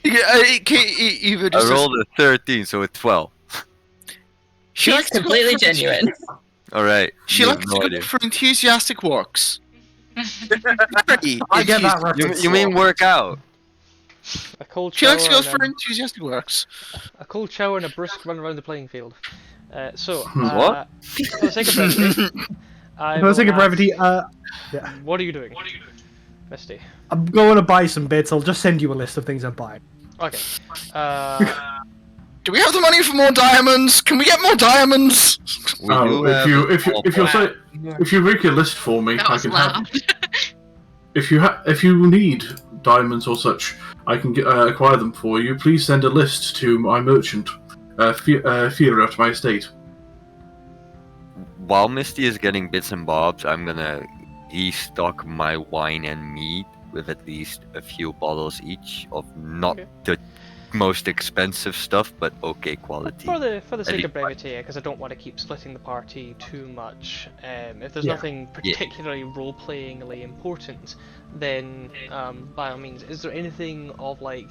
Eva I just. rolled a 13, so it's 12. She She's likes to go completely for- genuine. All right. She You have likes no to idea. go for enthusiastic walks. I get that reference. You mean work out? A cold She shower. likes to go and, for enthusiastic walks. a cold shower and a brisk run around the playing field. What? For the sake of brevity, I For the sake will of brevity, ask- What are you doing? Misty? I'm going to buy some bits. I'll just send you a list of things I'm buying. Okay. Do we have the money for more diamonds? Can we get more diamonds? We do have If you make a list for me, That I was can loud. have. If you need diamonds or such, I can acquire them for you. Please send a list to my merchant, Fira, at my estate. While Misty is getting bits and bobs, I'm gonna restock my wine and mead with at least a few bottles each of not Okay. the most expensive stuff, but okay quality. For the sake Any- of brevity, because I don't want to keep splitting the party too much. If there's Yeah. nothing particularly role-playingly important, then by all means, is there anything of like?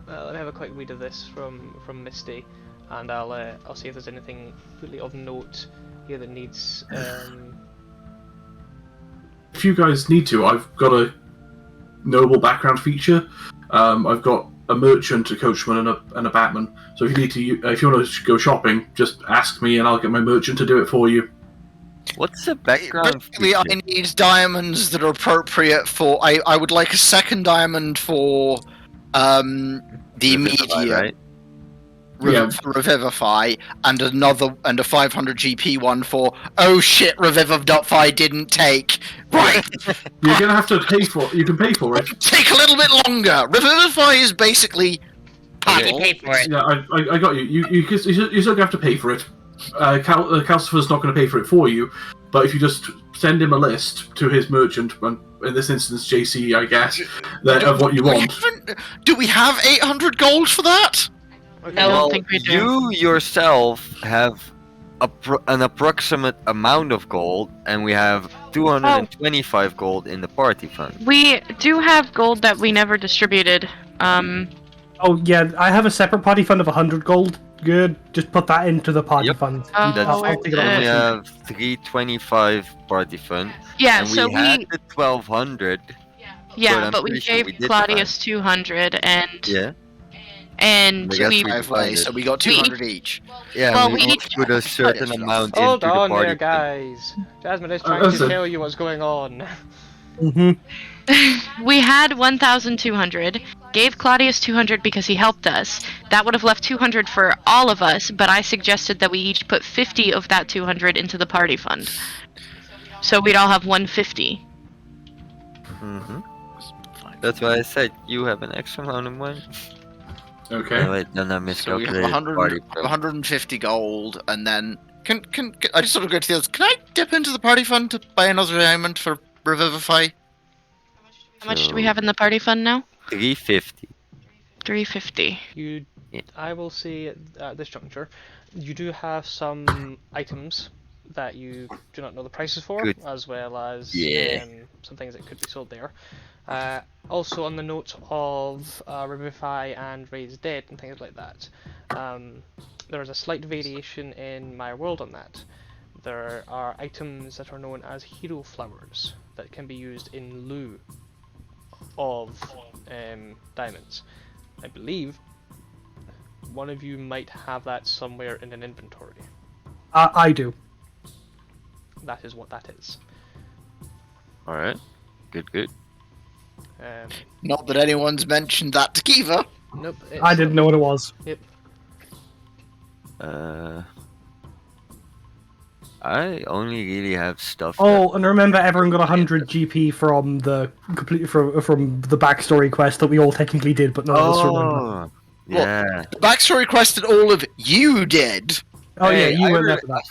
Let me have a quick read of this from Misty, and I'll see if there's anything really of note here that needs. If you guys need to, I've got a noble background feature. I've got a merchant, a coachman, and a batman. So if you want to go shopping, just ask me, and I'll get my merchant to do it for you. What's the background Basically, I feature? need diamonds that are appropriate for. I would like a second diamond for the Revivify, media right? Yeah. for Revivify, and a 500 GP one for oh shit, Revivify didn't take. Right, You're gonna have to pay for. You can pay for it. take a little bit longer. Revivify is basically Already paddle. paid for it. Yeah, I got you. You still gonna have to pay for it. Calcifer's not going to pay for it for you, but if you just send him a list to his merchant, and in this instance JC, I guess, of what you want. Do we have 800 gold for that? Okay. No. I don't Well, think we do. you yourself have an approximate amount of gold, and we have 225 gold in the party fund. We do have gold that we never distributed. Oh yeah, I have a separate party fund of 100 gold. Good, just put that into the party Yep. fund. Oh, That's I'll where take it on did We it? my have 325 party fund, Yeah, and so we had we the 1200. yeah, I'm but we pretty sure gave we did Claudius 200 Yeah, and I guess we we Driveway, so we got 200 each. yeah. Well, we we each each- put a certain amount Hold into the on party there, fund. guys. Jasmine is trying that's to it. tell you what's going on. we had 1,200. Gave Claudius 200 because he helped us. That would have left 200 for all of us, but I suggested that we each put 50 of that 200 into the party fund. So we'd all have 150. hmm That's why I said you have an extra amount of money. Okay. Oh, wait, then I So we have miscalculated 100, party fund. 150 gold, and then can I just sort of go to the others? Can I dip into the party fund to buy another diamond for Revivify? How much do we have in the party fund now? 350. 350. You, Yeah. I will say at this juncture, you do have some items that you do not know the prices for, Good. as well as Yeah. some things that could be sold there. Also, on the note of Revivify and Raise Dead and things like that, there is a slight variation in my world on that. There are items that are known as hero flowers that can be used in lieu of diamonds. I believe one of you might have that somewhere in an inventory. I do. That is what that is. Alright. Good. Not that anyone's mentioned that to Kiva. Nope. I didn't know what it was. Yep. I only really have stuff. Oh, and remember, everyone got 100 GP from the from the backstory quest that we all technically did, but none of us remember. Oh, yeah. The backstory quest that all of you did. Oh Hey, yeah, you I weren't re- there for that.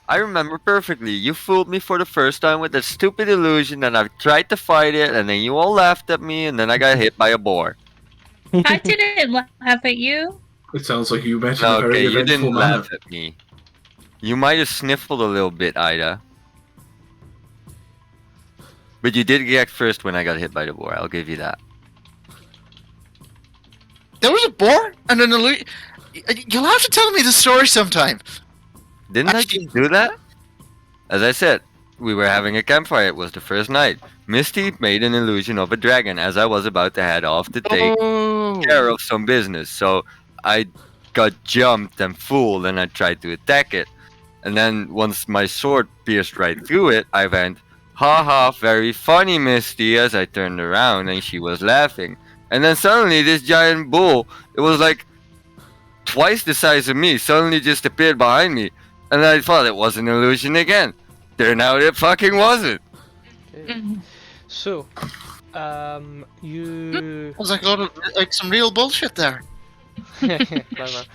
I remember perfectly. You fooled me for the first time with that stupid illusion, and I tried to fight it, and then you all laughed at me, and then I got hit by a boar. I didn't laugh at you. It sounds like you met in No, a very okay, you eventful didn't manner. laugh at me. You might have sniffled a little bit, Ida. But you did react first when I got hit by the boar. I'll give you that. There was a boar and an illusion. You'll have to tell me the story sometime. Didn't I Actually- just do that? As I said, we were having a campfire. It was the first night. Misty made an illusion of a dragon as I was about to head off to take care of some business. So I got jumped and fooled, and I tried to attack it. And then once my sword pierced right through it, I went, "Ha ha, very funny, Misty," as I turned around, and she was laughing. And then suddenly this giant bull, it was like twice the size of me, suddenly just appeared behind me. And I thought it was an illusion again. Turned out it fucking wasn't. Okay. So, you. Was like a lot of like some real bullshit there. Clever.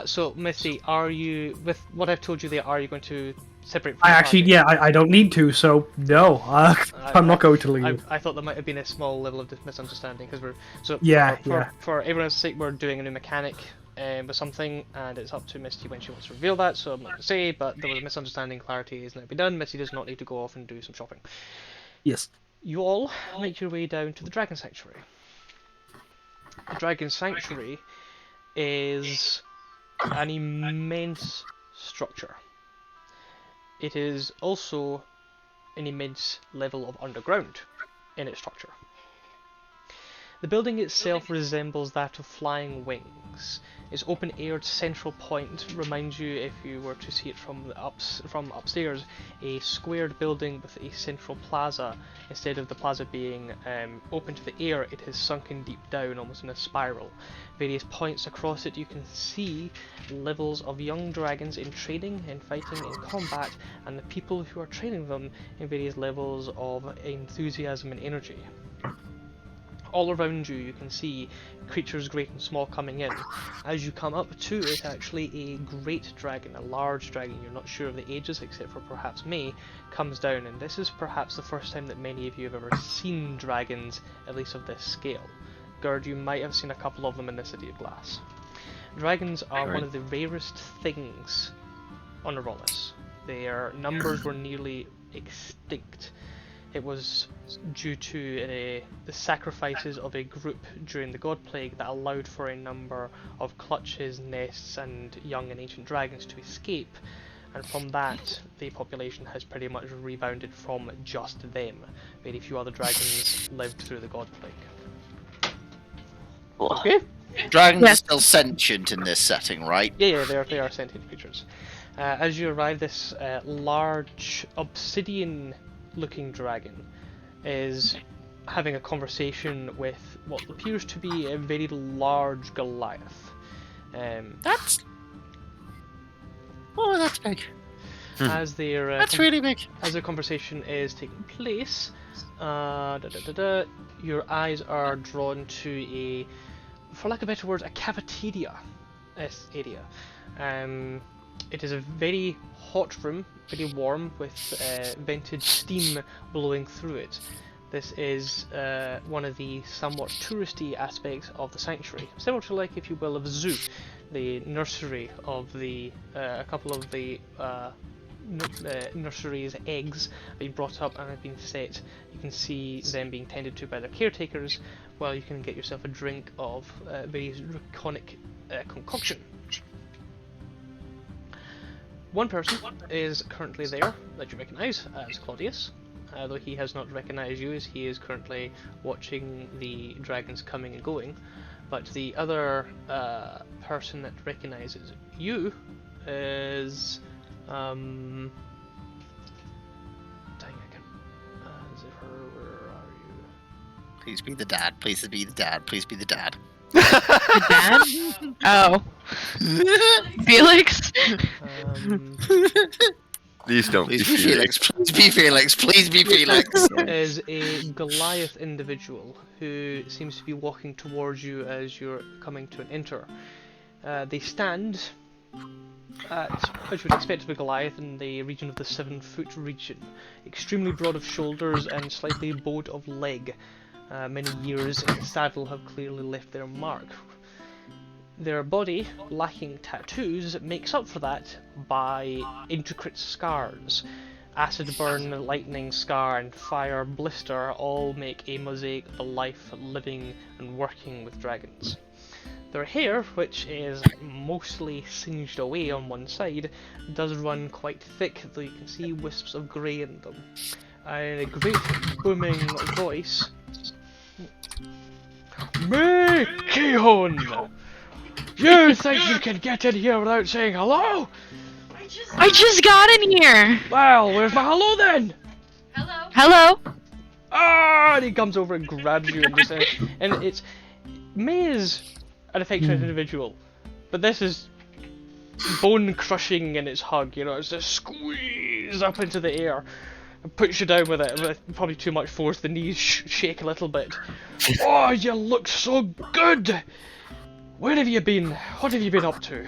So, Missy, are you, with what I've told you there, are you going to separate from I the actually, party? yeah, I don't need to, so no, I'm not going to leave. I thought there might have been a small level of misunderstanding because we're so Yeah, for, yeah. for everyone's sake, we're doing a new mechanic with something, and it's up to Misty when she wants to reveal that. So I'm not going to say, but there was a misunderstanding. Clarity is now been done. Misty does not need to go off and do some shopping. Yes. You all make your way down to the Dragon Sanctuary. The Dragon Sanctuary is an immense structure. It is also an immense level of underground in its structure. The building itself resembles that of flying wings, Its open-aired central point reminds you, if you were to see it from upstairs, a squared building with a central plaza. Instead of the plaza being open to the air, it is sunken deep down, almost in a spiral. Various points across it you can see levels of young dragons in training, in fighting, in combat, and the people who are training them in various levels of enthusiasm and energy. All around you can see creatures great and small coming in. As you come up to it, actually a great dragon, a large dragon, you're not sure of the ages except for perhaps May, comes down, and this is perhaps the first time that many of you have ever seen dragons, at least of this scale. Gerd, you might have seen a couple of them in the City of Glass. Dragons are one of the rarest things on Arolis. Their numbers were nearly extinct. It was due to the sacrifices of a group during the God Plague that allowed for a number of clutches, nests, and young and ancient dragons to escape, and from that the population has pretty much rebounded from just them. Very few other dragons lived through the God Plague. Okay? Dragons are still sentient in this setting, right? Yeah, they are sentient creatures. As you arrive, this large obsidian-looking dragon is having a conversation with what appears to be a very large Goliath. That's big. As their That's really big. As the conversation is taking place, your eyes are drawn to a, for lack of better words, a cafeteria area. It is a very hot room, very warm, with vented steam blowing through it. This is one of the somewhat touristy aspects of the sanctuary, similar to, like, if you will, of a zoo. The nursery of a couple of the nursery's eggs have been brought up and have been set. You can see them being tended to by their caretakers, while you can get yourself a drink of very draconic concoction. One person is currently there that you recognise as Claudius, though he has not recognised you as he is currently watching the dragons coming and going. But the other person that recognises you is dang, I can Zipper, where are you? Please be the dad. Please be the dad. Please be the dad. The dad? Oh. Felix? Please don't Please be be Felix. Please be Felix. Please be Felix. Is a Goliath individual who seems to be walking towards you as you're coming to an enter. They stand at, as you would expect of a Goliath, in the region of the 7-foot region. Extremely broad of shoulders and slightly bowed of leg. Many years in the saddle have clearly left their mark. Their body, lacking tattoos, makes up for that by intricate scars. Acid burn, lightning scar, and fire blister all make a mosaic of the life living and working with dragons. Their hair, which is mostly singed away on one side, does run quite thick, though you can see wisps of grey in them. And a great booming voice. Me, Kihon! You think you can get in here without saying hello? I just got in here! Well, where's my hello then? Hello? Ah! And he comes over and grabs you and just and it's May is an affectionate individual, but this is bone crushing in its hug. You know, it's just squeeze up into the air and puts you down with it with probably too much force. The knees shake a little bit. Oh, you look so good. Where have you been? What have you been up to?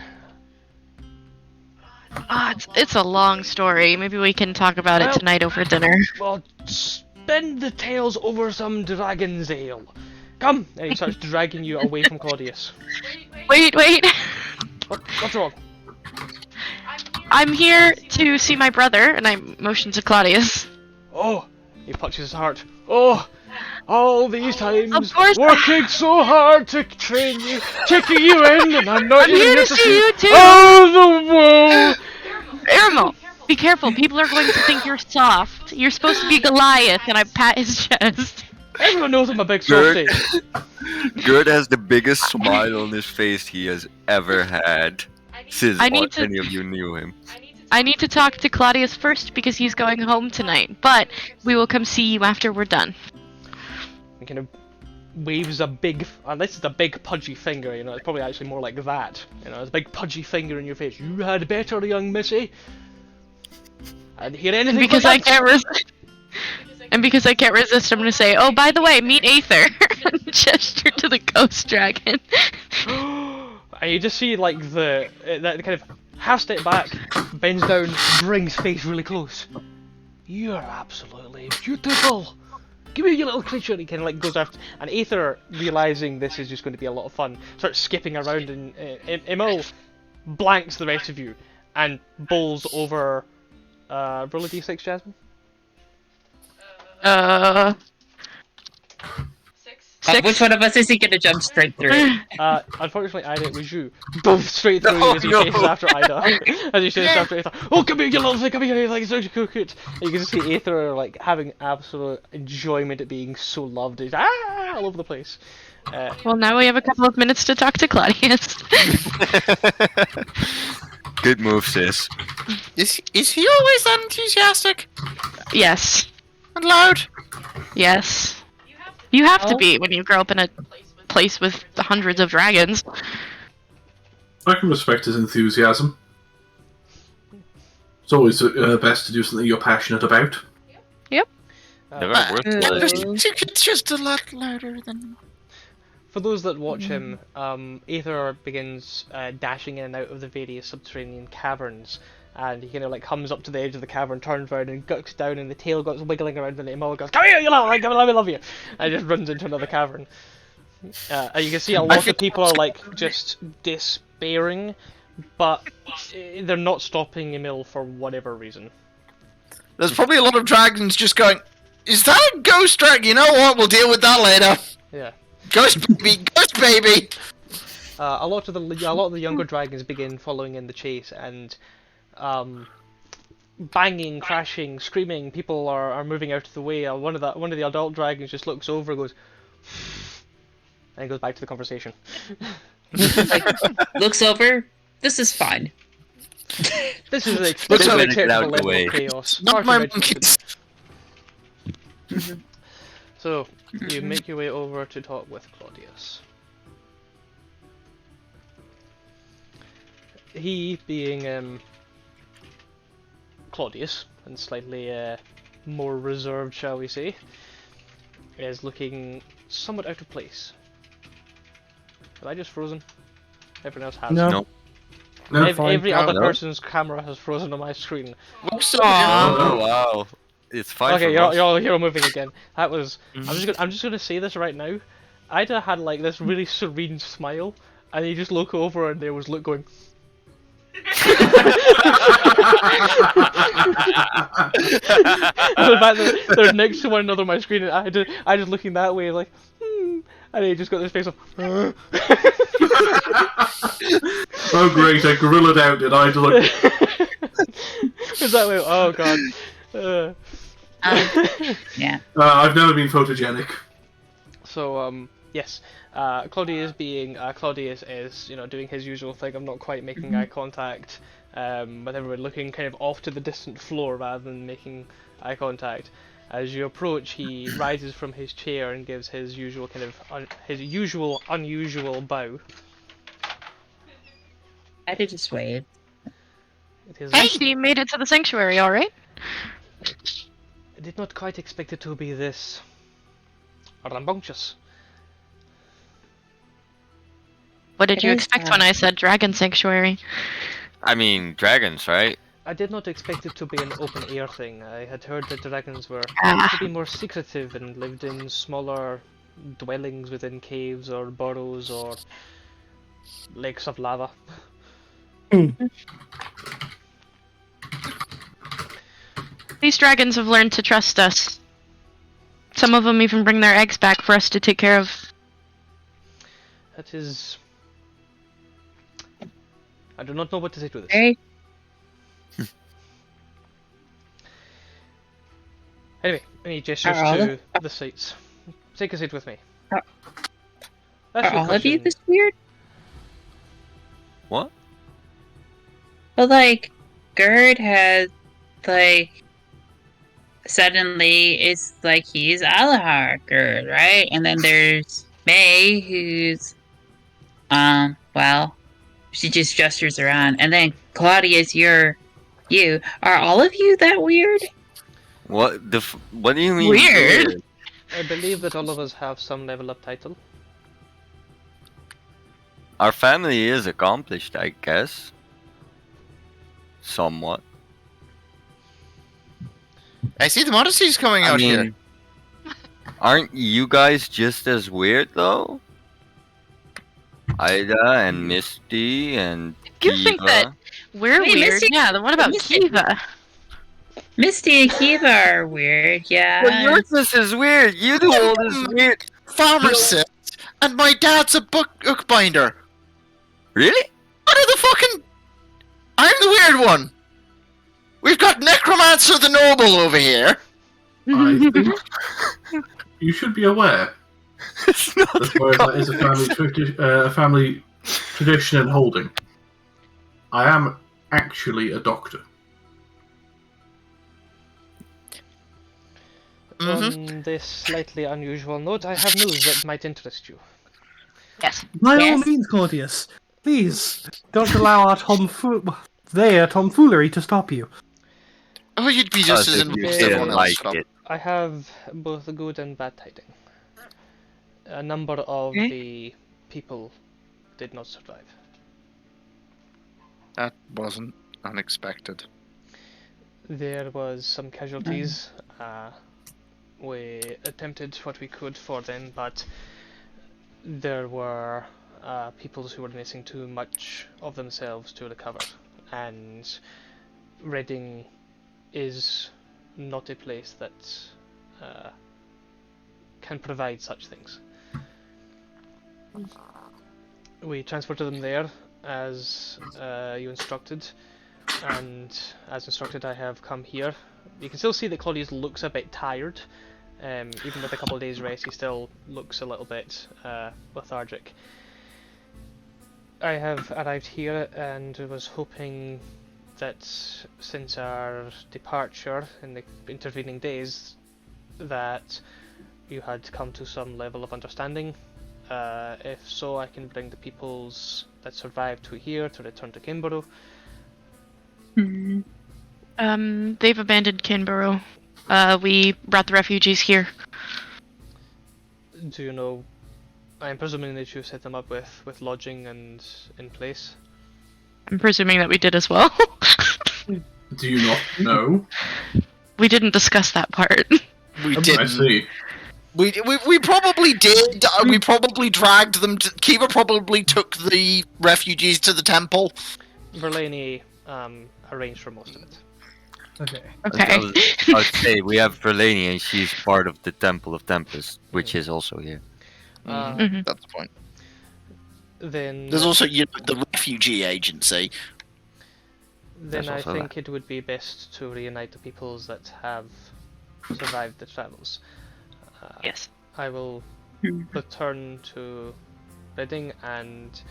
It's a long story. Maybe we can talk about it tonight over dinner. Well, spin the tales over some dragon's ale. Come! And he starts dragging you away from Claudius. Wait. What's wrong? I'm here to see my brother, and I motion to Claudius. Oh! He punches his heart. Oh! All these times, Of course. working so hard to train you, taking you in, and I'm not I'm even here to get see you too! Oh, the woe! Irmo, be careful. People are going to think you're soft. You're supposed to be Goliath, and I pat his chest. Everyone knows I'm a big softie. Gerd has the biggest smile on his face he has ever had since I need to- any of you knew him. I need to talk to Claudius first because he's going home tonight, but we will come see you after we're done. He kind of waves a big, this is a big pudgy finger, you know, it's probably actually more like that. You know, it's a big pudgy finger in your face. You had better, young missy. And hear anything Because but I that? can't And because I can't resist, I'm gonna say, oh, by the way, meet Aether. And gesture to the ghost dragon. And you just see like that kind of half step back, bends down, brings face really close. You're absolutely beautiful. Give me your little creature. He kind of like goes after, and Aether, realizing this is just going to be a lot of fun, starts skipping around, and Emil blanks the rest of you and bowls over. Roll a d6, Jasmine. Six. Which one of us is he gonna jump straight through? Unfortunately, Ida, it was you. Both straight through you as he chases after Ida. As he chases after Aether. Oh, come here, you little thing, come here, like, so cook it. And you can see Aether, like, having absolute enjoyment at being so loved. He's all over the place. Well, now we have a couple of minutes to talk to Claudius. Good move, sis. Is he always that enthusiastic Yes. and loud? Yes. You have to be when you grow up in a place with hundreds of dragons. I can respect his enthusiasm. It's always best to do something you're passionate about. There are worse words. It's just a lot louder than. For those that watch him, Aether begins dashing in and out of the various subterranean caverns, and he kind of like comes up to the edge of the cavern, turns around and ducks down, and the tail goes wiggling around, and Emil goes, "Come here, you little, like, let me love you," and just runs into another cavern. And you can see a lot of people are like just despairing, but they're not stopping Emil for whatever reason. There's probably a lot of dragons just going, is that a ghost dragon? You know what? We'll deal with that later. Yeah. Ghost baby, ghost baby. A lot of the younger dragons begin following in the chase, and banging, crashing, screaming. People are moving out of the way. One of the adult dragons just looks over, and goes, and goes back to the conversation. Looks over. This is fine. This is Looks an over and get out acceptable the level way. of chaos. Not Far too my much. monkeys. So you make your way over to talk with Claudius. He, being Claudius, and slightly more reserved, shall we say, is looking somewhat out of place. Have I just frozen? Everyone else has. No. No. No, Every other No. person's camera has frozen on my screen. Oh wow, it's fine. Okay, for us. you're moving again. That was. I'm just gonna say this right now. Ida had like this really serene smile, and you just look over and there was Luke going. The fact that they're next to one another on my screen, and I just looking that way like, and he just got this face of. Oh great, I gorillaed out, did I? To look. Is that way? Oh god. Yeah. I've never been photogenic. So yes, Claudius being Claudius is doing his usual thing of not quite making eye contact, with everyone looking kind of off to the distant floor rather than making eye contact. As you approach, he rises from his chair and gives his usual kind of unusual bow. I did just wait. It is. I see you made it to the sanctuary, alright? I did not quite expect it to be this rambunctious. What did you It is, expect when I said dragon sanctuary? I mean, dragons, right? I did not expect it to be an open air thing. I had heard that dragons were Ah. to be more secretive and lived in smaller dwellings within caves or burrows or lakes of lava. These dragons have learned to trust us. Some of them even bring their eggs back for us to take care of. That is. I do not know what to say to this. Hey. Anyway, any gestures Are all to the seats. Take a seat with me. That's a Are good all of you question. this weird? What? Well, like, Gerd has, like, suddenly it's like he's Alahar Gerd, right? And then there's May, who's, well, she just gestures around. And then Claudia's you. Are all of you that weird? What what do you mean Weird. I believe that all of us have some level of title. Our family is accomplished, I guess. Somewhat. I see the Odyssey's coming I out here. mean, aren't you guys just as weird though? Ida and Misty and You think that Kiva. we're Wait, weird? Misty- Yeah, then what about Misty- Kiva? Misty and Kiva are weird, yeah. Well, yours just is weird. You do all this weird. Pharmacist, and my dad's a bookbinder. Really? What are the fucking... I'm the weird one. We've got Necromancer the Noble over here. I think you should be aware It's not that whereas that is a family tradition and holding, I am actually a doctor. On this slightly unusual note, I have news that might interest you. Yes. By all Yes. means, Claudius, please don't allow our tomfoolery to stop you. Oh, you'd be just Us as if you involved as didn't everyone else. like Shut up. it. I have both good and bad tidings. A number of Okay. the people did not survive. That wasn't unexpected. There was some casualties. We attempted what we could for them, but there were people who were missing too much of themselves to recover. And Reading is not a place that can provide such things. We transported them there as you instructed, and as instructed I have come here. You can still see that Claudius looks a bit tired. Even with a couple of days rest, he still looks a little bit lethargic. I have arrived here and was hoping that since our departure in the intervening days, that you had come to some level of understanding. If so, I can bring the peoples that survived to here to return to Kimborough. They've abandoned Kinborough. We brought the refugees here. Do you know? I'm presuming that you set them up with lodging and in place. I'm presuming that we did as well. Do you not know? We didn't discuss that part. We I didn't. see. We probably did. We probably dragged them to... Kiva probably took the refugees to the temple. Verlaine arranged for most of it. Okay. Okay. I would say we have Verlaine and she's part of the Temple of Tempest, which is also here. Mhm. That's the point. Then There's also the refugee agency. Then I also think it would be best to reunite the peoples that have survived the travels. Yes. I will return to Reading and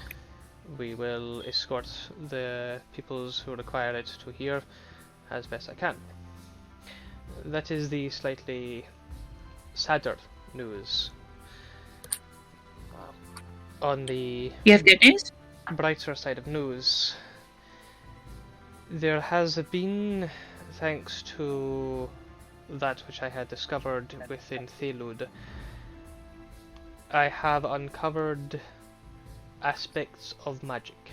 we will escort the peoples who require it to here as best I can. That is the slightly sadder news. On the You have good news? brighter side of news, there has been, thanks to that which I had discovered within Thelud, I have uncovered aspects of magic.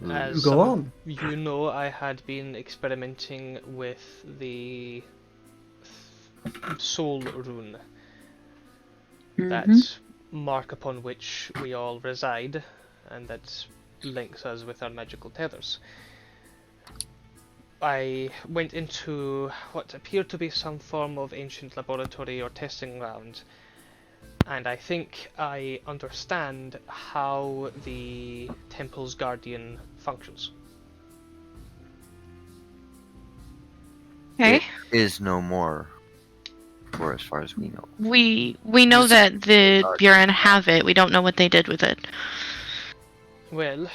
As Go some of on. you know, I had been experimenting with the soul rune, that mark upon which we all reside, and that links us with our magical tethers. I went into what appeared to be some form of ancient laboratory or testing ground, and I think I understand how the temple's guardian functions. Okay. Is no more. or as far as we know. We know that the Buren have it. We don't know what they did with it. Well,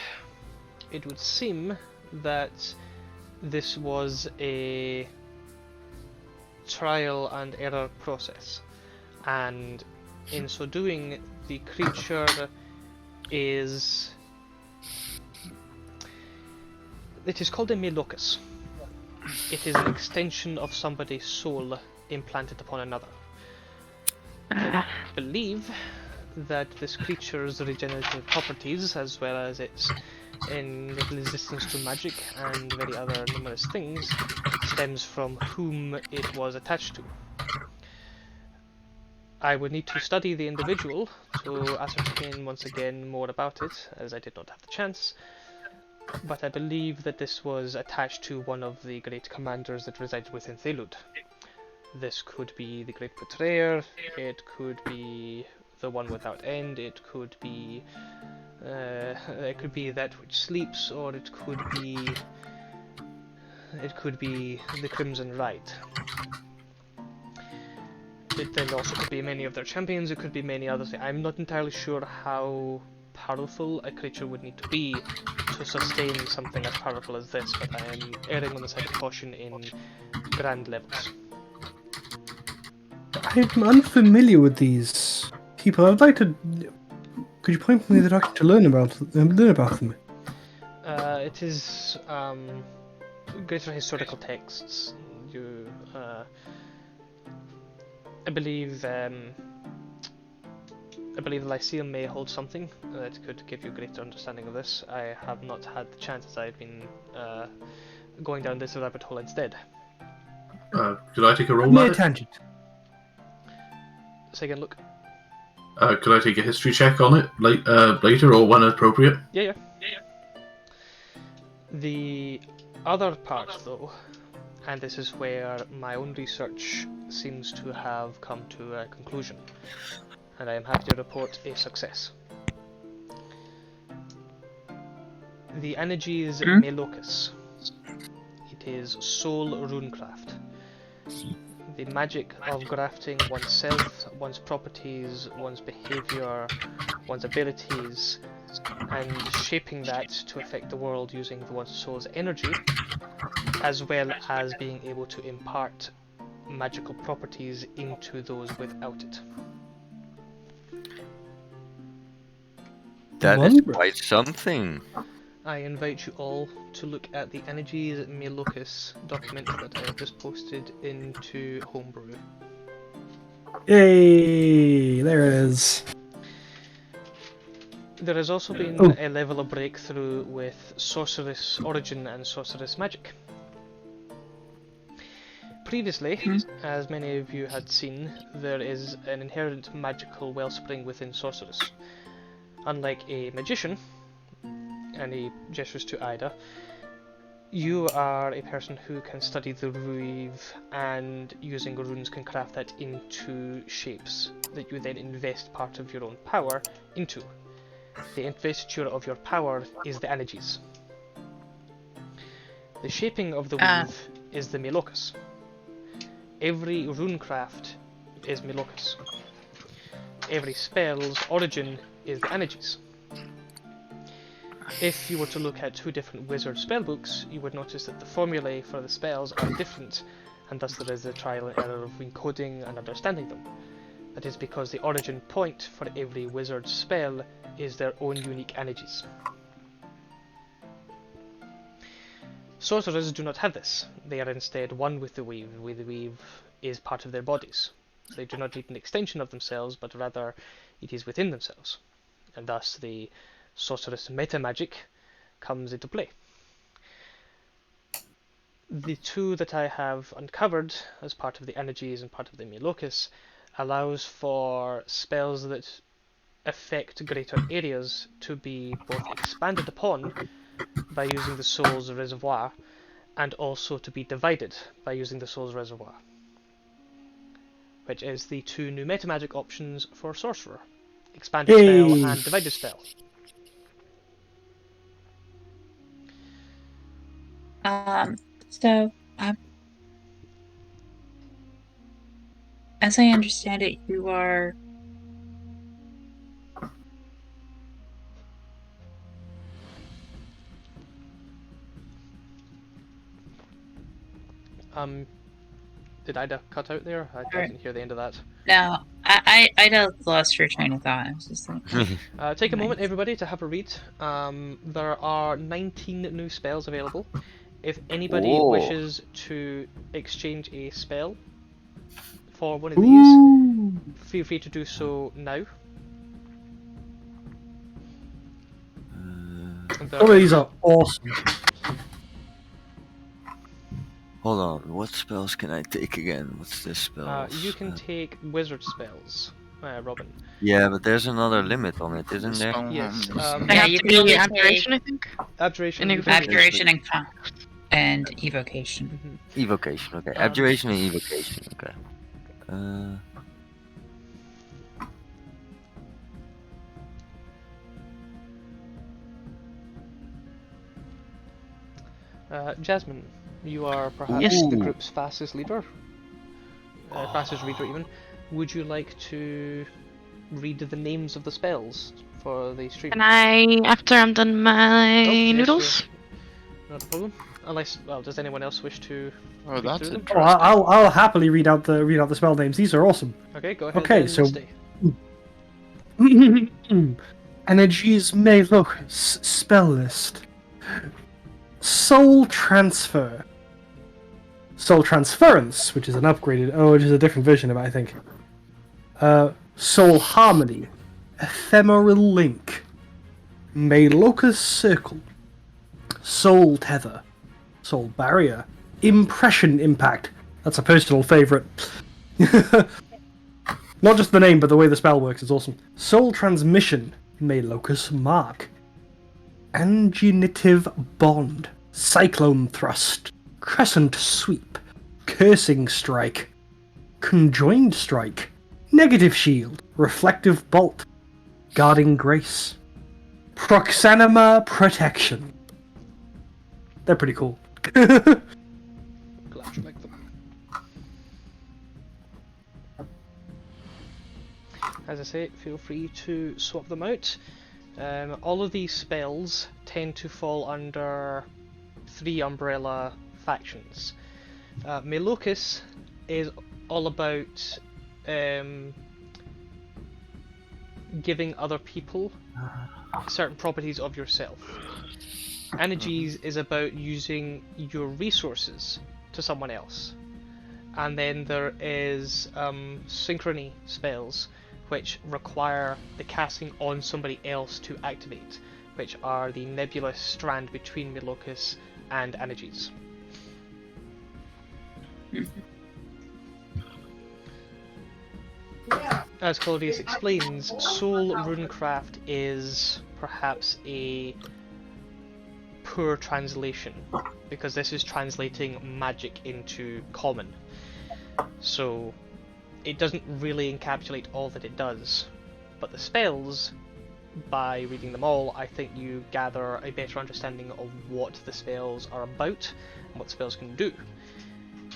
it would seem that this was a trial and error process, and in so doing, the creature is... It is called a Melocus. It is an extension of somebody's soul implanted upon another. I believe that this creature's regenerative properties, as well as its resistance to magic and very other numerous things, stems from whom it was attached to. I would need to study the individual to ascertain once again more about it, as I did not have the chance, but I believe that this was attached to one of the great commanders that resided within Thelud. This could be the Great Betrayer, it could be the One Without End, it could be that which sleeps, or it could be the Crimson Rite. It then also could be many of their champions, it could be many other things. I'm not entirely sure how powerful a creature would need to be to sustain something as powerful as this, but I am erring on the side of caution in grand levels. I'm unfamiliar with these people. I'd like to. Could you point me in the direction to learn about them? It is greater historical texts. I believe the Lyceum may hold something that could give you greater understanding of this. I have not had the chance, as I've been going down this rabbit hole instead. Could I take a roll Mere at it? tangent. So again, look. Could I take a history check on it later, or when appropriate? Yeah. The other part, though, and this is where my own research seems to have come to a conclusion, and I am happy to report a success. The Energies Melocus. It is soul runecraft. The magic of grafting oneself, one's properties, one's behaviour, one's abilities, and shaping that to affect the world using the one's soul's energy, as well as being able to impart magical properties into those without it. That is Wondrous. quite something. I invite you all to look at the Energies Melocus document that I have just posted into Homebrew. Yay! There it is. There has also been Oh. a level of breakthrough with Sorceress Origin and Sorceress Magic. Previously, as many of you had seen, there is an inherent magical wellspring within Sorceress. Unlike a magician, and he gestures to Ida, you are a person who can study the weave and using runes can craft that into shapes that you then invest part of your own power into. The investiture of your power is the energies. The shaping of the weave is the Melocus. Every runecraft is Melocus. Every spell's origin is the energies. If you were to look at two different wizard spellbooks, you would notice that the formulae for the spells are different, and thus there is a trial and error of encoding and understanding them. That is because the origin point for every wizard spell is their own unique energies. Sorcerers do not have this. They are instead one with the weave. The weave is part of their bodies. They do not need an extension of themselves, but rather it is within themselves. And thus the sorceress meta-magic comes into play. The two that I have uncovered as part of the energies and part of the Melocus allows for spells that affect greater areas to be both expanded upon by using the soul's reservoir and also to be divided by using the soul's reservoir, which is the two new meta-magic options for sorcerer: expanded spell and divided spell. as I understand it, you are... Did Ida cut out there? I didn't hear the end of that. No, I lost your train of thought. I was just like... Take a Nice. moment, everybody, to have a read. There are 19 new spells available. If anybody Whoa. wishes to exchange a spell for one of these, feel free to do so now. Some of these are awesome. Hold on, what spells can I take again? What's this spell? You can take wizard spells, Robin. Yeah, but there's another limit on it, isn't there? Yes. Yeah, I have you to can only be take abjuration, I think. Abjuration. And Abjuration and evocation. Mhm. Evocation, okay. Abjuration and evocation, okay. Jasmine, you are perhaps Yes. the group's fastest leader, fastest reader even. Would you like to read the names of the spells for the stream? Can I, after I'm done my Oh, yes, noodles? sure. Not a problem. Unless, well, does anyone else wish to? Oh, read that's through them? Oh, I'll happily read out the spell names. These are awesome. Okay, go ahead. Okay, then, so- Misty. Energies may locus spell list. Soul transfer. Soul transference, which is an upgraded, which is a different version of it, I think. Soul harmony. Ephemeral link. May locus circle. Soul tether. Soul barrier. Impression impact. That's a personal favorite. Not just the name, but the way the spell works is awesome. Soul transmission. May locus mark. Angenitive bond. Cyclone thrust. Crescent sweep. Cursing strike. Conjoined strike. Negative shield. Reflective bolt. Guarding grace. Proxanima protection. They're pretty cool. Glad you like them. As I say, feel free to swap them out. All of these spells tend to fall under 3 umbrella factions. Melocus is all about giving other people certain properties of yourself. Energies is about using your resources to someone else. And then there is synchrony spells, which require the casting on somebody else to activate, which are the nebulous strand between Melocus and Energies. As Claudius explains, Soul Runecraft is perhaps a poor translation, because this is translating magic into common. So it doesn't really encapsulate all that it does, but the spells, by reading them all, I think you gather a better understanding of what the spells are about and what spells can do.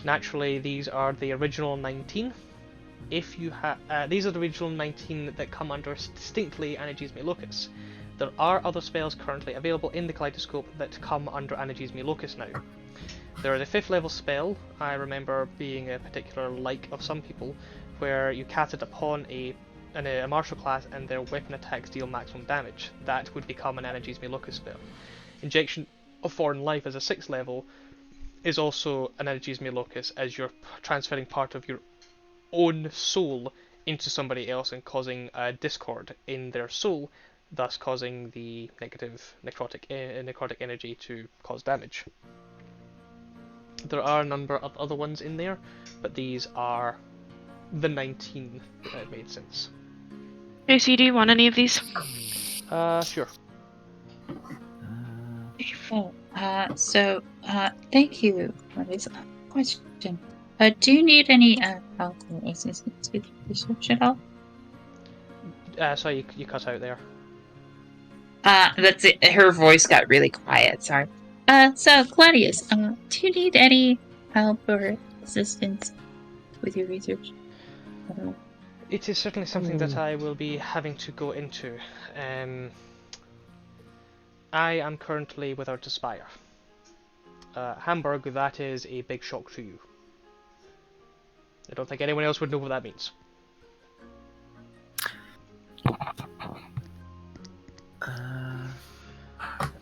Naturally, these are the original 19. If you these are the original 19 that come under distinctly Energies Melocus. There are other spells currently available in the Kaleidoscope that come under Energies Melocus now. There is a 5th level spell, I remember being a particular like of some people, where you cast it upon a martial class and their weapon attacks deal maximum damage. That would become an Energies Melocus spell. Injection of Foreign Life as a 6th level is also an Energies Melocus, as you're transferring part of your own soul into somebody else and causing a discord in their soul, thus causing the negative necrotic energy to cause damage. There are a number of other ones in there, but these are the 19 that made sense. JC, do you want any of these? Sure. Thank you for this question. Do you need any help or assistance with research at all? Sorry, you cut out there. That's it. Her voice got really quiet. Sorry. So Claudius, do you need any help or assistance with your research? It is certainly something that I will be having to go into. I am currently without a spire. Hamburg, that is a big shock to you. I don't think anyone else would know what that means.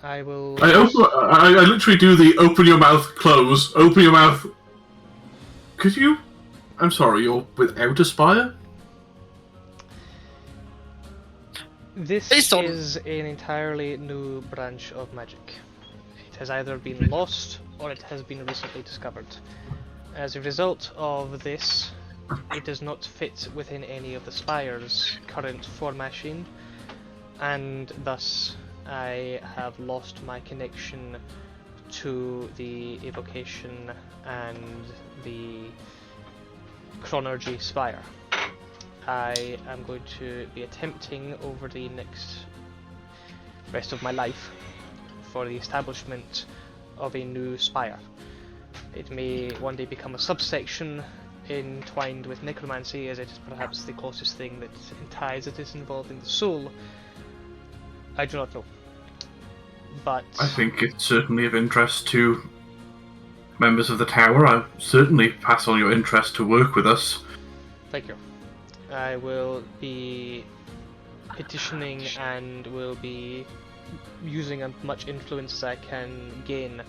I will. I literally do the open your mouth, close, open your mouth. Could you? I'm sorry, you're without a spire? This Based on- is an entirely new branch of magic. It has either been lost or it has been recently discovered. As a result of this, it does not fit within any of the Spire's current formation, and thus I have lost my connection to the evocation and the chronergy Spire. I am going to be attempting over the next rest of my life for the establishment of a new spire. It may one day become a subsection entwined with necromancy, as it is perhaps the closest thing that ties it is involving the soul. I do not know. But I think it's certainly of interest to members of the tower. I certainly pass on your interest to work with us. thank you. I will be petitioning and will be using as much influence as I can gain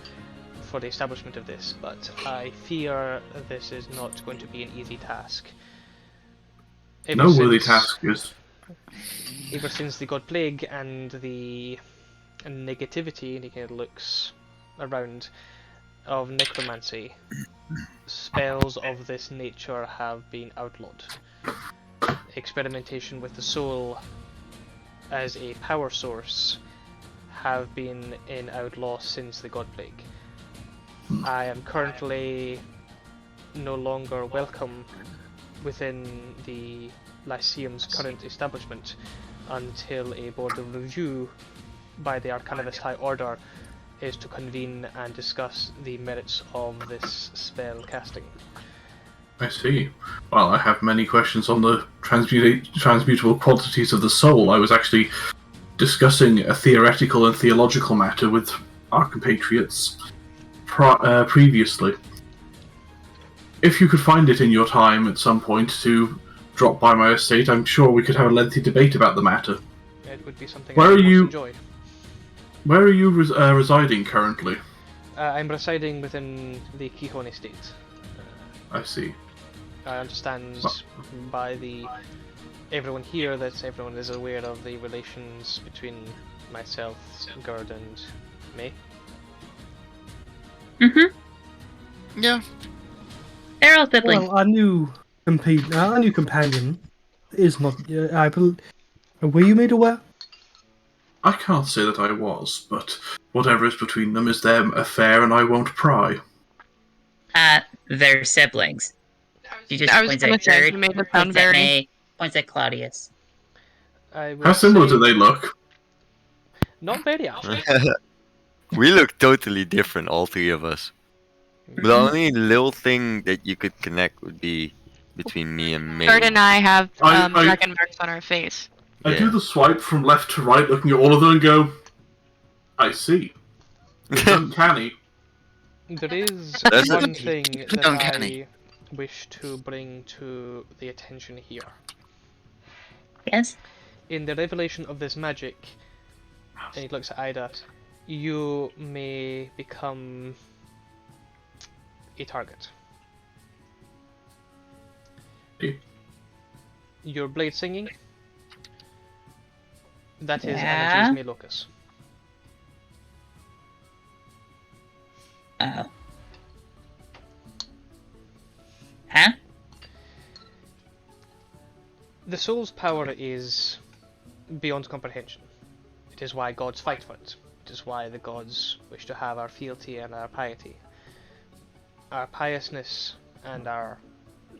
for the establishment of this, but I fear this is not going to be an easy task. No worthy task is. Ever since the God Plague and the negativity, and he kind of looks around, of necromancy, spells of this nature have been outlawed. Experimentation with the soul as a power source have been in outlaw since the God Plague. I am currently no longer welcome within the Lyceum's current establishment until a board of review by the Arcanivist High Order is to convene and discuss the merits of this spell casting. I see. Well, I have many questions on the transmutable qualities of the soul. I was actually discussing a theoretical and theological matter with our compatriots previously. If you could find it in your time at some point to drop by my estate, I'm sure we could have a lengthy debate about the matter. It would be something Where I are would you- enjoy. Where are you residing currently? I'm residing within the Kihon estate. I see. I understand by everyone here that everyone is aware of the relations between myself, Gerd, and May. Yeah. They're all sibling. Well, our new companion is not. Were you made aware? I can't say that I was, but whatever is between them is their affair, and I won't pry. They're siblings. She just I was points gonna at say, Gerd, you made it sound points at very. May, points at Claudius. I will How similar say do they look? Not very actually. We look totally different, all three of us. The only little thing that you could connect would be between me and May. Gerd and I have I- dragon marks on our face. I do Yeah. the swipe from left to right, looking at all of them, and go, I see. It's uncanny. There is That's one it. thing that Uncanny. I wish to bring to the attention here. Yes? In the revelation of this magic, and he looks at Ida, you may become a target. Eh? Your blade singing, that is Yeah? Anatis Melocus. Oh. Huh? The soul's power is beyond comprehension. It is why gods fight for it. It is why the gods wish to have our fealty and our piety. Our piousness and our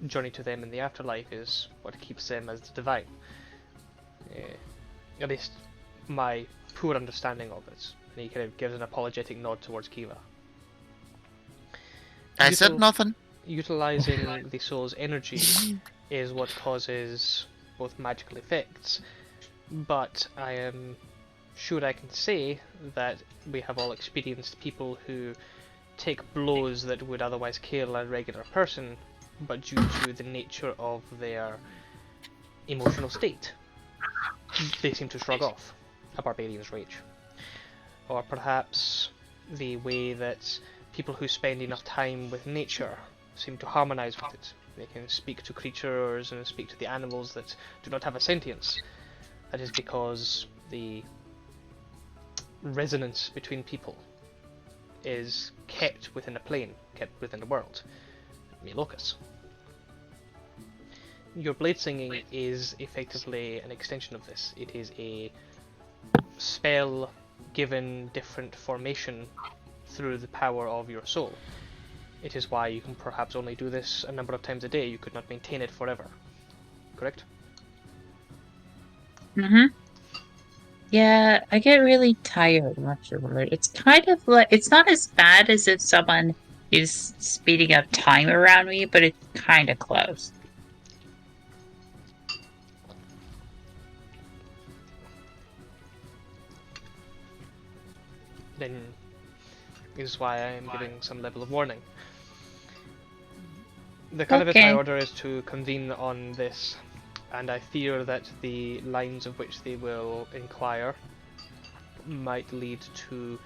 journey to them in the afterlife is what keeps them as the divine. At least my poor understanding of it. And he kind of gives an apologetic nod towards Kiva. I said Util- nothing. Utilizing the soul's energy is what causes both magical effects, but I am sure I can say that we have all experienced people who take blows that would otherwise kill a regular person, but due to the nature of their emotional state, they seem to shrug off a barbarian's rage. Or perhaps the way that people who spend enough time with nature seem to harmonize with it. They can speak to creatures and speak to the animals that do not have a sentience. That is because the resonance between people is kept within a plane, kept within a world. Locus. Your blade singing is effectively an extension of this. It is a spell given different formation through the power of your soul. It is why you can perhaps only do this a number of times a day. You could not maintain it forever. Correct? Yeah, I get really tired afterward. It's kind of like, it's not as bad as if someone is speeding up time around me, but it's kind of close. Then is why I am giving some level of warning. The kind of it my order is to convene on this, and I fear that the lines of which they will inquire might lead to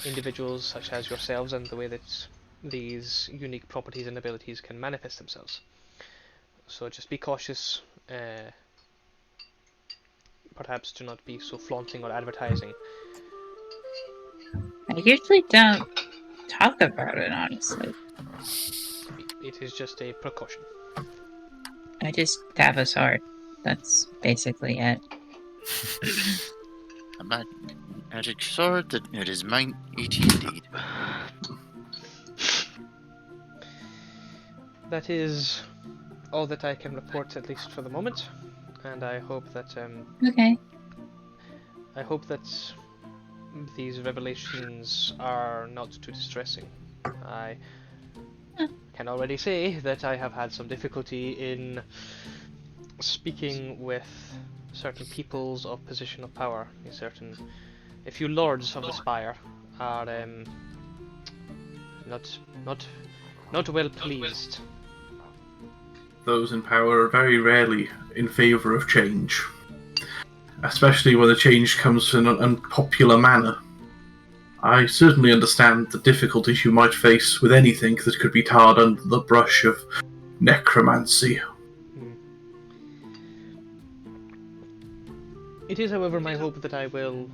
individuals such as yourselves and the way that these unique properties and abilities can manifest themselves. So just be cautious, perhaps do not be so flaunting or advertising. I usually don't talk about it, honestly. It is just a precaution. I just have a sword. That's basically it. A magic sword that it is mine, indeed. That is all that I can report, at least for the moment, and I hope that Okay. I hope that these revelations are not too distressing. I can already say that I have had some difficulty in speaking with certain peoples of position of power. A few lords of the Spire are not well pleased. Those in power are very rarely in favour of change, especially when the change comes in an unpopular manner. I certainly understand the difficulties you might face with anything that could be tarred under the brush of necromancy. It is, however, my hope that I will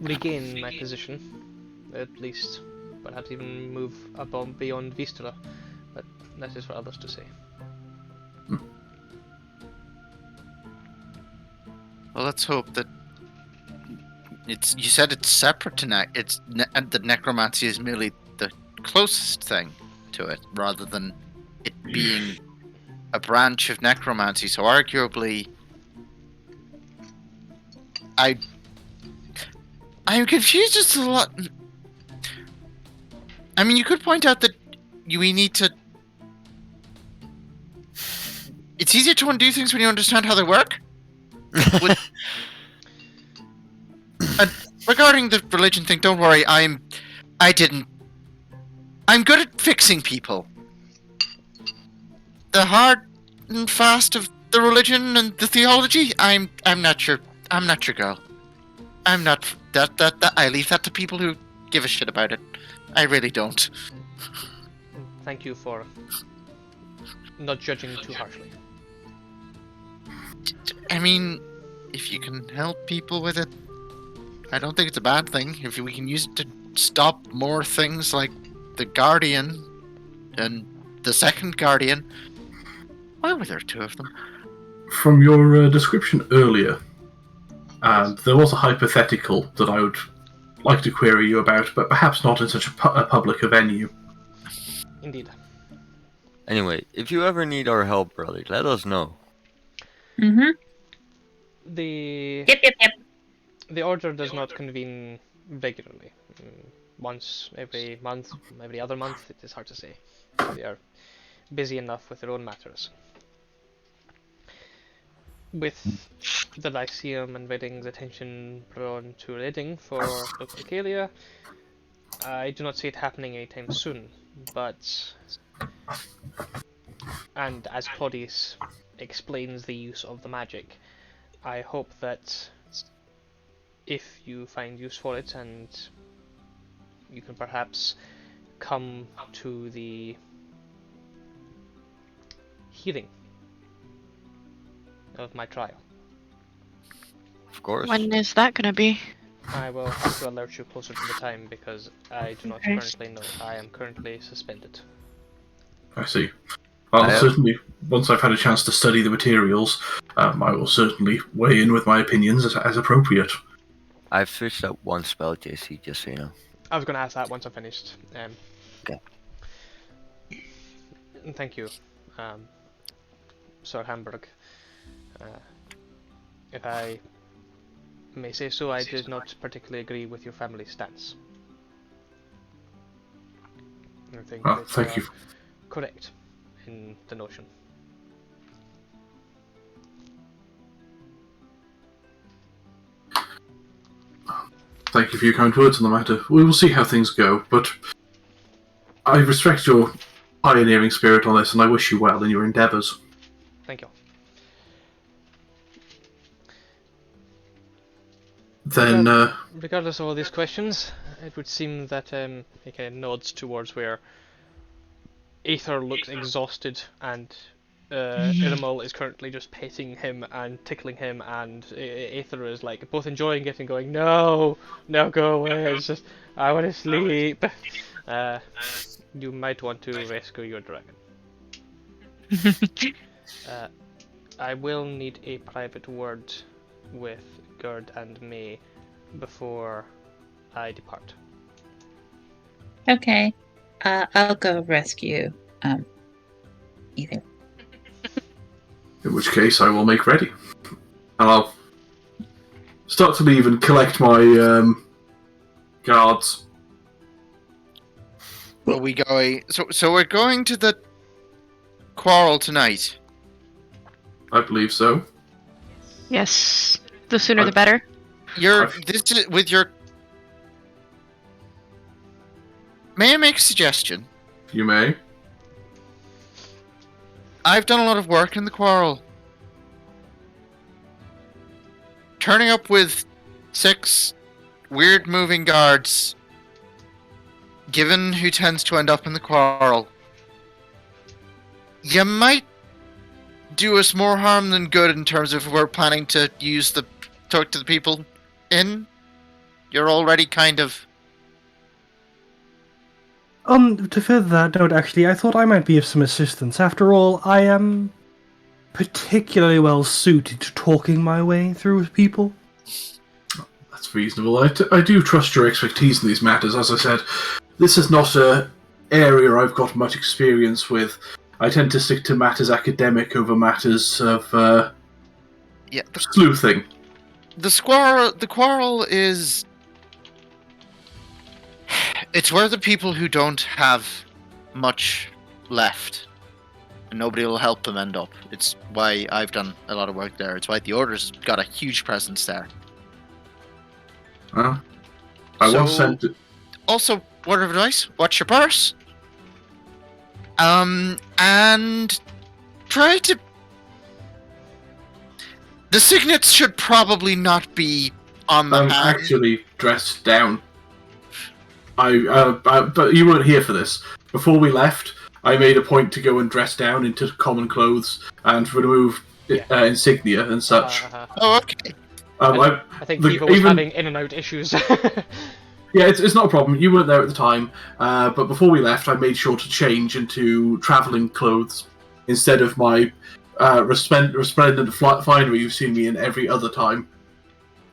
regain my position, at least, perhaps even move above beyond Vistula, but that is for others to say. Well, let's hope that it's. You said it's separate to and that necromancy is merely the closest thing to it, rather than it being a branch of necromancy. So arguably, I'm confused as to a lot. I mean, you could point out that we need to. It's easier to undo things when you understand how they work. Regarding the religion thing, don't worry. I'm good at fixing people. The hard and fast of the religion and the theology, I'm not your girl. I'm not that. I leave that to people who give a shit about it. I really don't. Thank you for not judging too harshly. I mean, if you can help people with it, I don't think it's a bad thing. If we can use it to stop more things like the Guardian and the second Guardian. Why were there two of them? From your description earlier, there was a hypothetical that I would like to query you about, but perhaps not in such a public a venue. Indeed. Anyway, if you ever need our help, brother, let us know. Mm-hmm. The Yep. the order does not convene regularly. Once every month, every other month, it is hard to say. They are busy enough with their own matters. with the Lyceum and Reading's attention drawn to Reading for Lupercalia, I do not see it happening anytime soon, but... And as Claudius explains the use of the magic, I hope that if you find use for it and you can perhaps come to the hearing of my trial. Of course. When is that gonna be? I will have to alert you closer to the time because I do not Okay. currently know. I am currently suspended. I see. I'll I have- certainly, once I've had a chance to study the materials, I will certainly weigh in with my opinions as appropriate. I've switched out one spell, JC, just so you know. I was going to ask that once I finished. Okay. Thank you, Sir Hamburg. If I may say so, I did not particularly agree with your family's stance. I think that Thank you. correct in the notion. Thank you for your kind words on the matter. We will see how things go, but I respect your pioneering spirit on this, and I wish you well in your endeavours. Thank you. Then, Regardless of all these questions, it would seem that he kind of nods towards where Aether looks exhausted and Irmal is currently just petting him and tickling him, and Aether is like both enjoying it and going, no, go away, it's just, I want to sleep. You might want to rescue your dragon. I will need a private word with Gerd and May before I depart. Okay. I'll go rescue Ether. in which case I will make ready. And I'll start to leave and collect my guards. Are we going? So we're going to the quarrel tonight. I believe so. Yes. The sooner the better. This is with your. May I make a suggestion? You may. I've done a lot of work in the quarrel. Turning up with 6 weird moving guards, given who tends to end up in the quarrel, you might do us more harm than good in terms of if we're planning to talk to the people in. You're already kind of... To further that note, actually, I thought I might be of some assistance. After all, I am particularly well suited to talking my way through with people. That's reasonable. I do trust your expertise in these matters. As I said, this is not an area I've got much experience with. I tend to stick to matters academic over matters of sleuthing. The quarrel is... It's where the people who don't have much left, and nobody will help them end up. It's why I've done a lot of work there. It's why the Order's got a huge presence there. I once sent it. Also, word of advice, watch your purse. And try to... The signets should probably not be on the I'm hand. actually dressed down. But you weren't here for this. Before we left, I made a point to go and dress down into common clothes and remove insignia and such. Oh, okay. I think Eva was having in and out issues. Yeah, it's not a problem. You weren't there at the time, but before we left, I made sure to change into travelling clothes instead of my resplendent finery you've seen me in every other time.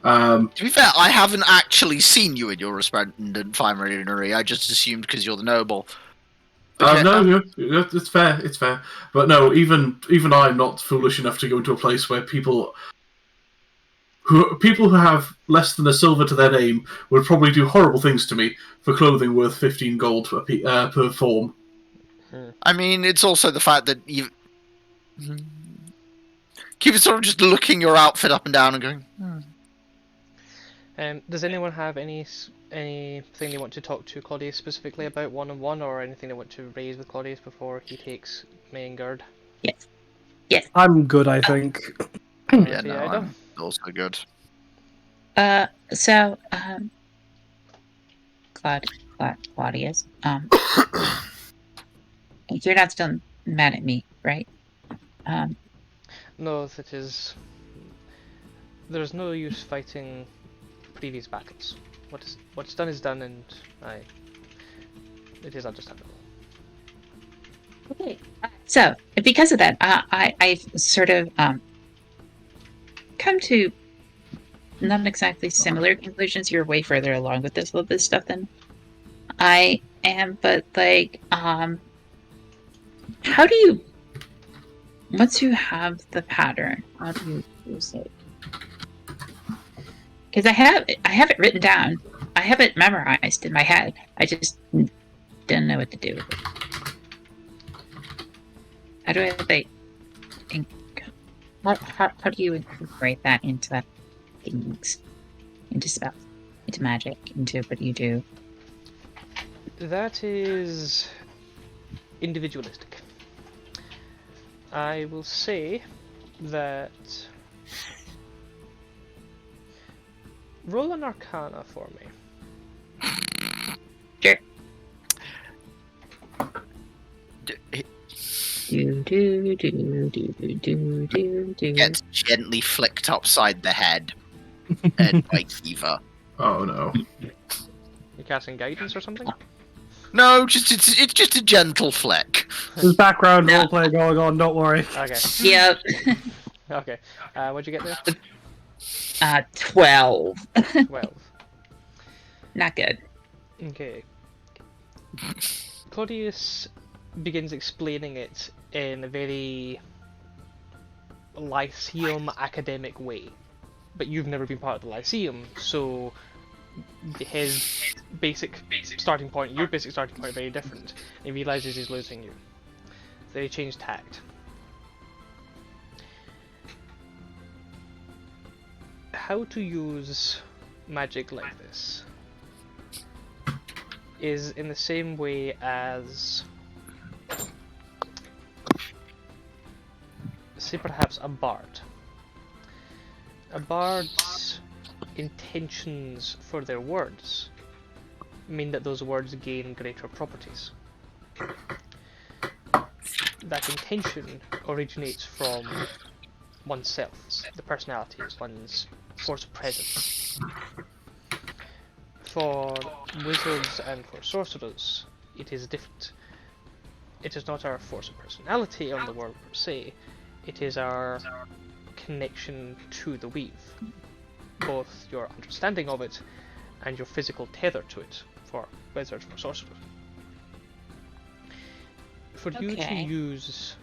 To be fair, I haven't actually seen you in your resplendent finery. I just assumed because you're the noble. No, it's fair. It's fair. But no, even I'm not foolish enough to go into a place where people who have less than a silver to their name would probably do horrible things to me for clothing worth 15 gold per form. Keep sort of just looking your outfit up and down and going. Does anyone have anything they want to talk to Claudius specifically about one-on-one, or anything they want to raise with Claudius before he takes main guard? I'm good, I think. Yeah, See, no, I don't. I'm also good. So, Claudius, you're not still mad at me, right? No, that is. There's no use fighting previous battles. What's done is done, and it is understandable. Okay. So, because of that, I've sort of come to not exactly similar conclusions. You're way further along with this stuff than I am, but like, how do you once you have the pattern, how do you use it? Because I have it written down. I have it memorized in my head. I just didn't know what to do with it. How do I like? How do you incorporate that into things, into spells, into magic, into what you do? That is individualistic. I will say that roll an Arcana for me. Sure. Gets gently flicked upside the head by Kiva. Oh no. You casting guidance or something? No, it's just a gentle flick. There's background roleplay going on, don't worry. Okay. Yep. Okay. What'd you get there? 12. 12. Not good. Okay. Claudius begins explaining it in a very Lyceum academic way. But you've never been part of the Lyceum, so his basic starting point, your basic starting point are very different. He realizes he's losing you. So he changed tact. How to use magic like this is in the same way as, say, perhaps a bard. A bard's intentions for their words mean that those words gain greater properties. That intention originates from oneself, the personality, one's force of presence. For wizards and for sorcerers, it is different. It is not our force of personality on the world per se, it is our connection to the weave. Both your understanding of it and your physical tether to it for wizards, for sorcerers. For you to use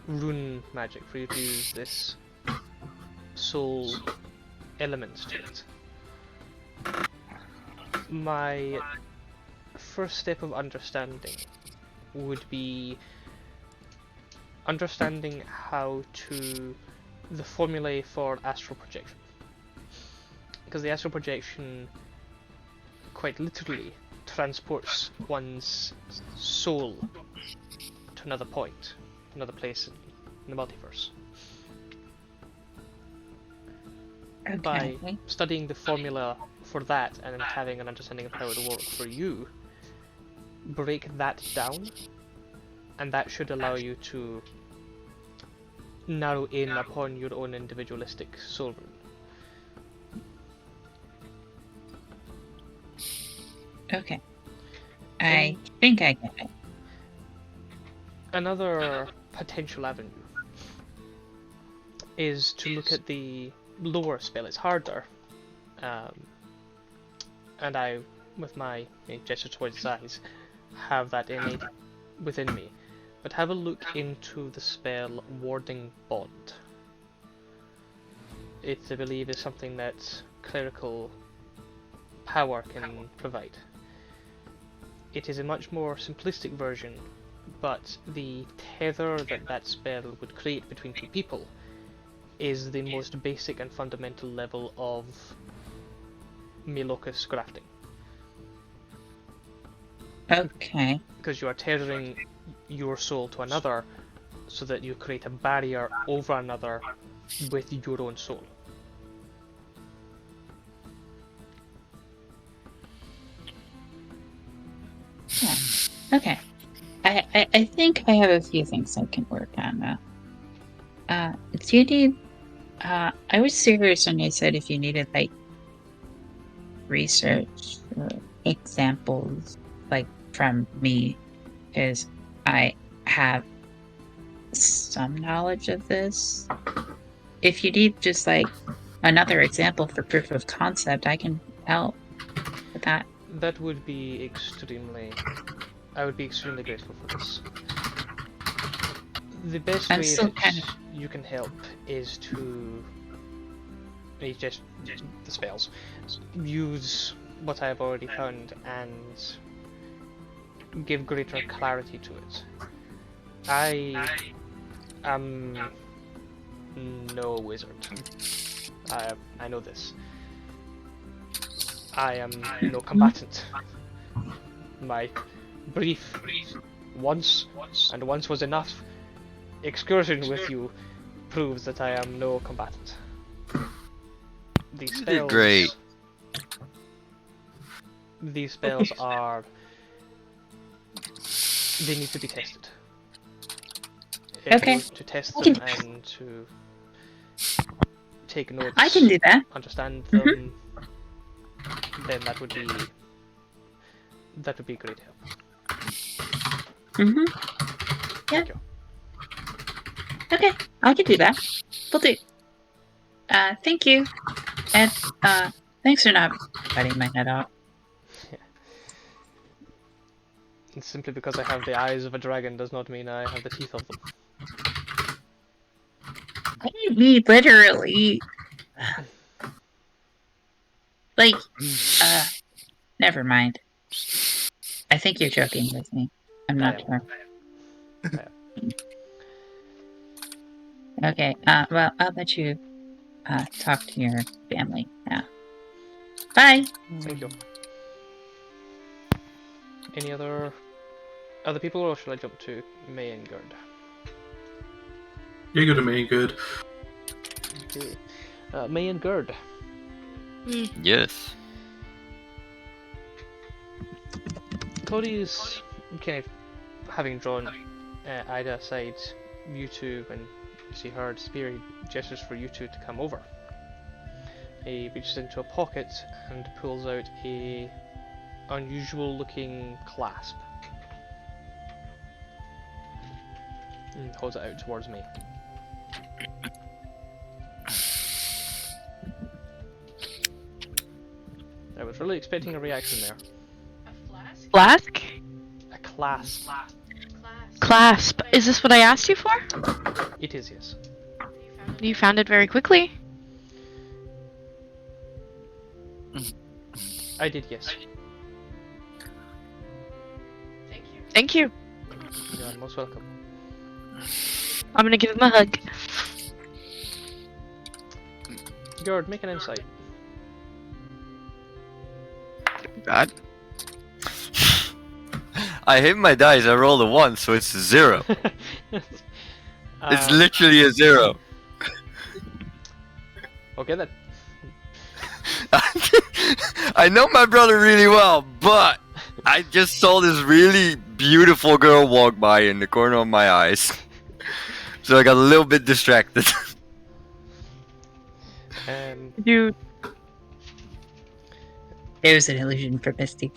rune magic, for you to use this soul element to it, my first step of understanding would be understanding how to the formulae for astral projection, because the astral projection quite literally transports one's soul to another point, another place in the multiverse. Okay. By studying the formula for that and then having an understanding of how it will work for you, break that down, and that should allow you to narrow in upon your own individualistic soul rune. Okay. I think I get it. Another potential avenue is to look at the lower spell. It's harder, and I, with my gesture towards his eyes, have that innate within me. But have a look into the spell Warding Bond. It, I believe, is something that clerical power can provide. It is a much more simplistic version, but the tether that that spell would create between two people is the most basic and fundamental level of Melocus grafting. Okay. Because you are tethering your soul to another so that you create a barrier over another with your own soul. Yeah. Okay. I think I have a few things I can work on now. Do you need... I was serious when I said if you needed, like, research or examples, like, from me, because I have some knowledge of this. If you need just, like, another example for proof of concept, I can help with that. That would be extremely... I would be extremely grateful for this. The best I'm way still that kind of... you can help is to... just the spells. Use what I have already found and give greater clarity to it. I am no wizard. I know this. I am no combatant. My brief once, and once was enough, excursion with you proves that I am no combatant. These You did spells... great. These spells are... They need to be tested. Okay. To test I them can- and to take notes, I can do that. understand them, then that would be great help. Mm-hmm. Thank you. Okay, I can do that. Will do. Thank you. And, thanks for not cutting my head off. And simply because I have the eyes of a dragon does not mean I have the teeth of them. I didn't mean literally. Like, never mind. I think you're joking with me. I'm not sure. Okay, well, I'll let you, talk to your family now. Bye! Thank you. Any other people, or should I jump to May and Gerd? You're good at me, good. Okay. May and Gerd. Yes. Cody's kind of having drawn Ida aside. You two, when you see her disappear, he gestures for you two to come over. He reaches into a pocket and pulls out a unusual looking clasp and holds it out towards me. I was really expecting a reaction there. Flask? A clasp. Clasp. Is this what I asked you for? It is, yes. You found it very quickly. I did, yes. Thank you. You are most welcome. I'm gonna give him a hug. Gerd, make an insight. God. I hit my dice, I rolled a 1, so it's a 0. It's literally a 0. Okay then. I know my brother really well, but I just saw this really beautiful girl walk by in the corner of my eyes. So I got a little bit distracted. You. It was an illusion for Misty.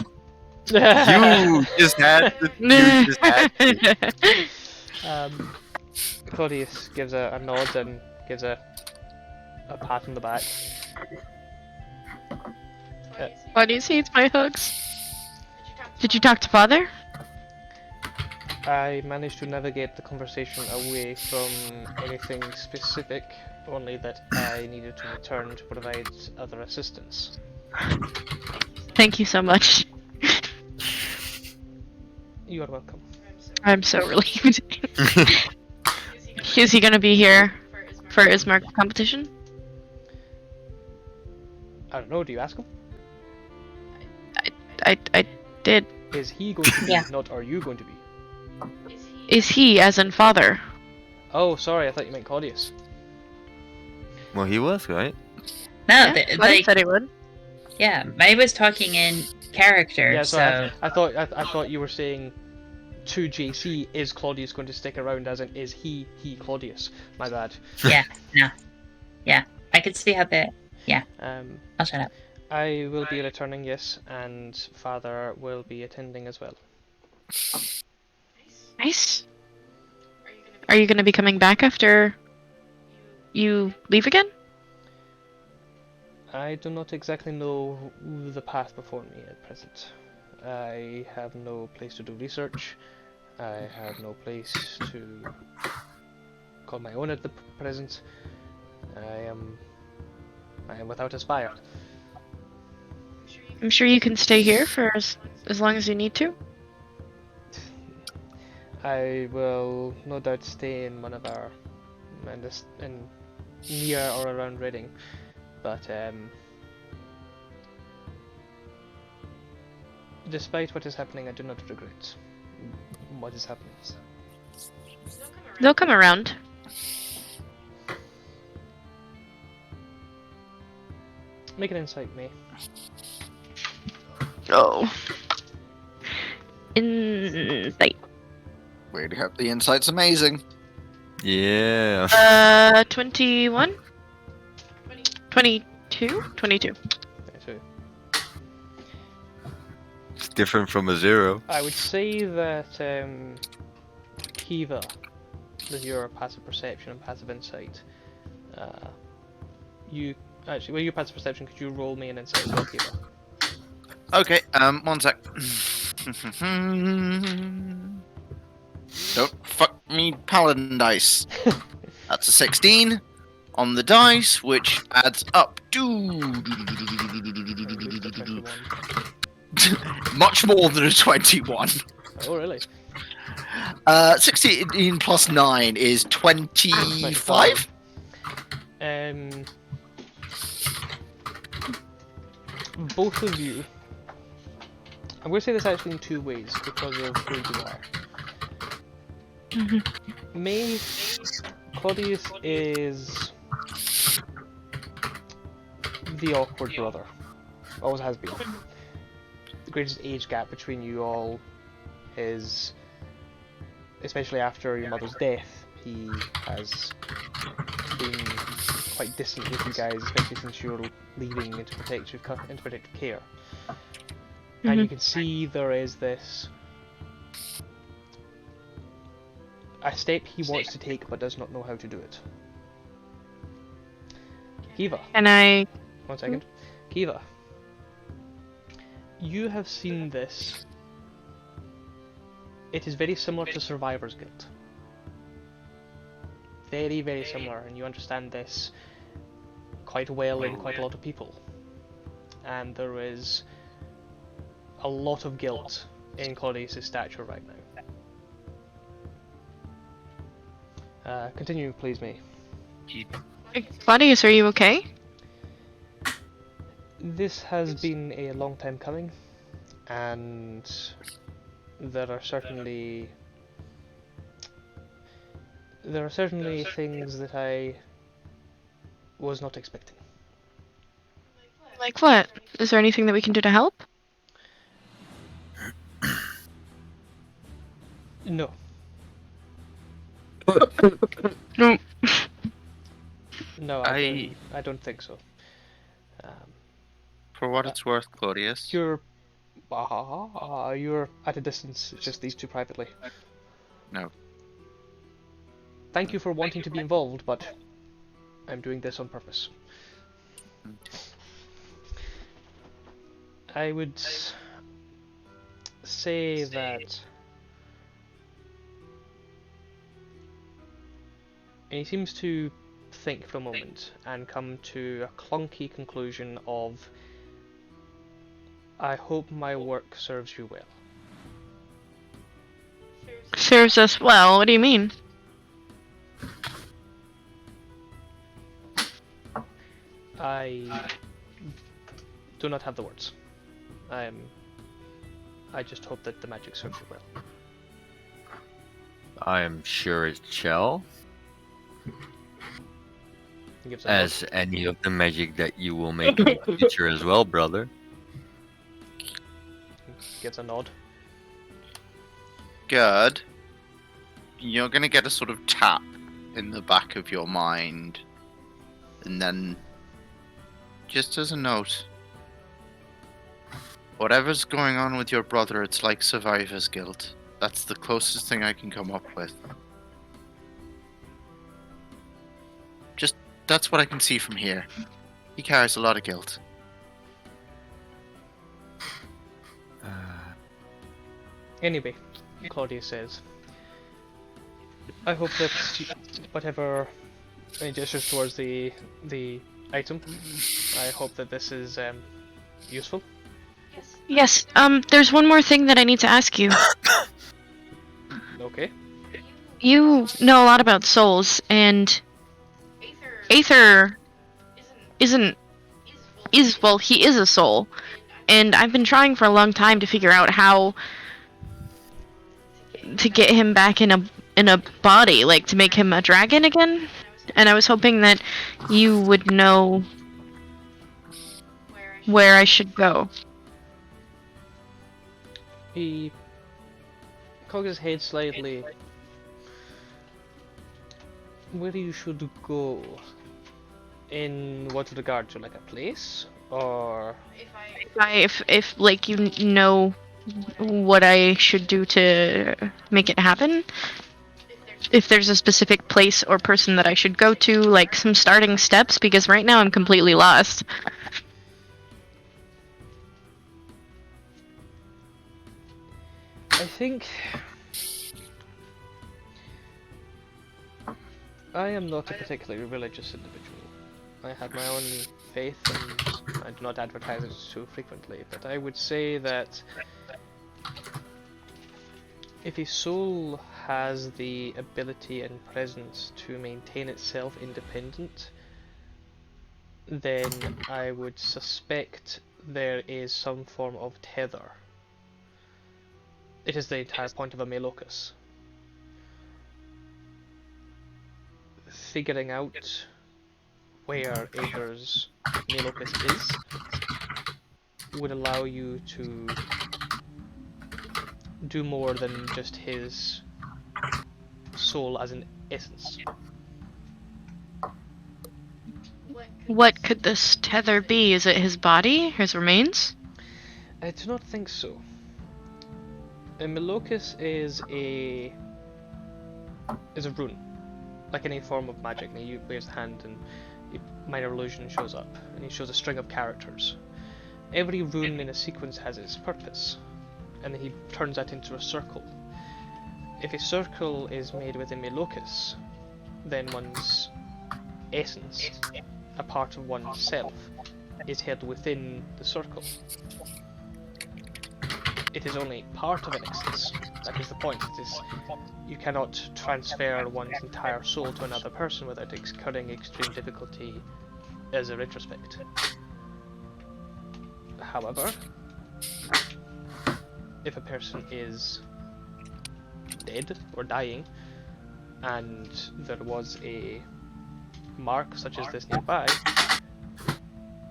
You just had to. You just had to. Claudius gives a nod and gives a pat on the back. Claudius hates my hugs. Did you talk to father? I managed to navigate the conversation away from anything specific, only that I needed to return to provide other assistance. Thank you so much. You are welcome. I'm so relieved. Is he gonna be here for Ismark competition? I don't know. Do you ask him? I did. Is he going to be? Yeah. Not are you going to be? Is he as in father? Oh, sorry. I thought you meant Claudius. Well, he was, right? No, Yeah, th- Buddy like said he would. yeah, I was talking in character, Yeah. so I thought you were saying to JC, is Claudius going to stick around? As in, is he Claudius? My bad. yeah, no, yeah, I could see how the Um, I'll shut up. I will be returning, yes, and Father will be attending as well. Nice. Are you going to be coming back after you leave again? I do not exactly know the path before me at present. I have no place to do research. I have no place to call my own at the present. I am without a spire. I'm sure you can stay here for as long as you need to. I will no doubt stay in one of our in near or around Reading, but despite what is happening, I do not regret what is happening. They'll come around. Make an insight, May. Oh. Insight. Way to have the insight's amazing. Yeah. 21? 22? 22. So It's different from a 0. I would say that Kiva, with your passive perception and passive insight, you actually, with your passive perception, could you roll me an insight as well, Kiva? Okay, 1 sec. Don't fuck me, paladin dice. That's a 16 on the dice, which adds up to much more than a 21. Oh, really? 16 plus 9 is 25. Both of you. I'm going to say this actually in two ways because of who you are. May, Claudius is the awkward brother. Always has been. The greatest age gap between you all is, especially after your mother's death, he has been quite distant with you guys, especially since you're leaving into protective care. And you can see there is this a step he wants to take but does not know how to do it. Kiva. Can I... 1 second. Kiva. You have seen this. It is very similar to Survivor's Guild. Very, very similar, and you understand this quite well in quite a lot of people. And there is a lot of guilt in Claudius' stature right now. Continue, please, me. Claudius, are you okay? This has been a long time coming, and there are certainly things that I was not expecting. Like what? Is there anything that we can do to help? No. No. No, I don't think so. For what it's worth, Claudius. You're at a distance. It's just these two privately. No. Thank you for wanting to be involved, but I'm doing this on purpose. I would say that. And he seems to think for a moment and come to a clunky conclusion of, I hope my work serves you well. Serves us well? What do you mean? I do not have the words. I just hope that the magic serves you well. I am sure it shall, He gives a nod. as any of the magic that you will make in the future as well, brother. Gives a nod. Good. You're gonna get a sort of tap in the back of your mind, and then, just as a note, whatever's going on with your brother, it's like survivor's guilt. That's the closest thing I can come up with. Just, that's what I can see from here. He carries a lot of guilt. Anyway, Claudia says, I hope that whatever he gestures towards the item, I hope that this is useful. Yes, there's one more thing that I need to ask you. Okay. You know a lot about souls, and Aether well, he is a soul. And I've been trying for a long time to figure out how to get him back in a body, like to make him a dragon again. And I was hoping that you would know where I should go. He cocks his head slightly. Where you should go? In what regard to, like, a place, or If like you know what I should do to make it happen, if there's a specific place or person that I should go to, like some starting steps, because right now I'm completely lost. I think I am not a particularly religious individual. I have my own faith, and I do not advertise it too frequently, but I would say that if a soul has the ability and presence to maintain itself independent, then I would suspect there is some form of tether. It is the entire point of a Melocus. Figuring out where Aether's Melocus is would allow you to do more than just his soul as an essence. What could this tether be? Is it his body? His remains? I do not think so. A Melocus is a rune, like any form of magic. Now you wave his hand and a minor illusion shows up, and he shows a string of characters. Every rune in a sequence has its purpose, and then he turns that into a circle. If a circle is made with a Melocus, then one's essence, a part of one's self, is held within the circle. It is only part of an essence. That is the point. It is, you cannot transfer one's entire soul to another person without incurring extreme difficulty as a retrospect. However, if a person is dead or dying, and there was a mark such as this nearby,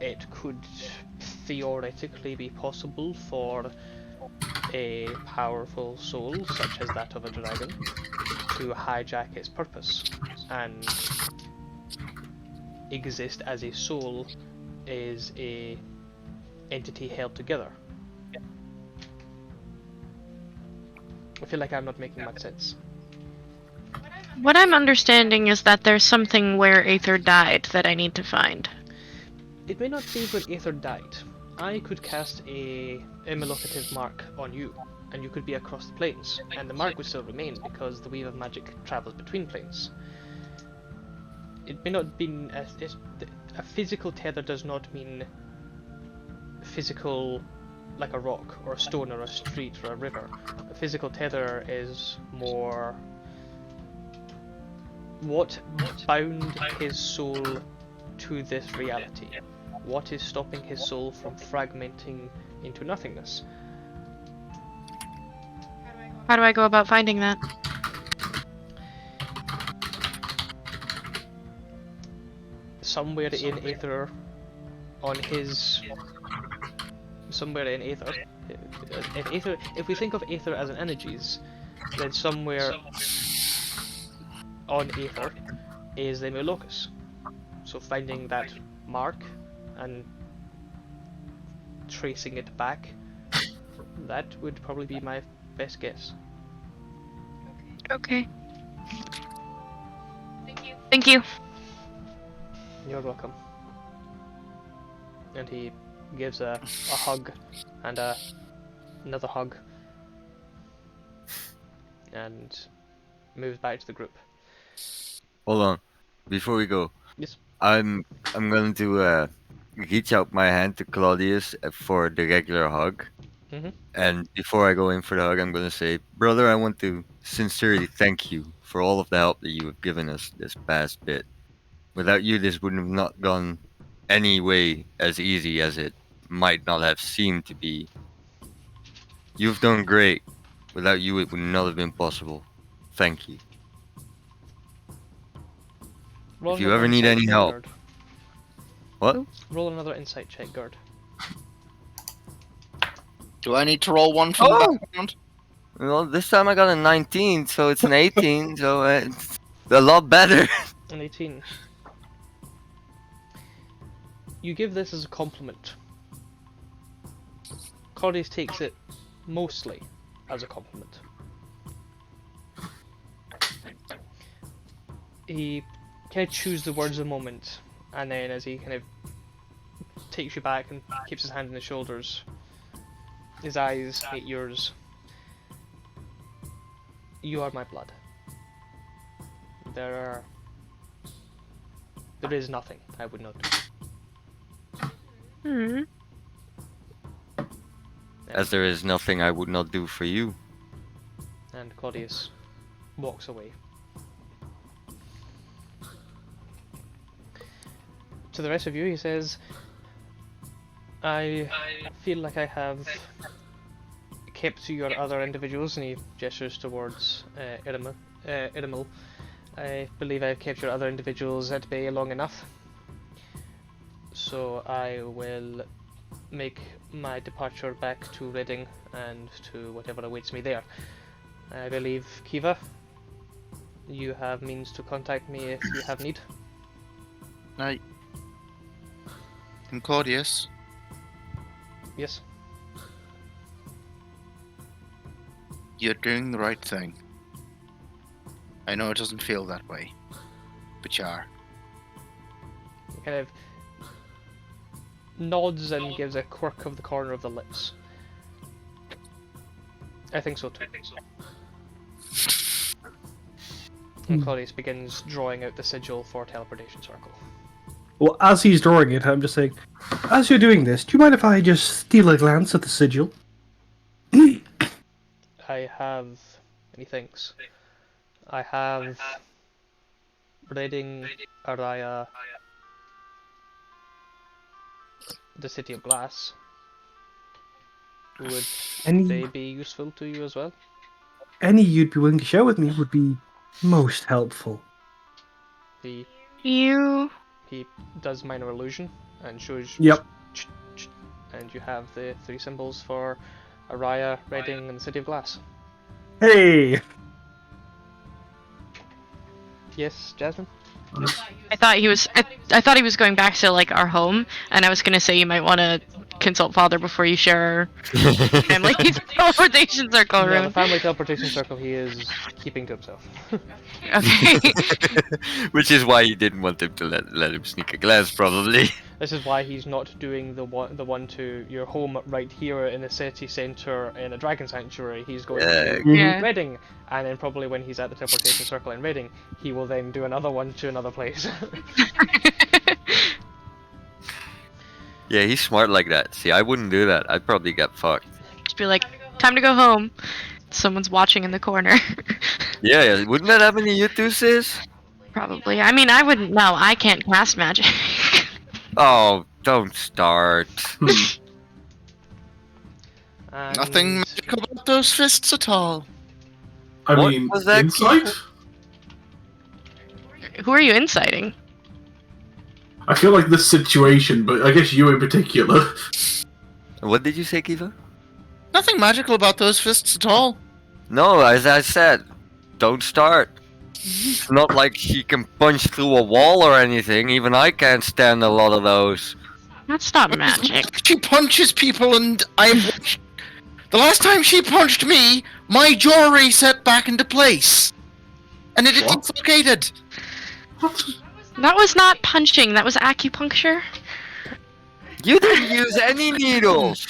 it could theoretically be possible for a powerful soul, such as that of a dragon, to hijack its purpose and exist as a soul is a entity held together. I feel like I'm not making much sense. What I'm understanding is that there's something where Aether died that I need to find. It may not be where Aether died. I could cast a immelocative mark on you, and you could be across the planes, and the mark would still remain because the weave of magic travels between planes. It may not be a physical tether does not mean physical like a rock or a stone or a street or a river. A physical tether is more what bound his soul to this reality? What is stopping his soul from fragmenting into nothingness? How do I go about finding that? Somewhere in Aether, on his... somewhere in Aether, if we think of Aether as an energies, then somewhere on Aether is the Mulocus. So finding that mark and tracing it back, that would probably be my best guess. Okay. Thank you. You're welcome. And he gives a hug and another hug and moves back to the group. Hold on, before we go, Yes. I'm going to reach out my hand to Claudius for the regular hug. Mhm. And before I go in for the hug, I'm going to say, brother, I want to sincerely thank you for all of the help that you have given us this past bit. Without you, this wouldn't have not gone any way as easy as it might not have seemed to be. You've done great. Without you, it would not have been possible. Thank you. Roll If you another ever need insight any check, help. Gerd. What? Roll another insight check, Gerd. Do I need to roll one from the background? Well, this time I got a 19, so it's an 18, so it's a lot better. An 18. You give this as a compliment. Claudius takes it mostly as a compliment. He kind of chews the words a moment, and then as he kind of takes you back and keeps his hand on his shoulders, his eyes meet yours. You are my blood. There is nothing I would not do. Hmm. As there is nothing I would not do for you. And Claudius walks away. To the rest of you, he says, I feel like I have kept to your other individuals, and he gestures towards Irimil. I believe I've kept your other individuals at bay long enough. So I will make my departure back to Reading and to whatever awaits me there. I believe, Kiva, you have means to contact me if you have need. Right. And Claudius, Yes. you're doing the right thing. I know it doesn't feel that way, but you are. He kind of nods and gives a quirk of the corner of the lips. I think so too. And Claudius begins drawing out the sigil for teleportation circle. Well, as he's drawing it, I'm just saying, as you're doing this, do you mind if I just steal a glance at the sigil? I have many things. I have Reading, Araya, the City of Glass. Would they be useful to you as well? Any you'd be willing to share with me would be most helpful. He You. does minor illusion and shows. Yep. And you have the three symbols for Araya, Reading, and the City of Glass. Hey! Yes, Jasmine? I thought he was. I thought he was going back to like our home, and I was gonna say you might want to consult Father before you share family teleportation circle Yeah, the room. family teleportation circle he is keeping to himself. Okay. Which is why he didn't want him to let him sneak a glance, probably. This is why he's not doing the one to your home right here in the city centre in a dragon sanctuary. He's going to Yeah. Reading, and then probably when he's at the teleportation circle in Reading, he will then do another one to another place. Yeah, he's smart like that. See, I wouldn't do that. I'd probably get fucked. Just be like, time to go home. Someone's watching in the corner. Yeah, wouldn't that happen to you too, sis? Probably. I mean, I wouldn't know. I can't cast magic. Oh, don't start. And Nothing magical about those fists at all. I What mean, was that, insight? Keith? Who are you inciting? I feel like this situation, but I guess you in particular. What did you say, Kiva? Nothing magical about those fists at all. No, as I said, don't start. It's not like she can punch through a wall or anything. Even I can't stand a lot of those. That's not magic. She punches people, and I've watched. The last time she punched me, my jaw reset back into place, and it What? dislocated. What? That was not punching, that was acupuncture. You didn't use any needles.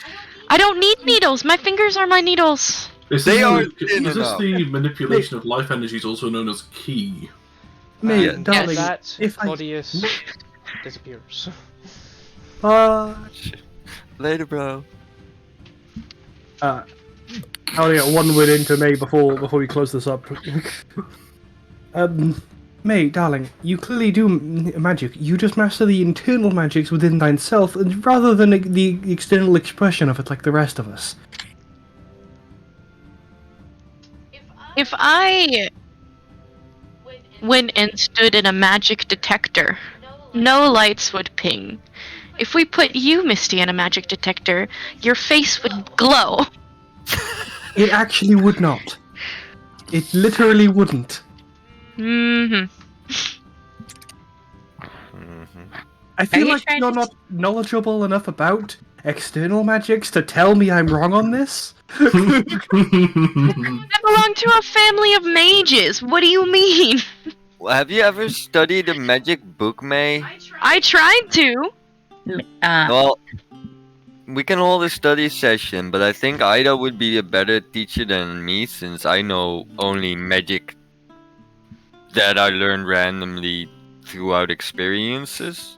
I don't need needles, my fingers are my needles. Is aren't thin this enough. the manipulation of life energies, also known as ki? Mate, and darling, with that, if I- Claudius disappears. Later, bro. I only got one word into May before we close this up. May, darling, you clearly do magic. You just master the internal magics within thyself, rather than the external expression of it like the rest of us. If I went and stood in a magic detector, no lights would ping. If we put you, Misty, in a magic detector, your face would glow. It actually would not. It literally wouldn't. Mm-hmm. I feel you like trying you're to- not knowledgeable enough about external magics to tell me I'm wrong on this. I belong to a family of mages. What do you mean? Well, have you ever studied a magic book, May? I tried to. Well, we can hold a study session, but I think Ida would be a better teacher than me, since I know only magic that I learned randomly throughout experiences.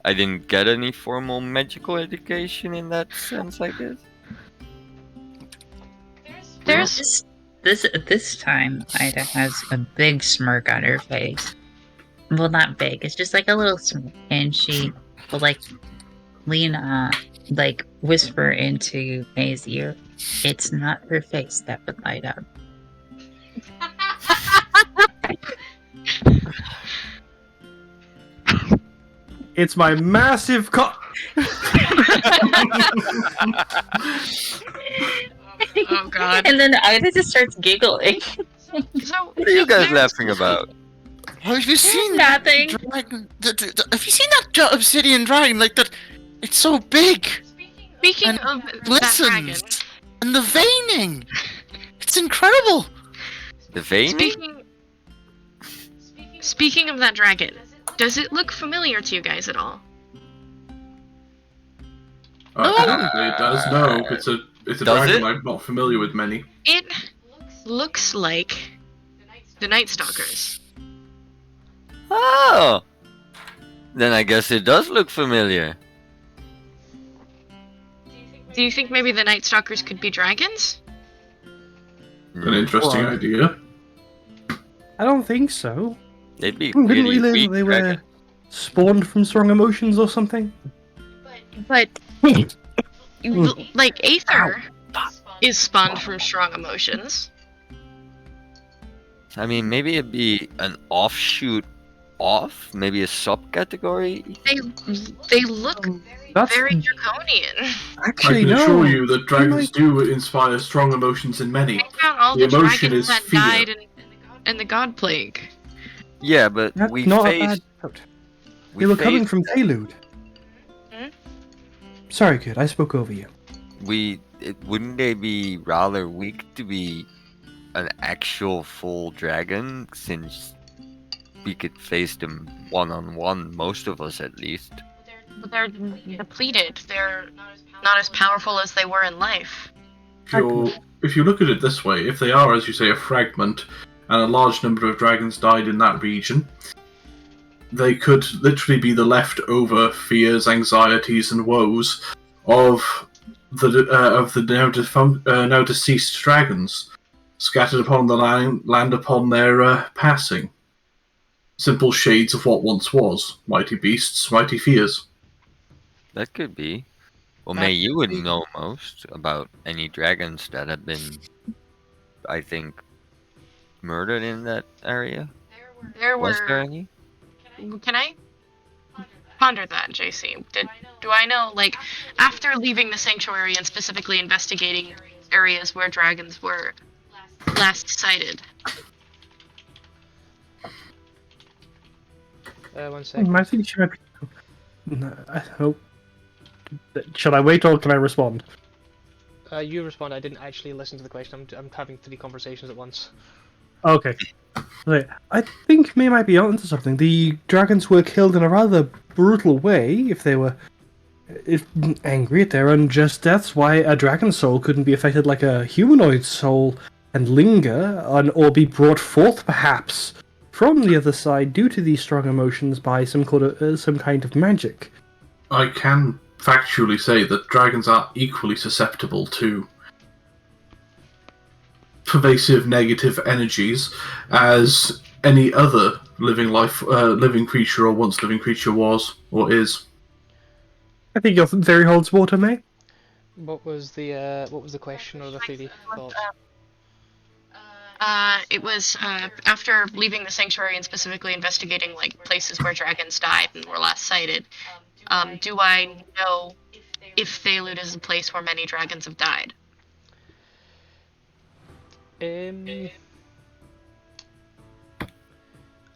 I didn't get any formal magical education in that sense, I guess. There's This time, Ida has a big smirk on her face. Well, not big. It's just like a little smirk, and she will lean whisper into May's ear. It's not her face that would light up. It's my massive oh god. And then Ida just starts giggling. So What are you guys laughing about? Have you seen Nothing. that dragon? Have you seen that obsidian dragon? Like that, it's so big. Speaking And of that glistens. dragon, And the veining. It's incredible. The vein? speaking of that dragon, does it look familiar to you guys at all? Technically it does. No, it's a Does dragon. it? I'm not familiar with many. It looks like the Night Stalkers. Oh! Then I guess it does look familiar. Do you think maybe the Night Stalkers could be dragons? An interesting Well, idea. I don't think so. They'd be Didn't pretty we learn weak that they were dragon. spawned from strong emotions or something? But like Aether is spawned from strong emotions. I mean, maybe it'd be an offshoot off, maybe a subcategory. They look That's very draconian. I actually can no. assure you that dragons Like- do inspire strong emotions in many. I found all The the emotion dragons is that fear. died in the God Plague. Yeah, but That's we not a faced. bad note. We They were coming faced- from Taylud. Hmm? Sorry, kid. I spoke over you. Wouldn't they be rather weak to be an actual full dragon, since we could face them one-on-one, most of us at least. But they're depleted. They're not as powerful as they were in life. If you look at it this way, if they are, as you say, a fragment, and a large number of dragons died in that region, they could literally be the leftover fears, anxieties, and woes of the now deceased dragons, scattered upon the land upon their passing. simple shades of what once was. Mighty beasts, mighty fears. That could be. Well, That May, you could would be. know most about any dragons that have been, I think, murdered in that area. There Was there were. any? Can I ponder that, JC? Do I know, like, after leaving the sanctuary and specifically investigating areas where dragons were last sighted? 1 second. I think she might be. No, I hope. Should I wait or can I respond? You respond. I didn't actually listen to the question. I'm having 3 conversations at once. Okay. Right. I think May might be onto something. The dragons were killed in a rather brutal way. If they were angry at their unjust deaths, why a dragon soul couldn't be affected like a humanoid soul and linger, or be brought forth perhaps from the other side due to these strong emotions by some kind of magic. I can factually say that dragons are equally susceptible to pervasive negative energies as any other living creature or once living creature was or is. I think your theory holds water, May. What was the question or the theory thought? It was after leaving the sanctuary and specifically investigating like places where dragons died and were last sighted. Do I know if Thalud is a place where many dragons have died?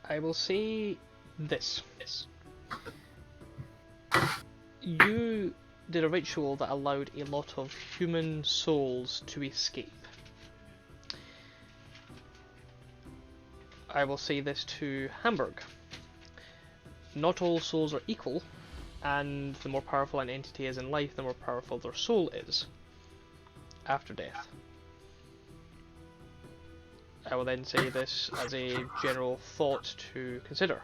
I will say this. You did a ritual that allowed a lot of human souls to escape. I will say this to Hamburg. Not all souls are equal, and the more powerful an entity is in life, the more powerful their soul is after death. I will then say this as a general thought to consider.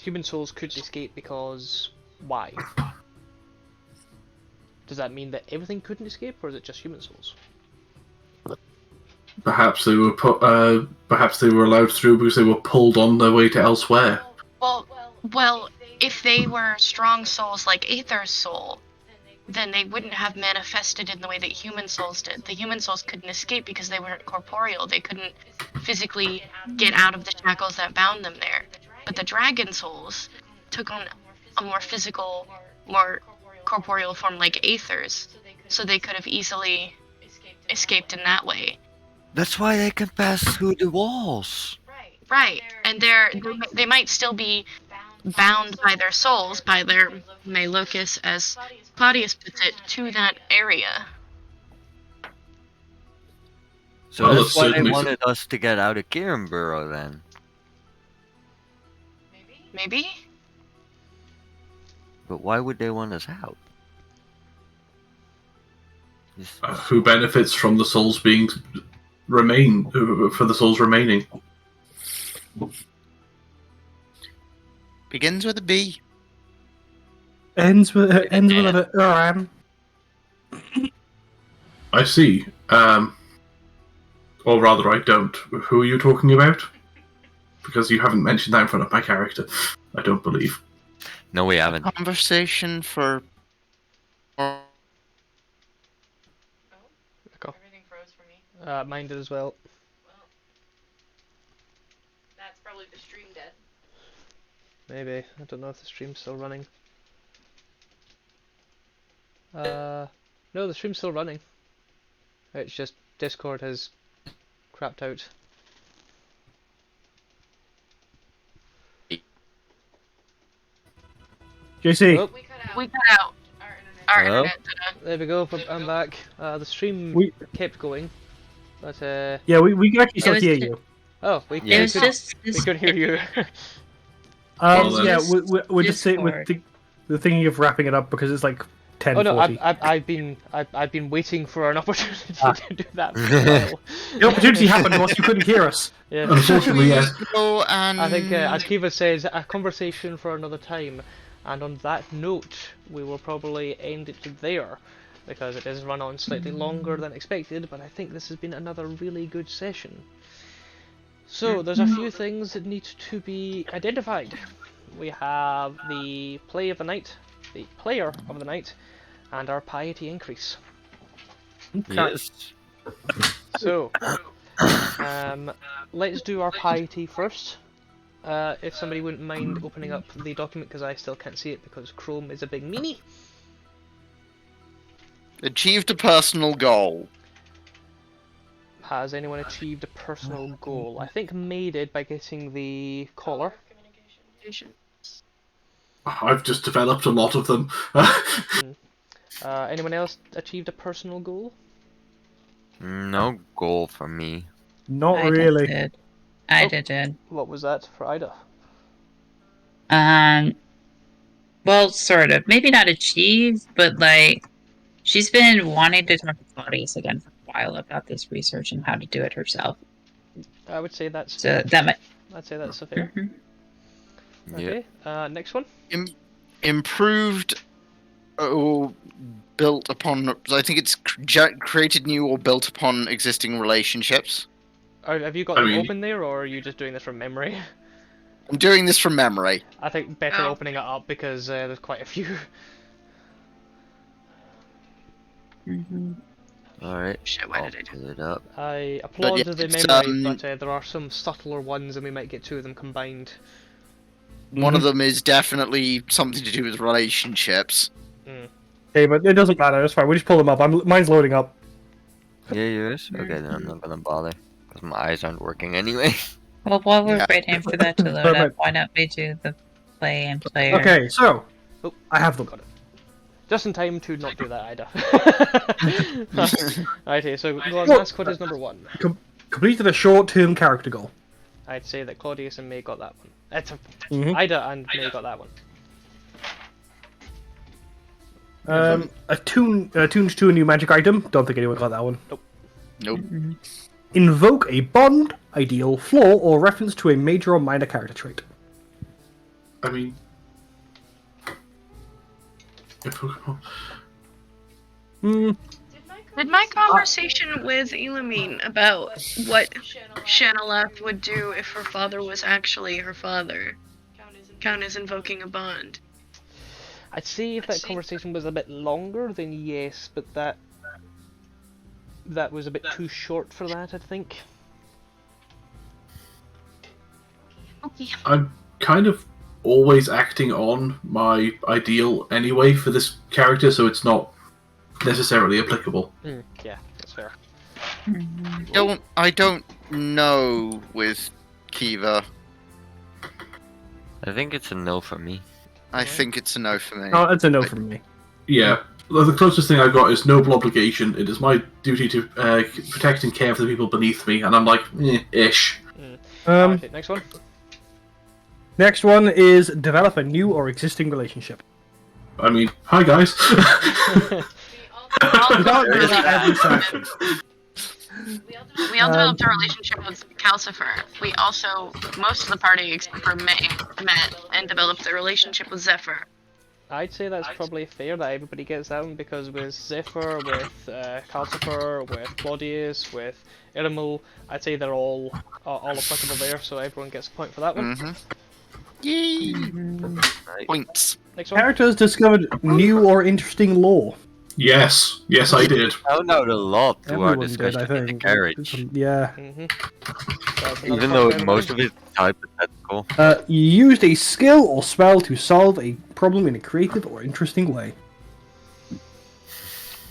Human souls could escape because why? Does that mean that everything couldn't escape, or is it just human souls? Perhaps they were allowed through because they were pulled on their way to elsewhere. Well, if they were strong souls like Aether's soul, then they wouldn't have manifested in the way that human souls did. The human souls couldn't escape because they weren't corporeal. They couldn't physically get out of the shackles that bound them there. But the dragon souls took on a more physical, more corporeal form like Aether's, so they could have easily escaped in that way. That's why they can pass through the walls. Right, and they might still be bound by their souls, by their Malocus, as Claudius puts it, to that area. So Well, that's why they certainly wanted us to get out of Kirenborough then. Maybe? But why would they want us out? Who benefits from the souls for the souls remaining? Begins with a B. Ends with an Uran. I see. Or rather, I don't. Who are you talking about? Because you haven't mentioned that in front of my character. I don't believe. No, we haven't. Conversation for. Go. Everything froze for me. Mine did as well. That's probably the stream dead. Maybe. I don't know if the stream's still running. No, the stream's still running. It's just Discord has crapped out. JC. Oh, We cut out. Our Hello? internet did a... there we go. I'm back. The stream kept going, but Yeah, we can actually still was hear ju- you. oh, we Yeah. It was could, just we could hear you. Well, Yeah, just we're just saying Discord. we're thinking of wrapping it up because it's like 10:40. Oh no, I've been waiting for an opportunity to do that for a while. The opportunity happened whilst you couldn't hear us. Yeah. Unfortunately, yes. Go and. I think, as Kiva says, a conversation for another time. And on that note, we will probably end it there, because it has run on slightly longer than expected, but I think this has been another really good session. So there's a few things that need to be identified. We have the play of the night, the player of the night, and our piety increase. Yes. So, let's do our piety first. If somebody wouldn't mind opening up the document, because I still can't see it because Chrome is a big meanie. Achieved a personal goal. Has anyone achieved a personal goal? I think May did by getting the collar. I've just developed a lot of them. Anyone else achieved a personal goal? No goal for me. Not I really. did. I did. What was that for Ida? Well, sort of. Maybe not achieve, but like, she's been wanting to talk to Claudius again for a while about this research and how to do it herself. I would say that's So fair. that might. I'd say that's fair. Mhm. Okay. Next one. Improved or built upon. I think it's created new or built upon existing relationships. Have you got them open there, or are you just doing this from memory? I'm doing this from memory. I think better opening it up because there's quite a few. Alright. Shit, why I'll did I do pull it up. I applaud yeah, the it's, memory, but there are some subtler ones, and we might get two of them combined. One of them is definitely something to do with relationships. Okay, but it doesn't matter. It's fine. We just pull them up. Mine's loading up. Yeah, yours? Okay, then I'm not gonna bother. Because my eyes aren't working anyway. Well, while we're waiting for that to load up, Perfect. why don't we do the play and player? Okay, so Oh, I have them. got it. Just in time to not do that, Ida. Righty, so go on, ask what is number one. Completed a short-term character goal. I'd say that Claudius and May got that one. Mhm. Ida and May got that one. Attuned to a new magic item. Don't think anyone got that one. Nope. Invoke a bond, ideal, flaw, or reference to a major or minor character trait. I mean, Did my conversation with Elamine about what Shanaleth would do if her father was actually her father count as invoking a bond? I'd say if that conversation was a bit longer, then yes, but that was a bit too short for that, I think. Okay. I'm kind of always acting on my ideal anyway for this character, so it's not necessarily applicable. Yeah, that's fair. I don't know with Kiva. I think it's a no for me. I think it's a no for me. Oh, that's a no from me. Yeah, the closest thing I've got is noble obligation. It is my duty to protect and care for the people beneath me, and I'm like, ish. Okay, next one. Next one is develop a new or existing relationship. I mean, hi guys. You can't do that every session. We all developed a relationship with Calcifer. We also, most of the party except for May, met and developed a relationship with Zephyr. I'd say that's probably fair that everybody gets that one, because with Zephyr, with Calcifer, with Claudius, with Irimul, I'd say they're all applicable there, so everyone gets a point for that one. Yay! Points. Next one. Characters discovered new or interesting lore. Yes, I did. Found out a lot to our Everyone did, discussion I in the think. carriage. Yeah. Even though most of it is hypothetical. You used a skill or spell to solve a problem in a creative or interesting way.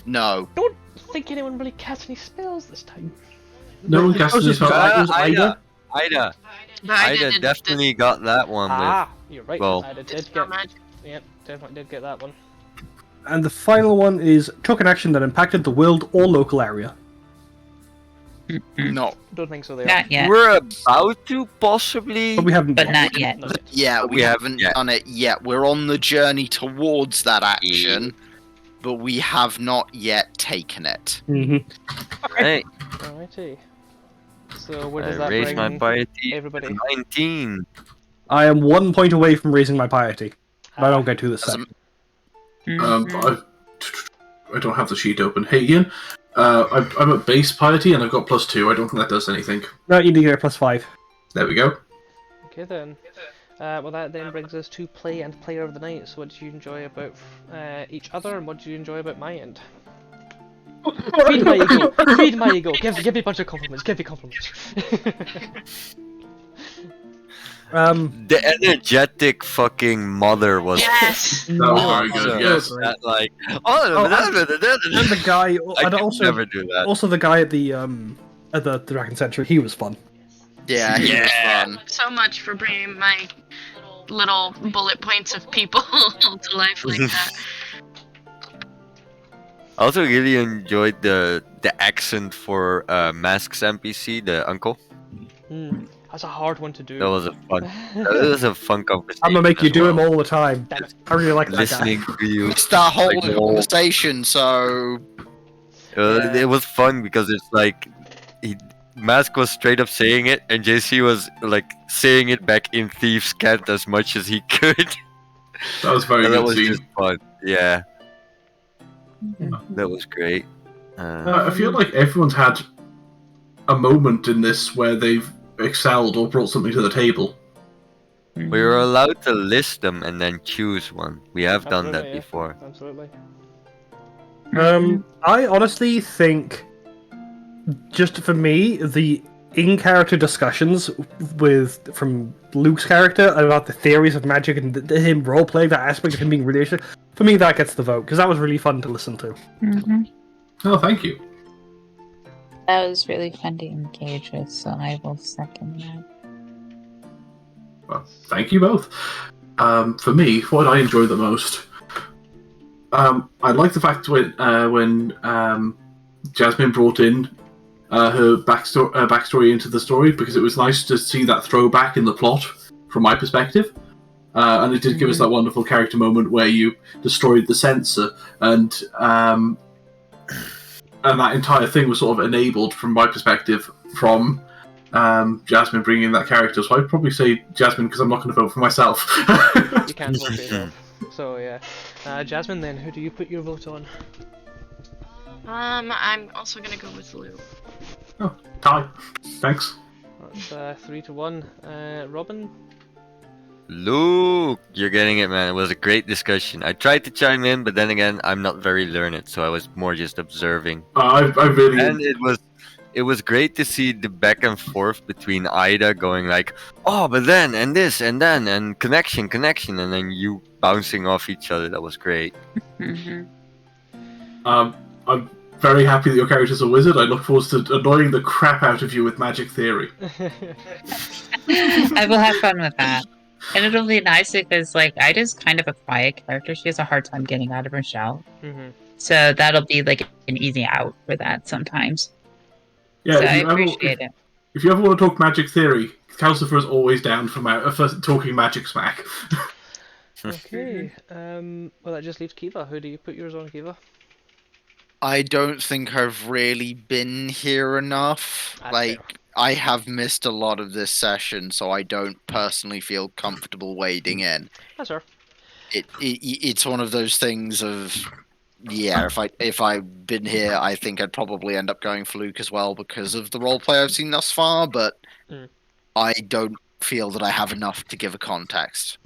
No. Don't think anyone really cast any spells this time. No one cast this spell. Ida But I did definitely got that one You're right. well- Ida did get. Yep, definitely did get that one. And the final one is took an action that impacted the world or local area. No. Don't think so. They are. Not yet. We're about to possibly. But we haven't. But not yet. Not yet. Yeah, we haven't yet. done it yet. We're on the journey towards that action, but we have not yet taken it. Hey, Alrighty. So where does I that raised bring my piety everybody? to 19. I am 1 point away from raising my piety. But I don't get to this Doesn't- second. I don't have the sheet open. Hey Ian, I'm at base piety and I've got +2. I don't think that does anything. No, you need to get a +5. There we go. Okay then. Well, that then brings us to play and player of the night. So, what did you enjoy about each other, and what did you enjoy about my end? Feed my ego. Feed my ego. Give me a bunch of compliments. Give me compliments. The energetic fucking mother was Yes. That was very awesome. good. Yes. That, like, and the guy, I and could also never do that. also the guy at the Dragon Century, he was fun. Yeah, he was Yeah. fun. So much for bringing my little bullet points of people to life like that. I also really enjoyed the accent for Mask's NPC, the uncle. That's a hard one to do. That was a fun conversation. I'm gonna make you as do well. him all the time. I really like that guy. Listening to you. Missed that whole Like, no. conversation, so It was fun because it's like Mask was straight up saying it, and JC was like saying it back in Thieves' Cant as much as he could. That was very And that good was scene. just fun. Yeah, that was great. I feel like everyone's had a moment in this where they've excelled or brought something to the table. We were allowed to list them and then choose one. We have done that Absolutely, yeah. before. Absolutely. I honestly think, just for me, the in-character discussions from Luke's character about the theories of magic and him role-playing that aspect of him being really interesting, for me that gets the vote, because that was really fun to listen to. Oh, thank you. That was really fun to engage with, so I will second that. Well, thank you both. For me, what I enjoyed the most, I like the fact when Jasmine brought in her backstory into the story, because it was nice to see that throwback in the plot from my perspective. And it did give us that wonderful character moment where you destroyed the censor, and that entire thing was sort of enabled from my perspective from Jasmine bringing in that character. So I'd probably say Jasmine, because I'm not going to vote for myself. You can't vote for yourself. So yeah. Jasmine, then, who do you put your vote on? I'm also gonna go with Lou. Oh, tie. Thanks. That's 3-1. Robin? Luke, you're getting it, man. It was a great discussion. I tried to chime in, but then again, I'm not very learned, so I was more just observing. I really. And it was great to see the back and forth between Ida going like, oh, but then, and this, and then, and connection, and then you bouncing off each other. That was great. I'm very happy that your character's a wizard. I look forward to annoying the crap out of you with magic theory. I will have fun with that. And it'll be nice because, like, Ida's kind of a quiet character. She has a hard time getting out of her shell. So that'll be, like, an easy out for that sometimes. Yeah, so I appreciate it. If you ever want to talk magic theory, Calcifer is always down for talking magic smack. Okay. Well, that just leaves Kiva. Who do you put yours on, Kiva? I don't think I've really been here enough. That's Like, fair. I have missed a lot of this session, so I don't personally feel comfortable wading in. That's her. It's one of those things of, yeah, if I'd been here, I think I'd probably end up going for Luke as well because of the roleplay I've seen thus far, but I don't feel that I have enough to give a context.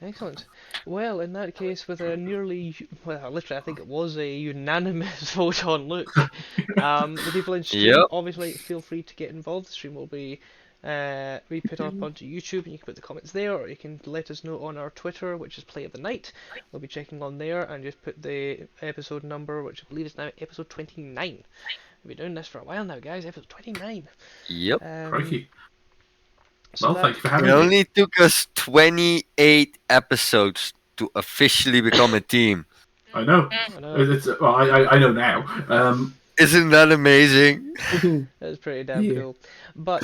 Excellent. Well, in that case, with a literally, I think it was a unanimous vote on Luke. The people in stream, Yep. obviously, feel free to get involved. The stream will be put up onto YouTube, and you can put the comments there, or you can let us know on our Twitter, which is Play of the Night. We'll be checking on there, and just put the episode number, which I believe is now episode 29. We've been doing this for a while now, guys. Episode 29. Yep. Crikey. So Well, that- thank you for It having me. only took us 28 episodes to officially become a team. I know. I know. Well, I know now. Isn't that amazing? That's pretty damn Yeah. cool. But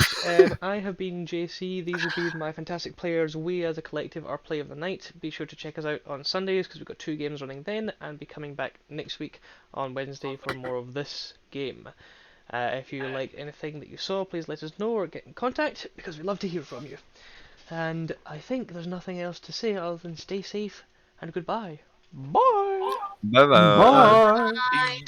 I have been JC. These have been my fantastic players. We as a collective are Play of the Night. Be sure to check us out on Sundays because we've got 2 games running then, and be coming back next week on Wednesday for more of this game. If you like anything that you saw, please let us know or get in contact because we'd love to hear from you. And I think there's nothing else to say other than stay safe and goodbye. Bye! Bye bye. Bye. Bye.